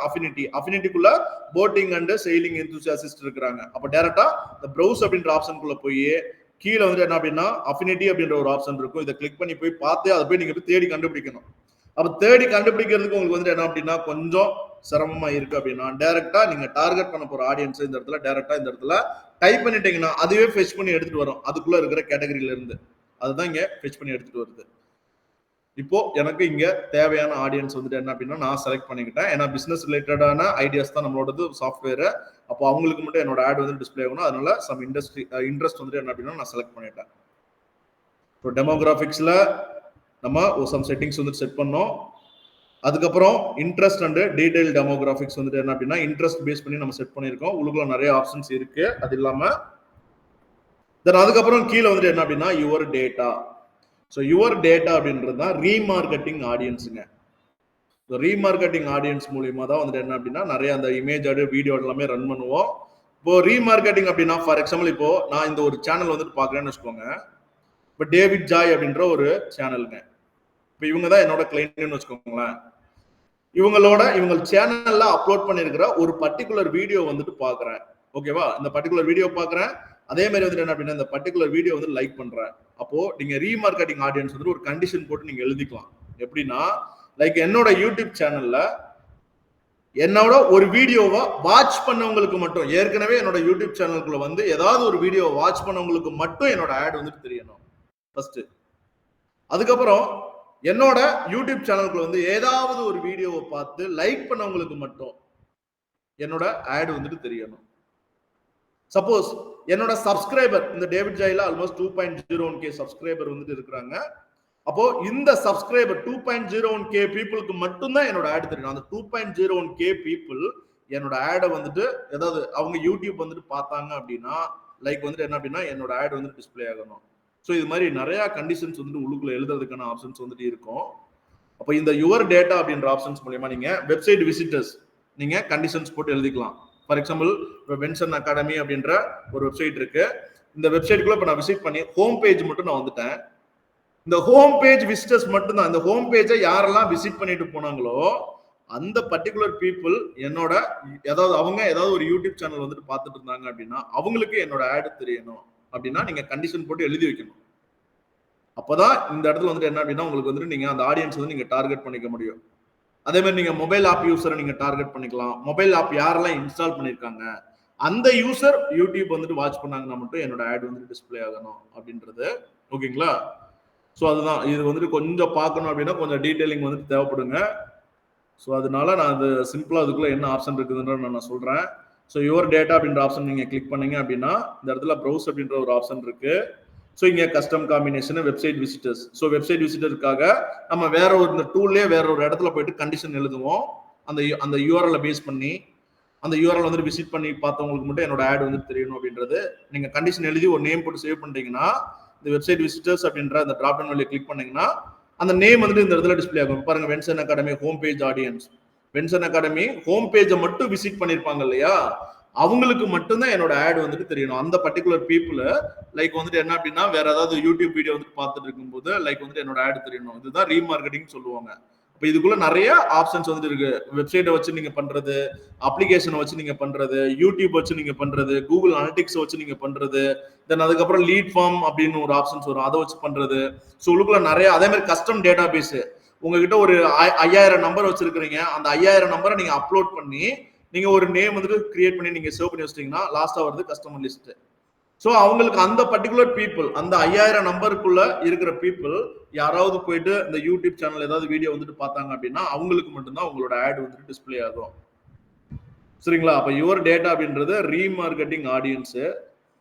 அஃபினிட்டிக்குள்ள போட்டிங் அண்ட் செயிலிங் எந்தூசியாசிஸ்ட் இருக்கிறாங்க. அப்ப டைரக்டா இந்த ப்ரௌஸ் அப்படின்ற ஆப்ஷனுக்குள்ள போய் கீழே வந்து என்ன அப்படின்னா அஃபினிட்டி அப்படின்ற ஒரு ஆப்ஷன் இருக்கும். இதை கிளிக் பண்ணி போய் பார்த்து அதை போய் நீங்க தேடி கண்டுபிடிக்கணும். அப்ப தேடி கண்டுபிடிக்கிறதுக்கு உங்களுக்கு வந்து என்ன அப்படின்னா கொஞ்சம் சிரமமா இருக்கு அப்படின்னா டைரக்டா நீங்க டார்கெட் பண்ண போற ஆடியன்ஸ் இந்த இடத்துல டைரக்டா இந்த இடத்துல டைப் பண்ணிட்டீங்கன்னா அதுவே ஃபெச் பண்ணி எடுத்துட்டு வரும் அதுக்குள்ள இருக்கிற கேட்டகரியில இருந்து. அதுதான் இங்க ஃபெச் பண்ணி எடுத்துட்டு வருது. இப்போ எனக்கு இங்க தேவையான ஆடியன்ஸ் வந்துட்டு என்ன அப்படின்னா நான் செலக்ட் பண்ணிக்கிட்டேன். ஏன்னா பிசினஸ் ரிலேட்டடான ஐடியாஸ் தான் நம்மளோடது சாஃப்ட்வேர். அப்போ அவங்களுக்கு மட்டும் என்னோட ஆட் வந்து டிஸ்பிளே ஆகணும். அதனால சம் இன்ட்ரெஸ்ட் வந்துட்டு என்ன அப்படின்னா நான் செலக்ட் பண்ணிட்டேன். இப்போ டெமோகிராபிக்ஸ்ல நம்ம சம் செட்டிங்ஸ் வந்து செட் பண்ணோம். அதுக்கப்புறம் இன்ட்ரெஸ்ட் அண்ட் டீடைல் டெமோகிராபிக்ஸ் வந்துட்டு என்ன அப்படின்னா இன்ட்ரெஸ்ட் பேஸ் பண்ணி நம்ம செட் பண்ணியிருக்கோம். உள்ளுக்குள்ள நிறைய ஆப்ஷன்ஸ் இருக்கு. அது இல்லாம தென் அதுக்கப்புறம் கீழே வந்துட்டு என்ன அப்படின்னா your data. So your data அப்படின்றது தான் ரீமார்க்கெட்டிங் ஆடியன்ஸுங்க. ஸோ ரீமார்க்கெட்டிங் ஆடியன்ஸ் மூலியமா தான் வந்துட்டு என்ன அப்படின்னா நிறைய அந்த இமேஜ் ஆடு வீடியோ எல்லாமே ரன் பண்ணுவோம். இப்போ ரீமார்க்கெட்டிங் அப்படின்னா ஃபார் எக்ஸாம்பிள் இப்போ நான் இந்த ஒரு சேனல் வந்துட்டு பார்க்குறேன்னு வச்சுக்கோங்க. இப்போ டேவிட் ஜாய் அப்படின்ற ஒரு சேனலுங்க. இப்போ இவங்க தான் என்னோட கிளைண்ட்னு வச்சுக்கோங்களேன். இவங்க சேனல்ல அப்லோட் பண்ணியிருக்கிற ஒரு பர்டிகுலர் வீடியோ வந்துட்டு பார்க்குறேன். ஓகேவா? இந்த பர்டிகுலர் வீடியோ பார்க்குறேன். அதே மாதிரி வந்துட்டு என்ன அப்படின்னா இந்த பர்டிகுலர் வீடியோ வந்து லைக் பண்றேன். அப்போ நீங்க ரீமார்க்கெட்டிங் ஆடியன்ஸ் வந்து ஒரு கண்டிஷன் போட்டு நீங்க எழுதிக்கலாம். எப்படின்னா லைக் என்னோட யூடியூப் சேனல்ல என்னோட ஒரு வீடியோவை வாட்ச் பண்ணவங்களுக்கு மட்டும் ஏற்கனவே என்னோட யூடியூப் சேனலுக்குள்ள வந்து ஏதாவது ஒரு வீடியோ வாட்ச் பண்ணவங்களுக்கு மட்டும் என்னோட ஆட் வந்துட்டு தெரியணும் ஃபர்ஸ்ட். அதுக்கப்புறம் என்னோட யூடியூப் சேனலுக்குள்ள வந்து ஏதாவது ஒரு வீடியோவை பார்த்து லைக் பண்ணவங்களுக்கு மட்டும் என்னோட ஆட் வந்துட்டு தெரியணும். சப்போஸ் என்னோட சப்ஸ்கிரைபர் இந்த டேவிட் ஜாயில ஆல்மோஸ்ட் 2.01k சப்ஸ்கிரைபர் வந்துட்டு இருக்கிறாங்க. அப்போ இந்த சப்ஸ்கிரைபர் 2.01k பீப்புளுக்கு மட்டும்தான் என்னோட ஆட் தெரியும். அந்த 2.01k பீப்புள் என்னோட ஆடை வந்துட்டு ஏதாவது அவங்க யூடியூப் வந்துட்டு பார்த்தாங்க அப்படின்னா லைக் வந்துட்டு என்ன அப்படின்னா என்னோட ஆட் வந்து டிஸ்பிளே ஆகணும். ஸோ இது மாதிரி நிறைய கண்டிஷன்ஸ் வந்துட்டு உள்ளுக்குள்ள எழுதுறதுக்கான ஆப்ஷன்ஸ் வந்துட்டு இருக்கும். அப்போ இந்த யுவர் டேட்டா அப்படின்ற ஆப்ஷன்ஸ் மூலமா நீங்க வெப்சைட் விசிட்டர்ஸ் நீங்க கண்டிஷன்ஸ் போட்டு எழுதிக்கலாம். ஃபார் எக்ஸாம்பிள் இப்போ வென்சன் அகாடமி அப்படின்ற ஒரு வெப்சைட் இருக்கு. இந்த வெப்சைட்டுக்குள்ள இப்போ நான் விசிட் பண்ணி ஹோம் பேஜ் மட்டும் நான் வந்துட்டேன். இந்த ஹோம் பேஜ் விசிட்டர்ஸ் மட்டும் தான். இந்த ஹோம் பேஜை யாரெல்லாம் விசிட் பண்ணிட்டு போனாங்களோ அந்த பர்டிகுலர் பீப்புள் என்னோட ஏதாவது அவங்க ஏதாவது ஒரு யூடியூப் சேனல் வந்துட்டு பார்த்துட்டு இருந்தாங்க அப்படின்னா அவங்களுக்கு என்னோட ஆட் தெரியணும் அப்படின்னா நீங்க கண்டிஷன் போட்டு எழுதி வைக்கணும். அப்பதான் இந்த இடத்துல வந்துட்டு என்ன அப்படின்னா உங்களுக்கு வந்துட்டு நீங்க அந்த ஆடியன்ஸ் வந்து நீங்க டார்கெட் பண்ணிக்க முடியும். அதே மாதிரி நீங்க மொபைல் ஆப் யூசரை நீங்க டார்கெட் பண்ணிக்கலாம். மொபைல் ஆப் யாரெல்லாம் இன்ஸ்டால் பண்ணிருக்காங்க அந்த யூசர் யூடியூப் வந்துட்டு வாட்ச் பண்ணாங்கன்னா மட்டும் என்னோட ஆட் வந்துட்டு டிஸ்பிளே ஆகணும் அப்படின்றது. ஓகேங்களா? ஸோ அதுதான் இது வந்துட்டு கொஞ்சம் பார்க்கணும் அப்படின்னா கொஞ்சம் டீடைலிங் வந்துட்டு தேவைப்படுங்க. ஸோ அதனால நான் அது சிம்பிளா அதுக்குள்ள என்ன ஆப்ஷன் இருக்குதுன்ற நான் சொல்றேன். ஸோ யுவர் டேட்டா அப்படின்ற ஆப்ஷன் நீங்க கிளிக் பண்ணீங்க அப்படின்னா இந்த இடத்துல ப்ரௌஸ் அப்படின்ற ஒரு ஆப்ஷன் இருக்கு. ஸோ இங்கே custom combination website visitors. So website விசிட்டருக்காக நம்ம வேற ஒரு இந்த டூல்லே வேற ஒரு இடத்துல போயிட்டு கண்டிஷன் எழுதுவோம். அந்த யூஆர்எல்ல பேஸ் பண்ணி அந்த யூஆர்எல் வந்துட்டு விசிட் பண்ணி பார்த்தவங்களுக்கு மட்டும் என்னோட ஆட் வந்து தெரியணும் அப்படின்றது. நீங்க கண்டிஷன் எழுதி ஒரு நேம் போட்டு சேவ் பண்ணிட்டீங்கன்னா இந்த வெப்சைட் விசிட்டர்ஸ் அப்படின்ற அந்த டிராப் டவுன் வழியை கிளிக் பண்ணீங்கன்னா அந்த நேம் வந்துட்டு இந்த இடத்துல டிஸ்பிளே ஆகும். பாருங்க Venson academy home page audiences. Venson academy home பேஜை மட்டும் விசிட் பண்ணிருப்பாங்க இல்லையா அவங்களுக்கு மட்டும்தான் என்னோட ஆட் வந்துட்டு தெரியணும். அந்த பர்டிகுலர் பீப்புள் லைக் வந்துட்டு என்ன அப்படின்னா வேற ஏதாவது யூடியூப் வீடியோ வந்துட்டு பார்த்துட்டு இருக்கும்போது லைக் வந்துட்டு என்னோட ஆட் தெரியணும். இதுதான் ரீமார்க்கெட்டிங் சொல்லுவாங்க. இப்போ இதுக்குள்ள நிறைய ஆப்ஷன்ஸ் வந்துட்டு இருக்கு. வெப்சைட்டை வச்சு நீங்க பண்றது, அப்ளிகேஷனை வச்சு நீங்க பண்றது, யூடியூப் வச்சு நீங்க பண்றது, கூகுள் அனலிட்டிக்ஸ் வச்சு நீங்க பண்றது, தென் அதுக்கப்புறம் லீட் ஃபார்ம் அப்படின்னு ஒரு ஆப்ஷன்ஸ் வரும் அதை வச்சு பண்றது. ஸோ உள்ளுக்குள்ள நிறைய அதே மாதிரி கஸ்டம் டேட்டா பேஸ் உங்ககிட்ட ஒரு 5000 நம்பர் வச்சிருக்கிறீங்க. அந்த 5000 நம்பரை நீங்க அப்லோட் பண்ணி நீங்க ஒரு நேம் வந்துட்டு கிரியேட் பண்ணி நீங்க சேவ் பண்ணி வச்சிட்டீங்கன்னா லாஸ்டா வருது கஸ்டமர் லிஸ்ட். ஸோ அவங்களுக்கு அந்த பர்டிகுலர் பீப்புள் அந்த 5000 நம்பருக்குள்ள இருக்கிற பீப்புள் யாராவது போயிட்டு இந்த யூடியூப் சேனல் ஏதாவது வீடியோ வந்துட்டு பார்த்தாங்க அப்படின்னா அவங்களுக்கு மட்டும்தான் உங்களோட ஆட் வந்துட்டு டிஸ்பிளே ஆகும். சரிங்களா? அப்ப யுவர் டேட்டா அப்படின்றது ரீமார்க்கெட்டிங் ஆடியன்ஸ்.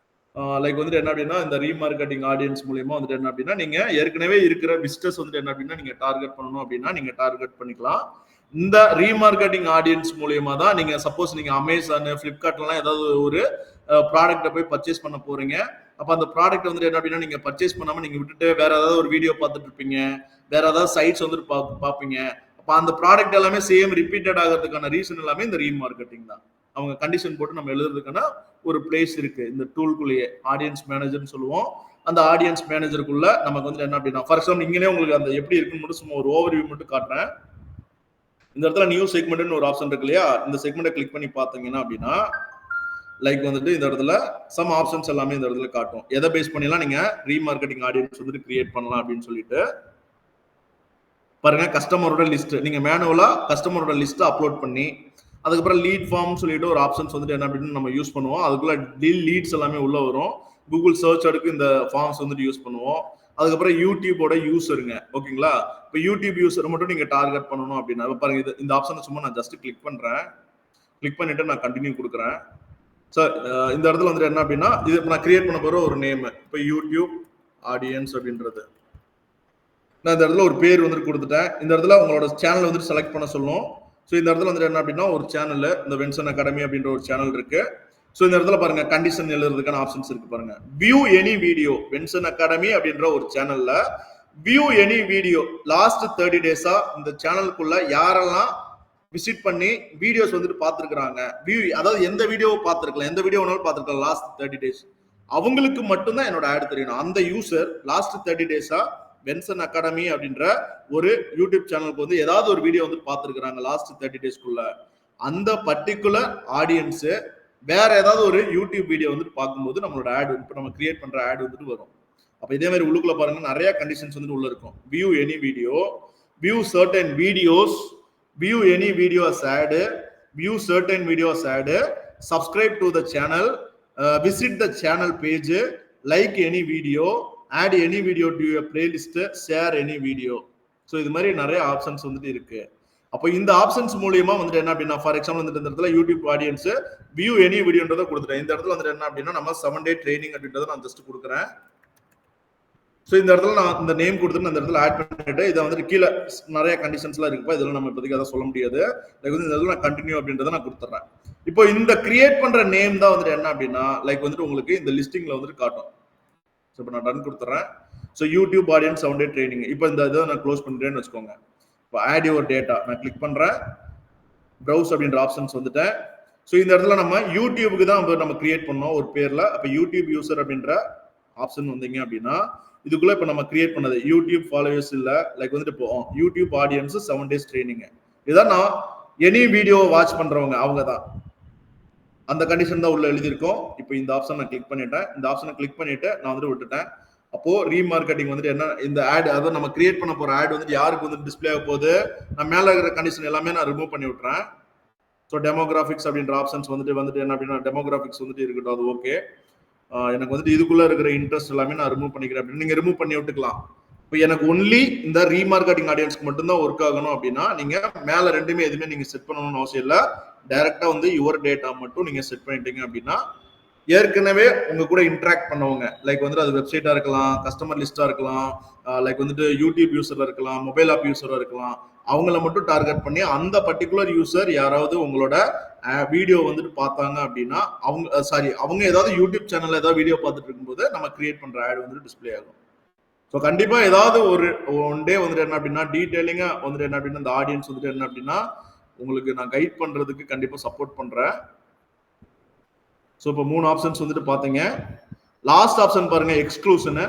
லைக் வந்துட்டு என்ன அப்படின்னா இந்த ரீமார்க்கெட்டிங் ஆடியன்ஸ் மூலியமா வந்துட்டு என்ன அப்படின்னா நீங்க ஏற்கனவே இருக்கிற விசிட்டர்ஸ் வந்துட்டு என்ன அப்படின்னா நீங்க டார்கெட் பண்ணணும் அப்படின்னா நீங்க டார்கெட் பண்ணிக்கலாம். இந்த ரீமார்க்கெட்டிங் ஆடியன்ஸ் மூலியமா தான் நீங்க சப்போஸ் நீங்க அமேசான் பிளிப்கார்ட்லாம் ஏதாவது ஒரு ப்ராடக்ட்டை போய் பர்ச்சேஸ் பண்ண போறீங்க. அப்ப அந்த ப்ராடக்ட் வந்துட்டு என்ன அப்படின்னா நீங்க பர்ச்சேஸ் பண்ணாம நீங்க விட்டுட்டு வேற ஏதாவது ஒரு வீடியோ பார்த்துட்டு இருப்பீங்க, வேற ஏதாவது சைட்ஸ் வந்துட்டு பார்ப்பீங்க. அப்ப அந்த ப்ராடக்ட் எல்லாமே சேம் ரிப்பீட்டட் ஆகிறதுக்கான ரீசன் எல்லாமே இந்த ரீமார்க்கெட்டிங் தான். அவங்க கண்டிஷன் போட்டு நம்ம எழுதுறதுக்கான ஒரு பிளேஸ் இருக்கு இந்த டூல்குள்ளேயே. ஆடியன்ஸ் மேனேஜர்னு சொல்லுவோம். அந்த ஆடியன்ஸ் மேனேஜருக்குள்ள நமக்கு வந்து என்ன அப்படின்னா ஃபார் எக்ஸாம்பிள் இங்கே உங்களுக்கு அந்த எப்படி இருக்குன்னு மட்டும் சும்மா ஒரு ஓவர்வியூ மட்டும் காட்டுறேன். இந்த இடத்துல நியூ செக்மெண்ட்னு ஒரு ஆப்ஷன் இருக்கு இல்லையா இந்த செக்மெண்ட்டை கிளிக் பண்ணி பார்த்தீங்கன்னா அப்படின்னா லைக் வந்துட்டு இந்த இடத்துல சம் ஆப்ஷன்ஸ் எல்லாமே இந்த இடத்துல காட்டும். எதை பேஸ் பண்ணிலாம் நீங்க ரீமார்க்கெட்டிங் ஆடியன்ஸ் வந்துட்டு கிரியேட் பண்ணலாம் அப்படின்னு சொல்லிட்டு பாருங்க. கஸ்டமரோட லிஸ்ட் நீங்க மேனுவலா கஸ்டமரோட லிஸ்ட் அப்லோட் பண்ணி அதுக்கப்புறம் லீட் ஃபார்ம் சொல்லிட்டு ஒரு ஆப்ஷன்ஸ் வந்துட்டு என்ன அப்படின்னு நம்ம யூஸ் பண்ணுவோம். அதுக்குள்ள லீட்ஸ் எல்லாமே உள்ள வரும். கூகுள் சர்ச் அடுக்கு இந்த ஃபார்ம்ஸ் வந்துட்டு யூஸ் பண்ணுவோம். அதுக்கப்புறம் யூடியூபோட யூசருங்க. ஓகேங்களா? இப்போ யூடியூப் யூசரை மட்டும் நீங்க டார்கெட் பண்ணணும் அப்படின்னா பாருங்க இந்த ஆப்ஷனை சும்மா நான் ஜஸ்ட் கிளிக் பண்றேன். கிளிக் பண்ணிட்டு நான் கண்டினியூ கொடுக்குறேன். சார் இந்த இடத்துல வந்துட்டு என்ன அப்படின்னா இது நான் கிரியேட் பண்ண போற ஒரு நேம் இப்போ யூடியூப் ஆடியன்ஸ் அப்படின்றது. நான் இந்த இடத்துல ஒரு பேர் வந்துட்டு கொடுத்துட்டேன். இந்த இடத்துல உங்களோட சேனல் வந்துட்டு செலக்ட் பண்ண சொல்லணும். ஸோ இந்த இடத்துல வந்துட்டு என்ன அப்படின்னா ஒரு சேனல் இந்த வென்சன் அகாடமி அப்படின்ற ஒரு சேனல் இருக்கு. ஸோ இந்த இடத்துல பாருங்க கண்டிஷன் எழுதுறதுக்கான ஆப்ஷன்ஸ் இருக்கு பாருங்க. வியூ எனி வீடியோ வென்சன் அகாடமி அப்படின்ற ஒரு சேனல்ல வியூ எனி வீடியோ லாஸ்ட் 30 டேஸா இந்த சேனலுக்குள்ள யாரெல்லாம் விசிட் பண்ணி வீடியோஸ் வந்துட்டு பார்த்துருக்காங்க வியூ அதாவது எந்த வீடியோவை பார்த்துருக்கலாம் எந்த வீடியோ வேணாலும் பார்த்துருக்கலாம் லாஸ்ட் 30 டேஸ் அவங்களுக்கு மட்டும்தான் என்னோட ஆட் தெரியணும். அந்த யூசர் லாஸ்ட் 30 டேஸா வென்சன் அகாடமி அப்படின்ற ஒரு யூடியூப் சேனலுக்கு வந்து ஏதாவது ஒரு வீடியோ வந்து பார்த்துருக்காங்க லாஸ்ட் 30 டேஸ்க்குள்ள அந்த பர்டிகுலர் ஆடியன்ஸ் வேற ஏதாவது ஒரு யூடியூப் வீடியோ வந்துட்டு பார்க்கும்போது நம்மளோட ஆட் இப்போ நம்ம கிரியேட் பண்ற ஆட் வந்துட்டு வரும். அப்ப இதே மாதிரி உள்ளுக்குள்ள பாருங்க நிறைய கண்டிஷன்ஸ் வந்துட்டு உள்ள இருக்கும். View any video, view certain videos, view any video as ad, view certain video as ad, subscribe to the channel, visit the channel page, like any video, add any video to your playlist, share any video. So இது மாதிரி நிறைய options வந்துட்டு இருக்கு. அப்போ இந்த options மூலியமா வந்துட்டு என்ன அப்படின்னா, ஃபார் எக்ஸாம்பிள் வந்துட்டு இந்த இடத்துல யூடியூப் ஆடியன்ஸ் வியூ எனி வீடியோன்றதை கொடுத்துட்டேன். இந்த இடத்துல வந்துட்டு என்ன அப்படின்னா நம்ம 7 டே ட்ரைனிங் அப்படின்றத நான் ஜஸ்ட் கொடுக்குறேன். ஸோ இந்த இடத்துல நான் இந்த நேம் கொடுத்துட்டு அந்த இடத்துல ஆட் பண்ணிட்டு இதை வந்துட்டு கீழே நிறைய கண்டிஷன்ஸ்லாம் இருக்குப்பா, இதெல்லாம் நம்ம இப்போதைக்கு அதை சொல்ல முடியாது. லைக் வந்து இந்த இடத்துல நான் கண்டினியூ அப்படின்றத நான் கொடுத்துட்றேன். இப்போ இந்த கிரியேட் பண்ற நேம் தான் வந்துட்டு என்ன அப்படின்னா லைக் வந்துட்டு உங்களுக்கு இந்த லிஸ்டிங்ல வந்துட்டு காட்டும். ஸோ இப்போ நான் டன் கொடுத்துறேன். ஸோ யூடியூப் ஆடியன்ஸ் 7 டே ட்ரைனிங். இப்போ இந்த இதை நான் க்ளோஸ் பண்ணிட்டேன்னு வச்சுக்கோங்க. இப்போ ஆட் யுவர் டேட்டா நான் கிளிக் பண்றேன். ப்ரௌஸ் அப்படின்ற ஆப்ஷன்ஸ் வந்துட்டேன். ஸோ இந்த இடத்துல நம்ம யூடியூபுக்கு தான் நம்ம கிரியேட் பண்ணோம் ஒரு பேர்ல. அப்போ யூடியூப் யூசர் அப்படின்ற ஆப்ஷன் வந்தீங்க அப்படின்னா இதுக்குள்ள இப்போ நம்ம கிரியேட் பண்ணது யூடியூப் ஃபாலோவர்ஸ் இல்ல, லைக் வந்துட்டு இப்போ யூடியூப் ஆடியன்ஸ் 7 டேஸ் ட்ரைனிங். இதான் நான் எனி வீடியோ வாட்ச் பண்றவங்க அவங்க தான் அந்த கண்டிஷன் தான் உள்ள எழுதியிருக்கோம். இப்போ இந்த ஆப்ஷன் நான் கிளிக் பண்ணிட்டேன். இந்த ஆப்ஷனை கிளிக் பண்ணிட்டு நான் வந்துட்டு விட்டுட்டேன். அப்போ ரீமார்க்கெட்டிங் வந்துட்டு என்ன இந்த ஆட் அதாவது நம்ம கிரியேட் பண்ண போற ஆட் வந்துட்டு யாருக்கு வந்து டிஸ்பிளே ஆக போகுது, நான் மேல இருக்கிற கண்டிஷன் எல்லாமே நான் ரிமூவ் பண்ணி விட்டுறேன். ஸோ டெமோகிராஃபிக்ஸ் அப்படின்ற ஆப்ஷன்ஸ் வந்துட்டு என்ன அப்படின்னா டெமோகிராஃபிக்ஸ் வந்துட்டு இருக்கட்டும், அது ஓகே. எனக்கு வந்துட்டு இதுக்குள்ள இருக்கிற இன்ட்ரெஸ்ட் எல்லாமே நான் ரிமூவ் பண்ணிக்கிறேன் அப்படின்னு நீங்க ரிமூவ் பண்ணி விட்டுக்கலாம். இப்போ எனக்கு ஒன்லி இந்த ரீமார்க்கெட்டிங் ஆடியன்ஸ்க்கு மட்டும்தான் ஒர்க் ஆகணும் அப்படின்னா நீங்க மேல ரெண்டுமே எதுவுமே நீங்க செட் பண்ணணும்னு அவசியம் இல்லை. டைரக்டா வந்து யுவர் டேட்டா மட்டும் நீங்க செட் பண்ணிட்டீங்க அப்படின்னா ஏற்கனவே உங்க கூட இன்டராக்ட் பண்ணவங்க லைக் வந்துட்டு அது வெப்சைட்டா இருக்கலாம், கஸ்டமர் லிஸ்டா இருக்கலாம், லைக் வந்துட்டு யூடியூப் யூசர்ல இருக்கலாம், மொபைல் ஆப் யூசரா இருக்கலாம், அவங்கள மட்டும் டார்கெட் பண்ணி அந்த பர்டிகுலர் யூசர் யாராவது உங்களோட வீடியோ வந்துட்டு பார்த்தாங்க அப்படின்னா அவங்க ஏதாவது யூடியூப் சேனல்ல ஏதாவது வீடியோ பார்த்துட்டு இருக்கும்போது நம்ம கிரியேட் பண்ற ஆட் வந்துட்டு டிஸ்பிளே ஆகும். ஸோ கண்டிப்பா ஏதாவது ஒரு ஒன் டே வந்துட்டு என்ன அப்படின்னா டீடைலிங்கா வந்துட்டு என்ன அப்படின்னா இந்த ஆடியன்ஸ் வந்துட்டு என்ன அப்படின்னா உங்களுக்கு நான் கைட் பண்றதுக்கு கண்டிப்பா சப்போர்ட் பண்றேன். ஸோ இப்போ 3 ஆப்ஷன்ஸ் வந்துட்டு பாத்தீங்க. லாஸ்ட் ஆப்ஷன் பாருங்க எக்ஸ்க்ளூஷன்.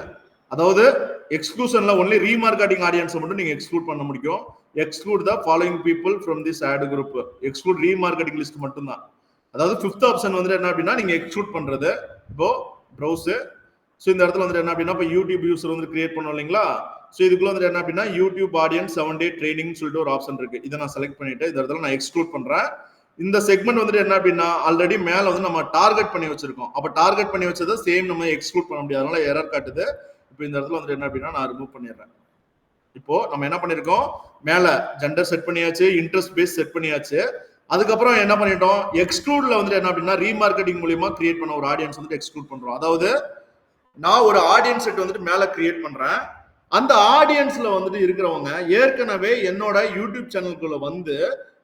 அதாவது எக்ஸ்க்ளூஷன்ல ஒன்லி ரீமார்க்கெட்டிங் ஆடியன்ஸ் மட்டும் நீங்க எக்ஸ்க்ளூட் பண்ண முடியும். Exclude the following people from this ad group. Exclude remarketing list மட்டும் தான். அதாவது 5th ஆப்ஷன் வந்துட்டு என்ன அப்படின்னா நீங்க எக்ஸ்க்ளூட் பண்றது. இப்போ ப்ரௌஸ். ஸோ இந்த இடத்துல வந்துட்டு என்ன அப்படின்னா இப்போ யூடியூப் யூசர் வந்து கிரியேட் பண்ணோம் இல்லைங்களா. ஸோ இதுக்குள்ள வந்துட்டு என்ன அப்படின்னா யூடியூப் ஆடியன்ஸ் 7 டே ட்ரைனிங் சொல்லிட்டு ஒரு ஆப்ஷன் இருக்கு. இதை நான் செலக்ட் பண்ணிட்டு இந்த இடத்துல நான் எக்ஸ்க்ளூட் பண்றேன். இந்த செக்மெண்ட் வந்துட்டு என்ன அப்படின்னா ஆல்ரெடி மேல வந்து நம்ம டார்கெட் பண்ணி வச்சிருக்கோம். அப்ப டார்கெட் பண்ணி வச்சதை சேம் நம்ம எக்ஸ்க்ளூட் பண்ண முடியாது, அதனால எரர் காட்டுது. இப்போ இந்த இடத்துல வந்துட்டு என்ன அப்படின்னா நான் ரிமூவ் பண்ணிடுறேன். இப்போ நம்ம என்ன பண்ணிருக்கோம், மேல ஜெண்டர் செட் பண்ணியாச்சு, இன்ட்ரெஸ்ட் பேஸ் செட் பண்ணியாச்சு. அதுக்கப்புறம் என்ன பண்ணிட்டோம், எக்ஸ்க்ளூட்ல வந்துட்டு என்ன அப்படின்னா ரீமார்க்கெட்டிங் மூலியமா கிரியேட் பண்ண ஒரு ஆடியன்ஸ் வந்துட்டு எக்ஸ்க்ளூட் பண்றோம். அதாவது நான் ஒரு ஆடியன்ஸ் செட் வந்துட்டு மேல கிரியேட் பண்றேன். அந்த ஆடியன்ஸ்ல வந்துட்டு இருக்கிறவங்க ஏற்கனவே என்னோட யூடியூப் சேனலுக்குள்ள வந்து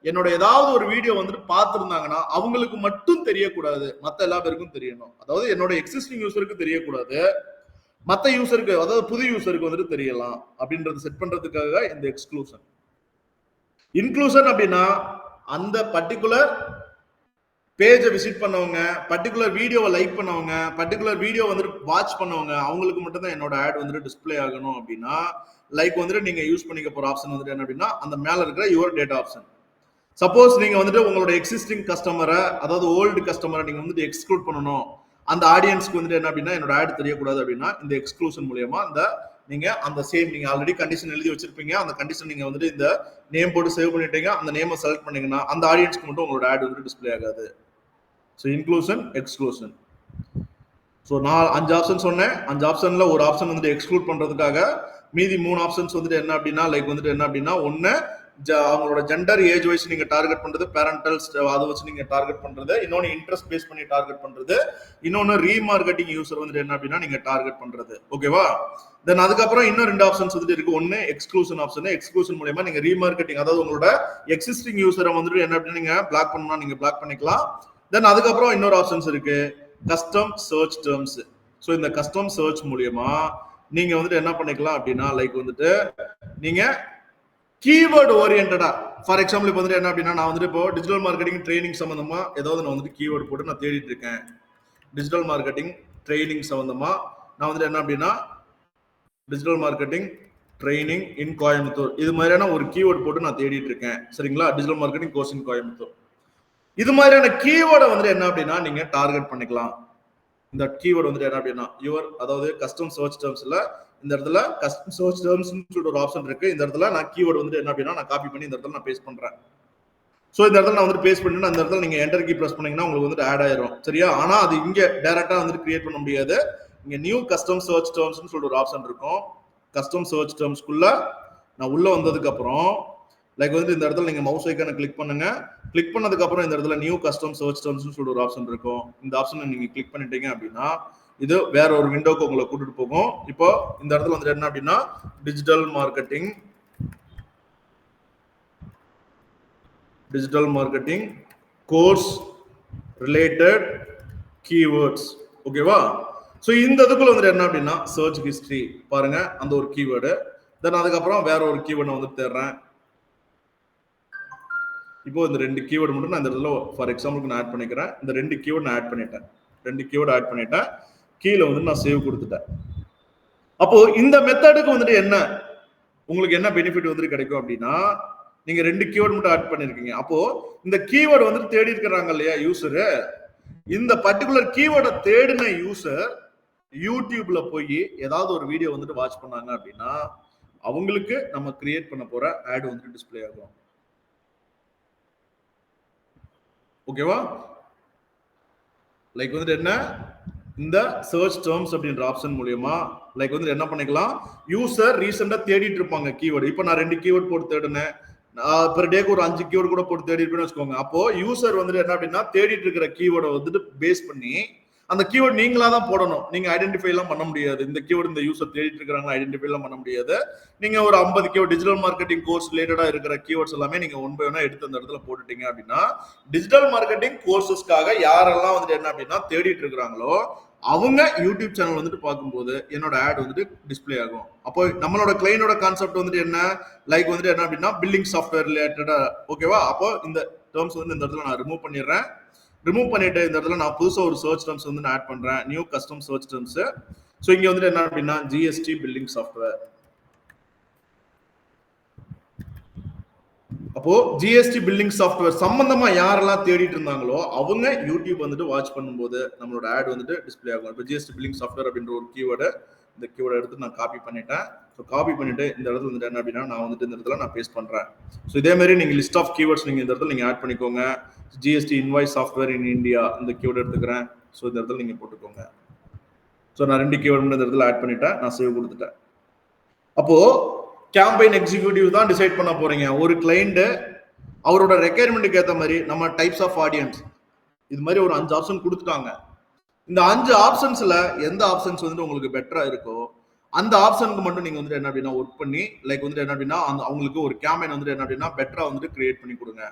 என்னோட ஏதாவது ஒரு வீடியோ வந்துட்டு பார்த்துருந்தாங்கன்னா அவங்களுக்கு மட்டும் தெரியக்கூடாது, மற்ற எல்லா பேருக்கும் தெரியணும். அதாவது என்னோட எக்ஸிஸ்டிங் யூசருக்கு தெரியக்கூடாது, மற்ற யூசருக்கு அதாவது புது யூசருக்கு வந்துட்டு தெரியலாம் அப்படின்றது செட் பண்றதுக்காக இந்த எக்ஸ்க்ளூஷன். இன்க்ளூஷன் அப்படின்னா அந்த பர்டிகுலர் பேஜை விசிட் பண்ணவங்க, பர்டிகுலர் வீடியோவை லைக் பண்ணவங்க, பர்டிகுலர் வீடியோ வந்துட்டு வாட்ச் பண்ணவங்க அவங்களுக்கு மட்டும் தான் என்னோட ஆட் வந்துட்டு டிஸ்பிளே ஆகணும். அப்படின்னா லைக் வந்துட்டு நீங்க யூஸ் பண்ணிக்க போற ஆப்ஷன் வந்துட்டு என்ன அப்படின்னா அந்த மேல இருக்கிற யுவர் டேட்டா ஆப்ஷன். சப்போஸ் நீங்க வந்துட்டு உங்களோட எக்ஸிஸ்டிங் கஸ்டமரை அதாவது ஓல்டு கஸ்டமரை நீங்க வந்துட்டு எக்ஸ்க்ளூட் பண்ணணும், அந்த ஆடியன்ஸ்க்கு வந்துட்டு என்ன அப்படின்னா என்னோட ஆட் தெரியக்கூடாது அப்படின்னா இந்த எக்ஸ்க்ளூஷன் மூலியமா அந்த நீங்க அந்த சேம் நீங்க ஆல்ரெடி கண்டிஷன் எழுதி வச்சிருப்பீங்க, அந்த கண்டிஷன் நீங்க வந்துட்டு இந்த நேம் போட்டு சேவ் பண்ணிட்டீங்க, அந்த நேமை செலக்ட் பண்ணீங்கன்னா அந்த ஆடியன்ஸ்க்கு மட்டும் உங்களோட ஆட் வந்துட்டு டிஸ்பிளே ஆகாது. So inclusion exclusion. ஸோ நான் 5 ஆப்ஷன் சொன்னேன். 5 ஆப்ஷன்ல ஒரு ஆப்ஷன் வந்துட்டு எக்ஸ்க்ளூட் பண்றதுக்காக, மீதி 3 ஆப்ஷன்ஸ் வந்துட்டு என்ன அப்படின்னா லைக் வந்துட்டு என்ன அப்படின்னா ஒன்னு அவங்களோட ஜெண்டர் ஏஜ் வைஸ் நீங்க டார்கெட் பண்றது, பேரண்டல் அதை வச்சு நீங்க டார்கெட் பண்றது, இன்னொன்னு இன்ட்ரெஸ்ட் பேஸ் பண்ணி டார்கெட் பண்றது, இன்னொன்னு ரீமார்க்கெட்டிங் யூசர் வந்துட்டு என்ன அப்படின்னா நீங்க டார்கெட் பண்றது. ஓகேவா? தென் அதுக்கப்புறம் இன்னும் 2 ஆப்ஷன்ஸ் வந்துட்டு இருக்கு. ஒன்னு எக்ஸ்க்ளூஷன் ஆப்ஷன். எக்ஸ்க்ளூஷன் மூலமா நீங்க ரீமார்க்கெட்டிங் அதாவது உங்களோட எக்ஸிஸ்டிங் யூசரை வந்துட்டு என்ன அப்படின்னா நீங்க பிளாக் பண்ணணும்னா நீங்க பிளாக் பண்ணிக்கலாம். தென் அதுக்கப்புறம் இன்னொரு ஆப்ஷன்ஸ் இருக்கு, கஸ்டம் சர்ச் டெர்ம்ஸ். ஸோ இந்த கஸ்டம் சர்ச் மூலியமா நீங்க வந்துட்டு என்ன பண்ணிக்கலாம் அப்படின்னா லைக் வந்துட்டு நீங்க கீவேர்டு ஓரியன்டா, ஃபார் எக்ஸாம்பிள் இப்போ வந்துட்டு என்ன அப்படின்னா நான் வந்துட்டு இப்போ டிஜிட்டல் மார்க்கெட்டிங் ட்ரைனிங் சம்பந்தமா ஏதாவது நான் வந்துட்டு கீவேர்டு போட்டு நான் தேடிட்டு இருக்கேன். டிஜிட்டல் மார்க்கெட்டிங் ட்ரைனிங் சம்பந்தமா நான் வந்துட்டு என்ன அப்படின்னா டிஜிட்டல் மார்க்கெட்டிங் ட்ரைனிங் இன் கோயம்புத்தூர் இது மாதிரியான ஒரு கீவேர்டு போட்டு நான் தேடிட்டு இருக்கேன். சரிங்களா? டிஜிட்டல் மார்க்கெட்டிங் கோர்ஸ் இன் கோயம்புத்தூர் இது மாதிரியான கீவேர்டை வந்துட்டு என்ன அப்படின்னா நீங்க டார்கெட் பண்ணிக்கலாம். இந்த கீவேர்டு வந்துட்டு என்ன அப்படின்னா யுவர் அதாவது கஸ்டம் சர்ச் டெர்ம்ஸ்ல இந்த இடத்துல கஸ்டம் சர்ச் டெர்ம்ஸ் ஒரு ஆப்ஷன் இருக்கு. இந்த இடத்துல நான் கீவேர்டு வந்துட்டு என்ன அப்படின்னா நான் காப்பி பண்ணி இந்த இடத்துல நான் பேஸ்ட் பண்றேன். ஸோ இந்த இடத்துல நான் வந்து பேஸ்ட் பண்ணிட்டு அந்த இடத்துல நீங்க என்டர் கீ பிரஸ் பண்ணீங்கன்னா உங்களுக்கு வந்துட்டு ஆட் ஆயிரும். சரியா? ஆனா அது இங்க டைரக்டா வந்துட்டு கிரியேட் பண்ண முடியாது. இங்க நியூ கஸ்டம் சர்ச் டெர்ம்ஸ்னு சொல்லிட்டு ஒரு ஆப்ஷன் இருக்கும். கஸ்டம் சர்ச் டெர்ம்ஸ்க்குள்ள நான் உள்ள வந்ததுக்கு அப்புறம் லைக் வந்து இந்த இடத்துல நீங்க மவுஸ் ஐக்கான கிளிக் பண்ணுங்க. கிளிக் பண்ணதுக்கு அப்புறம் இந்த இடத்துல நியூ கஸ்டம் சர்ச் டெர்ம்ஸ்னு சொல்லி ஒரு ஆப்ஷன் இருக்கும். இந்த ஆப்ஷனை நீங்க கிளிக் பண்ணிட்டீங்க அப்படின்னா இது வேற ஒரு விண்டோக்கு உங்களை கூட்டிட்டு போகும். இப்போ இந்த இடத்துல வந்து என்ன அப்படின்னா digital marketing course related keywords. ஓகேவா? ஸோ இந்த இதுக்குள்ள வந்து என்ன அப்படின்னா சர்ச் ஹிஸ்டரி பாருங்க, அந்த ஒரு கீவேர்டு. தென் அதுக்கப்புறம் வேற ஒரு கீவேர்டை வந்து தேடுறேன். இப்போ இந்த 2 கீவேர்டு மட்டும் நான் இந்த இடத்துல ஃபார் எக்ஸாம்பிளுக்கு நான் ஆட் பண்ணிக்கிறேன். இந்த 2 கீவேர்டு நான் ஆட் பண்ணிட்டேன். 2 கீவேர்டு ஆட் பண்ணிட்டேன். கீழே வந்து நான் சேவ் கொடுத்துட்டேன். அப்போ இந்த மெத்தடுக்கு வந்துட்டு என்ன உங்களுக்கு என்ன பெனிஃபிட் வந்துட்டு கிடைக்கும் அப்படின்னா, நீங்க 2 கீவேர்டு மட்டும் ஆட் பண்ணிருக்கீங்க. அப்போ இந்த கீவேர்டு வந்துட்டு தேடி இருக்கிறாங்க இல்லையா யூசரு, இந்த பர்டிகுலர் கீவேர்டை தேடின யூசர் யூடியூப்ல போய் ஏதாவது ஒரு வீடியோ வந்துட்டு வாட்ச் பண்ணாங்க அப்படின்னா அவங்களுக்கு நம்ம கிரியேட் பண்ண போற ஆட் வந்துட்டு டிஸ்பிளே ஆகும். ஓகேவா? லைக் வந்துட்டு என்ன இந்த சர்ச் டெர்ம்ஸ் அப்படின்ற ஆப்ஷன் மூலமா லைக் வந்து என்ன பண்ணிக்கலாம், யூசர் ரீசெண்டா தேடிட்டு இருப்பாங்க கீவேர்டு. இப்போ நான் 2 கீவேர்டு போட்டு தேடினேன், பெர் டேக்கு ஒரு 5 கீவேர்டு கூட போட்டு தேடி இருப்பேன்னு வச்சுக்கோங்க. அப்போ யூசர் வந்துட்டு என்ன அப்படின்னா தேடிட்டு இருக்கிற கீவேர்டை வந்துட்டு பேஸ் பண்ணி அந்த கீவேர்டு நீங்களா தான் போடணும். நீங்க ஐடென்டிஃபை எல்லாம் பண்ண முடியாது. இந்த கீவேர்டு இந்த யூசர் தேடிட்டு இருக்காங்க ஐடென்டிஃபை எல்லாம் பண்ண முடியாது. நீங்க ஒரு 50 கீவேர்டு டிஜிட்டல் மார்க்கெட்டிங் கோர்ஸ் ரிலேட்டடா இருக்கிற கீவேர்ட்ஸ் எல்லாமே நீங்க ஒன் பை ஒன்னா எடுத்து அந்த இடத்துல போட்டுட்டீங்க அப்படின்னா டிஜிட்டல் மார்க்கெட்டிங் கோர்சஸ்க்காக யாரெல்லாம் வந்துட்டு என்ன அப்படின்னா தேடிட்டு இருக்கிறாங்களோ அவங்க யூடியூப் சேனல் வந்துட்டு பார்க்கும்போது என்னோட ஆட் வந்துட்டு டிஸ்பிளே ஆகும். அப்போ நம்மளோட கிளைண்டோட கான்செப்ட் வந்துட்டு என்ன, லைக் வந்துட்டு என்ன அப்படின்னா பில்லிங் சாஃப்ட்வேர் ரிலேட்டடா. ஓகேவா? அப்போ இந்த டேர்ம்ஸ் வந்து இந்த இடத்துல நான் ரிமூவ் பண்ணிடுறேன். ரிமூவ் பண்ணிட்டு இந்த இடத்துல நான் புதுசா ஒரு சர்ச் டெர்ம்ஸ் வந்து நான் ஆட் பண்றேன், new custom search terms. So இங்க வந்துட்டு என்ன அப்படின்னா ஜிஎஸ்டி பில்லிங் சாஃப்ட்வேர். அப்போ ஜிஎஸ்டி பில்லிங் சாஃப்ட்வேர் சம்பந்தமா யாரெல்லாம் தேடிட்டு இருந்தாங்களோ அவங்க யூடியூப் வந்துட்டு வாட்ச் பண்ணும்போது நம்மளோட ஆட் வந்துட்டு டிஸ்பிளே ஆகும். இப்போ ஜிஎஸ்டி பில்லிங் சாஃப்ட்வேர் அப்படின்ற ஒரு கீவேர்டு, இந்த கீவேர்டை எடுத்து நான் காப்பி பண்ணிட்டேன். ஸோ காப்பி பண்ணிட்டு இந்த இடத்துல வந்துட்டு என்ன அப்படின்னா நான் வந்துட்டு இந்த இடத்துல நான் பேஸ்ட் பண்றேன். ஸோ இதே மாதிரி நீங்க லிஸ்ட் ஆஃப் கீவேர்ட்ஸ் நீங்க இந்த இடத்துல நீங்க ஆட் பண்ணிக்கோங்க. GST invoice software in India இந்த கீவேர்டு எடுத்துக்கிறேன். ஸோ இந்த இடத்துல நீங்க போட்டுக்கோங்க. ஸோ நான் 2 கீவேர்டு இந்த இடத்துல ஆட் பண்ணிட்டேன், நான் சேவ் கொடுத்துட்டேன். அப்போ கேம்பெயின் எக்ஸிக்யூட்டிவ் தான் டிசைட் பண்ண போறீங்க. ஒரு கிளைண்ட் அவரோட ரெக்யர்மெண்ட்டுக்கு ஏற்ற மாதிரி நம்ம டைப்ஸ் ஆஃப் ஆடியன்ஸ் இது மாதிரி ஒரு 5 ஆப்ஷன் கொடுத்துட்டாங்க. இந்த 5 ஆப்ஷன்ஸ்ல எந்த ஆப்ஷன்ஸ் வந்து உங்களுக்கு பெட்டரா இருக்கோ அந்த ஆப்ஷனுக்கு மட்டும் நீங்க வந்துட்டு என்ன அப்படின்னா ஒர்க் பண்ணி லைக் வந்துட்டு என்ன அப்படின்னா அவங்களுக்கு ஒரு கேம்பெயின் வந்துட்டு என்ன அப்படின்னா பெட்டரா வந்துட்டு கிரியேட் பண்ணி கொடுங்க.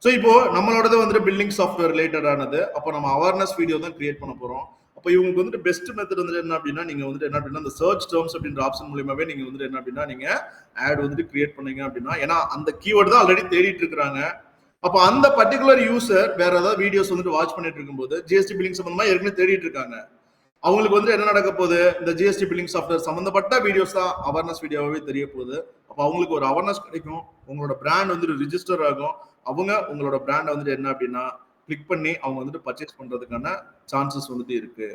ஸோ இப்போ நம்மளோடது வந்துட்டு பில்லிங் சாஃப்ட்வேர் ரிலேட்டடானது. அப்போ நம்ம அவேர்னஸ் வீடியோ தான் கிரியேட் பண்ண போறோம். அப்போ இவங்களுக்கு வந்துட்டு பெஸ்ட் மெத்தட் வந்துட்டு என்ன அப்படின்னா நீங்க வந்துட்டு என்ன அப்படின்னா இந்த சர்ச் டெர்ம்ஸ் அப்படின்ற ஆப்ஷன் மூலமாவே நீங்க வந்துட்டு என்ன அப்படின்னா நீங்க ஆட் வந்துட்டு கிரியேட் பண்ணீங்க அப்படின்னா, ஏன்னா அந்த கீவேர்டு தான் ஆல்ரெடி தேடிட்டு இருக்காங்க. அப்போ அந்த பர்டிகுலர் யூசர் வேற ஏதாவது வீடியோஸ் வந்துட்டு வாட்ச் பண்ணிட்டு இருக்கும்போது ஜிஎஸ்டி பில்லிங் சம்பந்தமா ஏற்கனவே தேடிட்டு இருக்காங்க. அவங்களுக்கு வந்துட்டு என்ன நடக்க போகுது, இந்த ஜிஎஸ்டி பில்லிங் சாஃப்ட்வேர் சம்பந்தப்பட்ட வீடியோஸ் தான் அவேர்னஸ் வீடியோவே தெரிய போகுது. அப்போ அவங்களுக்கு ஒரு அவேர்னஸ் கிடைக்கும், உங்களோட பிராண்ட் வந்துட்டு ரிஜிஸ்டர் ஆகும். அவங்க உங்களோட பிராண்டை வந்துட்டு என்ன அப்படின்னா கிளிக் பண்ணி அவங்க வந்துட்டு பர்ச்சேஸ் பண்றதுக்கான சான்சஸ் வந்துட்டு இருக்கு.